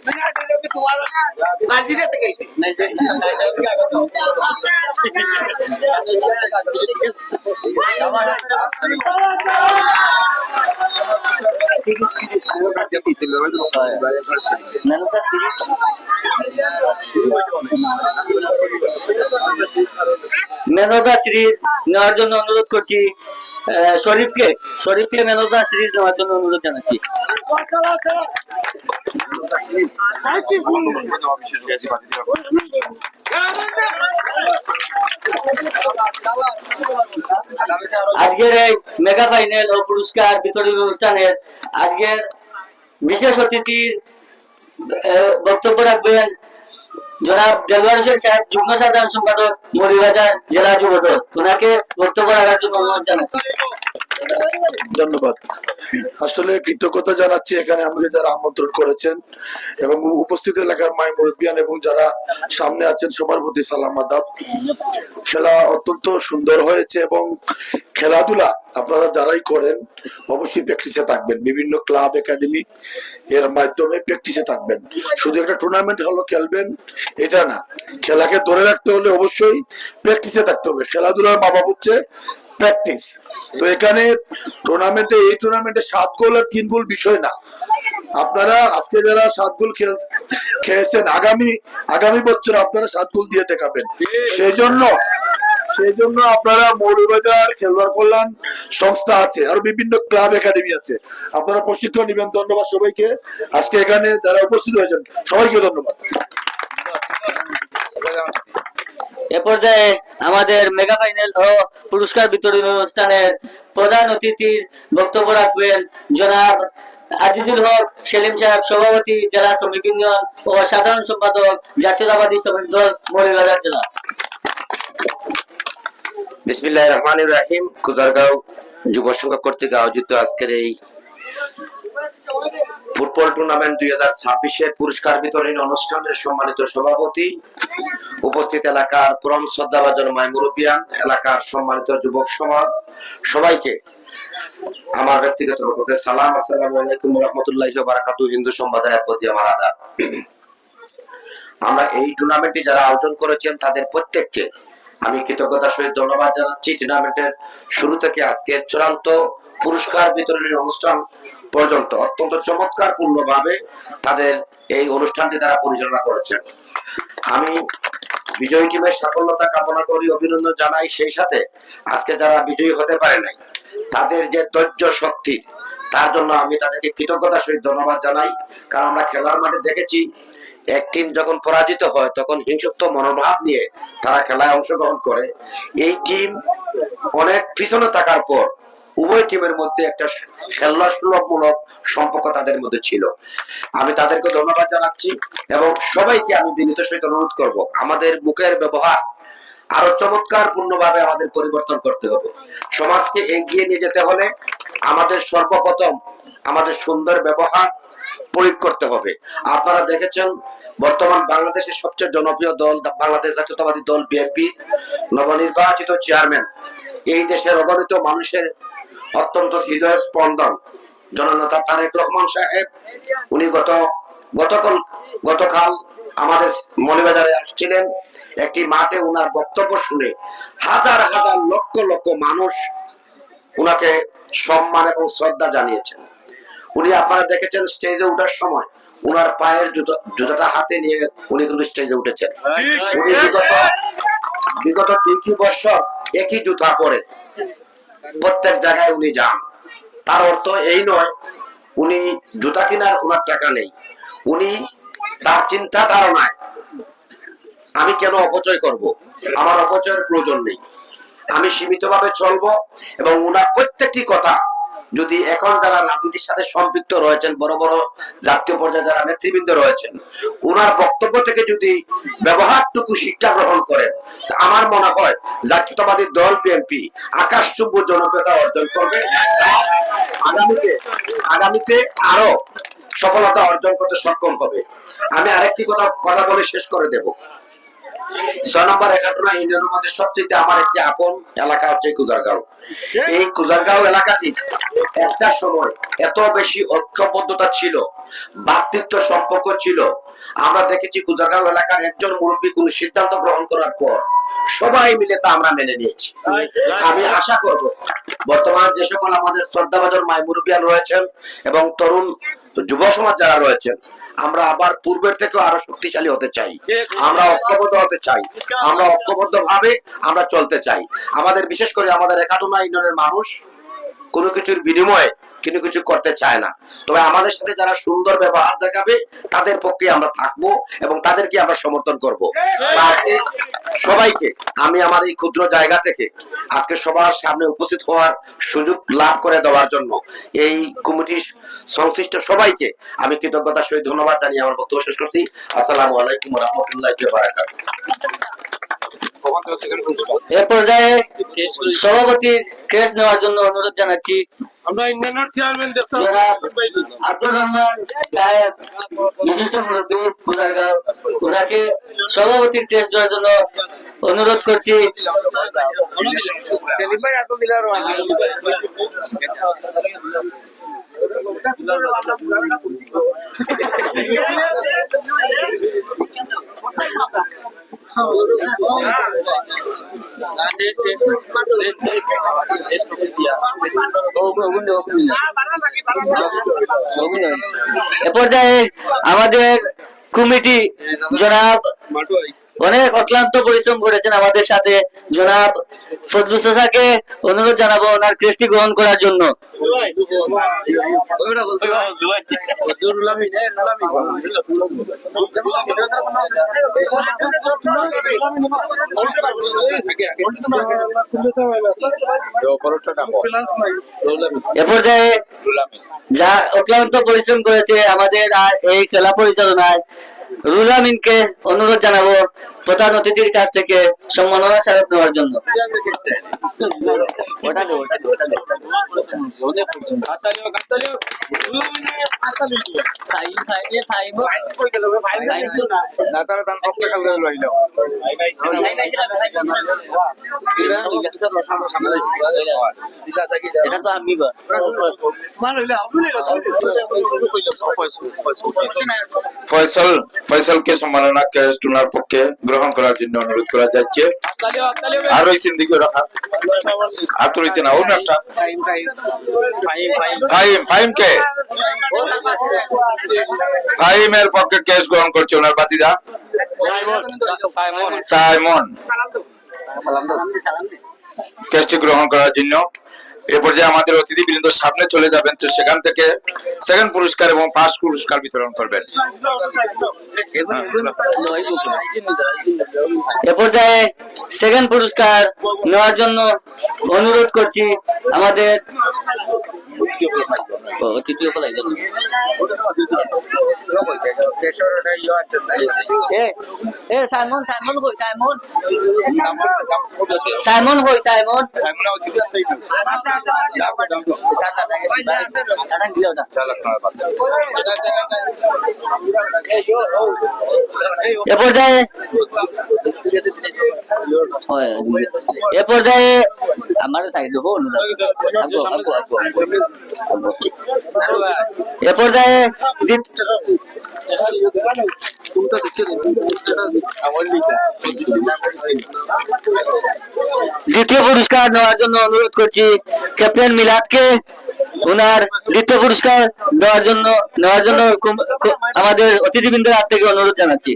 ম্যান অফ দ্য সিরিজ নেওয়ার জন্য অনুরোধ করছি শরীফকে ম্যান অফ দ্য সিরিজ নেওয়ার জন্য অনুরোধ জানাচ্ছি। আজকের এই মেগা ফাইনাল ও পুরস্কার বিতরণ অনুষ্ঠানের আজকের বিশেষ অতিথির বক্তব্য রাখবেন জনাব দেলোয়ার হোসেন সাহেব, যুগ্ম সাধারণ সম্পাদক মৌলভীবাজার জেলা যুব দল। ওনাকে বক্তব্য রাখার জন্য অনুরোধ জানাচ্ছি। ধন্যবাদ। আসলে কৃতজ্ঞতা জানাচ্ছি এখানে আমাকে যারা আমন্ত্রণ করেছেন এবং উপস্থিত এলাকার মাই মুরব্বিয়ান এবং যারা সামনে আছেন সবার প্রতি সালাম আদাব। খেলা অত্যন্ত সুন্দর হয়েছে এবং খেলাধুলা আপনারা যারাই করেন অবশ্যই প্র্যাকটিসে থাকবেন, বিভিন্ন ক্লাব একাডেমি এর মাধ্যমে প্র্যাকটিসে থাকবেন। শুধু একটা টুর্নামেন্ট হলো খেলবেন এটা না, খেলাকে ধরে রাখতে হলে অবশ্যই প্র্যাকটিসে থাকতে হবে। খেলাধুলার মা বাবা হচ্ছে প্র্যাকটিস। তো এখানে এই টুর্নামেন্টে 7 গোল আর 3 গোল বিষয় না। আপনারা আজকে যারা 7 গোল খেয়েছেন আগামী বছর আপনারা 7 গোল দিয়ে দেখাবেন। সেই জন্য আপনারা মৌলভীবাজার খেলোয়াড় কল্যাণ সংস্থা আছে, আর বিভিন্ন ক্লাব একাডেমি আছে, আপনারা প্রশিক্ষণ নেবেন। ধন্যবাদ সবাইকে, আজকে এখানে যারা উপস্থিত হয়েছেন সবাইকে ধন্যবাদ। এ পর্যায়ে আমাদের মেগা ফাইনাল ও পুরস্কার বিতরণ অনুষ্ঠানের প্রধান অতিথির বক্তব্য রাখবেন জনাব আজিজুল হক সেলিম সাহেব, সভাপতি জেলা শ্রমিক ইউনিয়ন ও সাধারণ সম্পাদক জাতীয়তাবাদী শ্রমিক দল মৌলভীবাজার জেলা। বিসমিল্লাহির রহমানির রহিম। কুজারগাঁও যুব সংঘ কর্তৃক আয়োজিত আজকের এই ফুটবল টুর্নামেন্ট 2026-এর পুরস্কার বিতরণী অনুষ্ঠানের সম্মানিত সভাপতি, উপস্থিত এলাকার পরম শ্রদ্ধাভাজন মাই মুরব্বিয়ান, এলাকার সম্মানিত যুবক সমাজ, সবাইকে আমার ব্যক্তিগত রূপে সালাম। আসসালামু আলাইকুম ওয়া রাহমাতুল্লাহি ওয়া বারাকাতুহু। হিন্দু সম্প্রদায়ের প্রতি আমার আদাব। আমরা এই টুর্নামেন্টটি যারা আয়োজন করেছেন তাদের প্রত্যেককে আমি কৃতজ্ঞতার সহিত ধন্যবাদ জানাচ্ছি। টুর্নামেন্টের শুরু থেকে আজকের চূড়ান্ত পুরস্কার বিতরণের অনুষ্ঠান পর্যন্ত অত্যন্ত চমৎকার পূর্ণভাবে তাদের এই অনুষ্ঠানটি তারা পরিচালনা করেছেন। আমি বিজয়ী টিমের সাফল্যতা কামনা করি, অভিনন্দন জানাই। সেই সাথে আজকে যারা বিজয়ী হতে পারে নাই তাদের যে ধৈর্য শক্তি, তার জন্য আমি তাদেরকে কৃতজ্ঞতার সহিত ধন্যবাদ জানাই। কারণ আমরা খেলার মাঠে দেখেছি এক টিম যখন পরাজিত হয় তখন হিংসুক মনোভাব নিয়ে তারা খেলায় অংশগ্রহণ করে। এই টিম অনেক পিছনে থাকার পর উভয় টিমের মধ্যে একটা খেলা সুলভমূলক সম্পর্ক তাদের মধ্যে ছিল। আমি তাদেরকে ধন্যবাদ জানাচ্ছি এবং সবাইকে আমি বিনীত সহিত অনুরোধ করব, আমাদের মুখের ব্যবহার আরো চমৎকার পূর্ণভাবে আমাদের পরিবর্তন করতে হবে। সমাজকে এগিয়ে নিয়ে যেতে হলে আমাদের সর্বপ্রথম আমাদের সুন্দর ব্যবহার প্রয়োগ করতে হবে। আপনারা দেখেছেন বর্তমান বাংলাদেশের সবচেয়ে জনপ্রিয় দল বাংলাদেশ জাতীয়তাবাদী দল বিএনপি নবনির্বাচিত চেয়ারম্যান, এই দেশের অগণিত মানুষের অত্যন্ত হৃদয় স্পন্দন জননেতা তারেক রহমান সাহেব, উনি গতকাল আমাদের মৌলভীবাজারে আসছিলেন। একটি মাঠে উনার বক্তব্য শুনে হাজার হাজার লক্ষ লক্ষ মানুষ উনাকে সম্মান এবং শ্রদ্ধা জানিয়েছেন। উনি আপনারা দেখেছেন স্টেজে উঠার সময় উনার পায়ের জুতাটা হাতে নিয়ে উনি কিন্তু স্টেজে উঠেছেন। উনি বিগত 2 বছর একই জুতা পরে প্রত্যেক জায়গায় উনি যান। তার অর্থ এই নয় উনি জুতা কেনার উনার টাকা নেই, উনি তার চিন্তা ধারণায় আমি কেন অপচয় করব, আমার অপচয়ের প্রয়োজন নেই, আমি সীমিতভাবে চলবো। এবং উনার প্রত্যেকটি কথা যদি এখন যারা রাজনীতির সাথে সম্পৃক্ত রয়েছেন, বড় বড় জাতীয় পর্যায়ে যারা নেতৃবৃন্দ রয়েছেন, উনার বক্তব্য থেকে যদি ব্যবহারটুকু শিক্ষা গ্রহণ করেন, আমার মনে হয় জাতীয়তাবাদী দল বিএনপি আকাশচুম্ব জনপ্রিয়তা অর্জন করবে, আগামীতে আরো সফলতা অর্জন করতে সক্ষম হবে। আমি আরেকটি কথা বলে শেষ করে দেব। 6 নম্বর একাটনা ইউনিয়নের মধ্যে সবচেয়ে আমার একটি আপন এলাকা হচ্ছে কুজারগাঁও। এই কুজারগাঁও এলাকাটি একটা সময় এত বেশি ঐক্যবদ্ধতা ছিল, ভ্রাতৃত্ব সম্পর্ক ছিল। আমরা দেখেছি কুজারগাঁও এলাকার একজন মুরব্বী কোন সিদ্ধান্ত গ্রহণ করার পর সবাই মিলে তা আমরা মেনে নিয়েছি। আমি আশা করব বর্তমান যে সকল আমাদের শ্রদ্ধাভাজন মাই মুরব্বিয়ান রয়েছেন এবং তরুণ যুব সমাজ যারা রয়েছেন, আমরা আবার পূর্বের থেকে আরো শক্তিশালী হতে চাই, আমরা ঐক্যবদ্ধ হতে চাই, আমরা ঐক্যবদ্ধ ভাবে আমরা চলতে চাই। আমাদের বিশেষ করে আমাদের একাটনা ইউনিয়নের মানুষ কোনো কিছুর বিনিময়ে কিন্তু কিছু করতে চায় না। তবে আমাদের সাথে যারা সুন্দর ব্যবহার দেখাবে তাদের পক্ষে আমরা থাকবো এবং তাদেরকে আমরা সমর্থন করব। সবাইকে আমি আমার এই ক্ষুদ্র জায়গা থেকে আজকে সবার সামনে উপস্থিত হওয়ার সুযোগ লাভ করে দেওয়ার জন্য এই কমিটির সংশ্লিষ্ট সবাইকে আমি কৃতজ্ঞতার সহিত ধন্যবাদ জানিয়ে আমার বক্তব্য শেষ করছি। আসসালামু আলাইকুম ওয়া রাহমাতুল্লাহি ওয়া বারাকাতুহু। এ পর্যায়ে সভাপতির ক্রেস্ট নেওয়ার জন্য অনুরোধ জানাচ্ছি আমরা ইন্ডিয়ানের চেয়ারম্যান দেখতে জনাব আব্দুর রহমান সাহেব, বিশিষ্ট মুরব্বী কুজারগাঁও, ওনাকে সভাপতির ক্রেস্ট দেওয়ার জন্য অনুরোধ করছি। সেলিম ভাই এত দিলার এ পর্যায়ে আমাদের কমিটি জনাব অনেক অক্লান্ত পরিশ্রম করেছেন আমাদের সাথে, জনাব ফজলুল চাচাকে অনুরোধ জানাবো ওনার ক্রেস্টটি গ্রহণ করার জন্য। এ পর্যায়ে যা অক্লান্ত পরিশ্রম করেছে আমাদের এই খেলা পরিচালনায় রুল আমিনকে অনুরোধ জানাবো প্রধান অতিথির কাছ থেকে সম্মাননা স্মারক নেওয়ার জন্য। এটা তো আমি ফয়সলকে সম্মাননা ক্রেস্ট ওনার পক্ষে গ্রহণ করার জন্য অনুরোধ করা যাচ্ছে। আর রয়েছেন দিকে রাখা আর তো রয়েছে না অন্য একটা ফাহিমকে ফাহিমের পক্ষে ক্রেস্ট গ্রহণ করছে ওনার বাতিদা সাইমন ক্রেস্টটি গ্রহণ করার জন্য। এ পর্যায়ে আমাদের অতিথিবৃন্দ সামনে চলে যাবেন, তো সেখান থেকে সেকেন্ড পুরস্কার এবং ফার্স্ট পুরস্কার বিতরণ করবেন। এ পর্যায়ে সেকেন্ড পুরস্কার নেওয়ার জন্য অনুরোধ করছি আমাদের সাইমন সাইমন কই সাইমন সাইমন কই সাইমন এ পর্যায়ে আমার সাইড দেবো এ পর্যায়ে দ্বিতীয় পুরস্কার নেওয়ার জন্য অনুরোধ করছি ক্যাপ্টেন মিলাদকে ওনার দ্বিতীয় পুরস্কার নেওয়ার জন্য আমাদের অতিথিবৃন্দের হাত থেকে অনুরোধ জানাচ্ছি।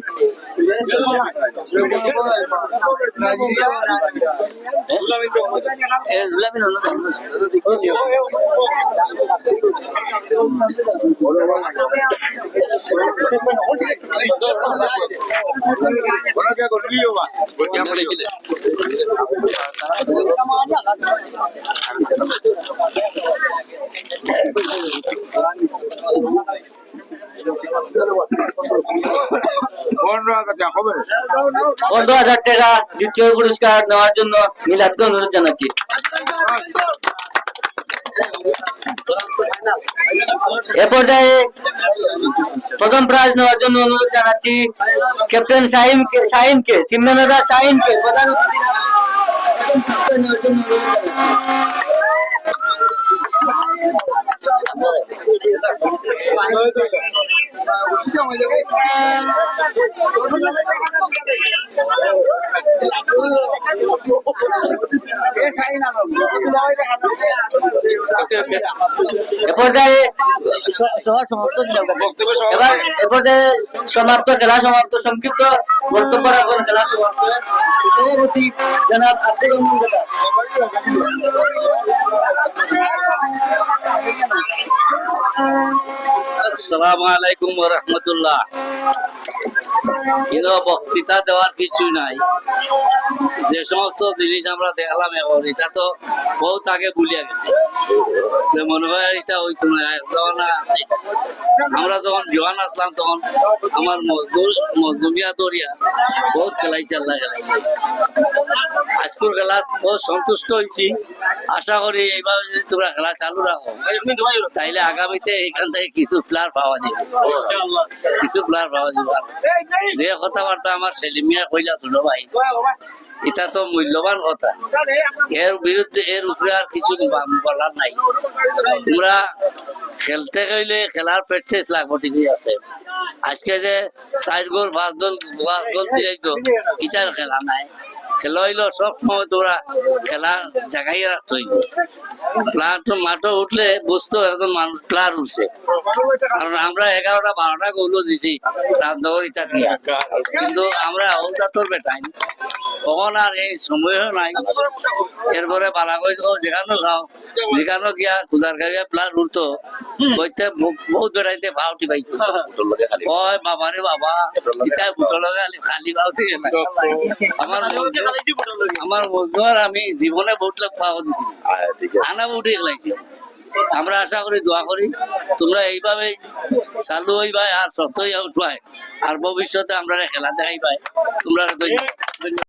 $15,000 দ্বিতীয় পুরস্কার নেওয়ার জন্য মিলাদকে অনুরোধ জানাচ্ছি। এ পর্যায়ে প্রথম প্রাইজ নেওয়ার জন্য অনুরোধ জানাচ্ছি ক্যাপ্টেন শাহিনকে টিম ম্যানেজার শাহিনকে প্রধান অতিথি নেওয়ার জন্য অনুরোধ সমাপ্ত খেলা সমাপ্ত সংক্ষিপ্ত বক্তব্য রাখবেন খেলা সমাপ্ত সভাপতি জনাব আব্দুর রহমান দাদা। আসসালামু আলাইকুম ওয়া রাহমাতুল্লাহ। কিন্তু বক্তৃতা দেওয়ার কিছু নাই। যে সমস্ত জিনিস আমরা দেখলাম এখন, এটা তো বহুত আগে ভুলিয়া গেছে। যে মনে হয় এটা হইতো না, যখন আছে। আমরা যখন জোয়ান আসলাম তখন আমার মজদুমিয়া দরিয়া বহুত খেলাইছে, আল্লাহ খেলাইছে। আজকের খেলা বহুত সন্তুষ্ট হয়েছি। আশা করি এইভাবে যদি তোমরা খেলা চালু রাখো, তাইলে আগামীতে এখান থেকে কিছু প্লেয়ার পাওয়া যাবে, কিছু প্লেয়ার পাওয়া যাবে। যে কথাবার্তা আমার সেলিমিয়া কইলা ছোট ভাই, এটা তো মূল্যবান কথা। এর বিরুদ্ধে এর উপরে আর কিছু বলার নাই। তোমরা খেলতে গেলে খেলার প্র্যাকটিস লাগবে, ঠিকই আছে। আজকে যে 4 গোল 5 গোল দিয়েছো, এটার খেলা নাই। খেলা হইলো সব সময় তোমরা খেলা জায়গায় রাখতে হইব। প্লেয়ার তো মাঠে উঠলে বুঝতো এখন মানুষ প্লেয়ার উঠছে। কারণ আমরা 11টা 12টা গোলও দিছি রাজনগরীটা দিয়া, কিন্তু আমরা ওটা তোর বেটাই তখন আর এই সময়ও নাই। এরপরে বালাগঞ্জ যেখানে খাও, যেখানে গিয়া খুদার গাইয়া প্লেয়ার উঠতো, বইতে বহুত বেড়াইতে ভাউটি পাইতো। ওই বাবারে বাবা, এটা বুটল খালি ভাউটি আমার বন্ধু আর আমি জীবনে বহুত লোক পাওয়া দিছি, আনা উঠে খেলাইছি। আমরা আশা করি, দোয়া করি তোমরা এইভাবে চালু হইবাই আর সত্যই উঠবাই, আর ভবিষ্যতে আমরা খেলা দেখাইবাই। তোমরা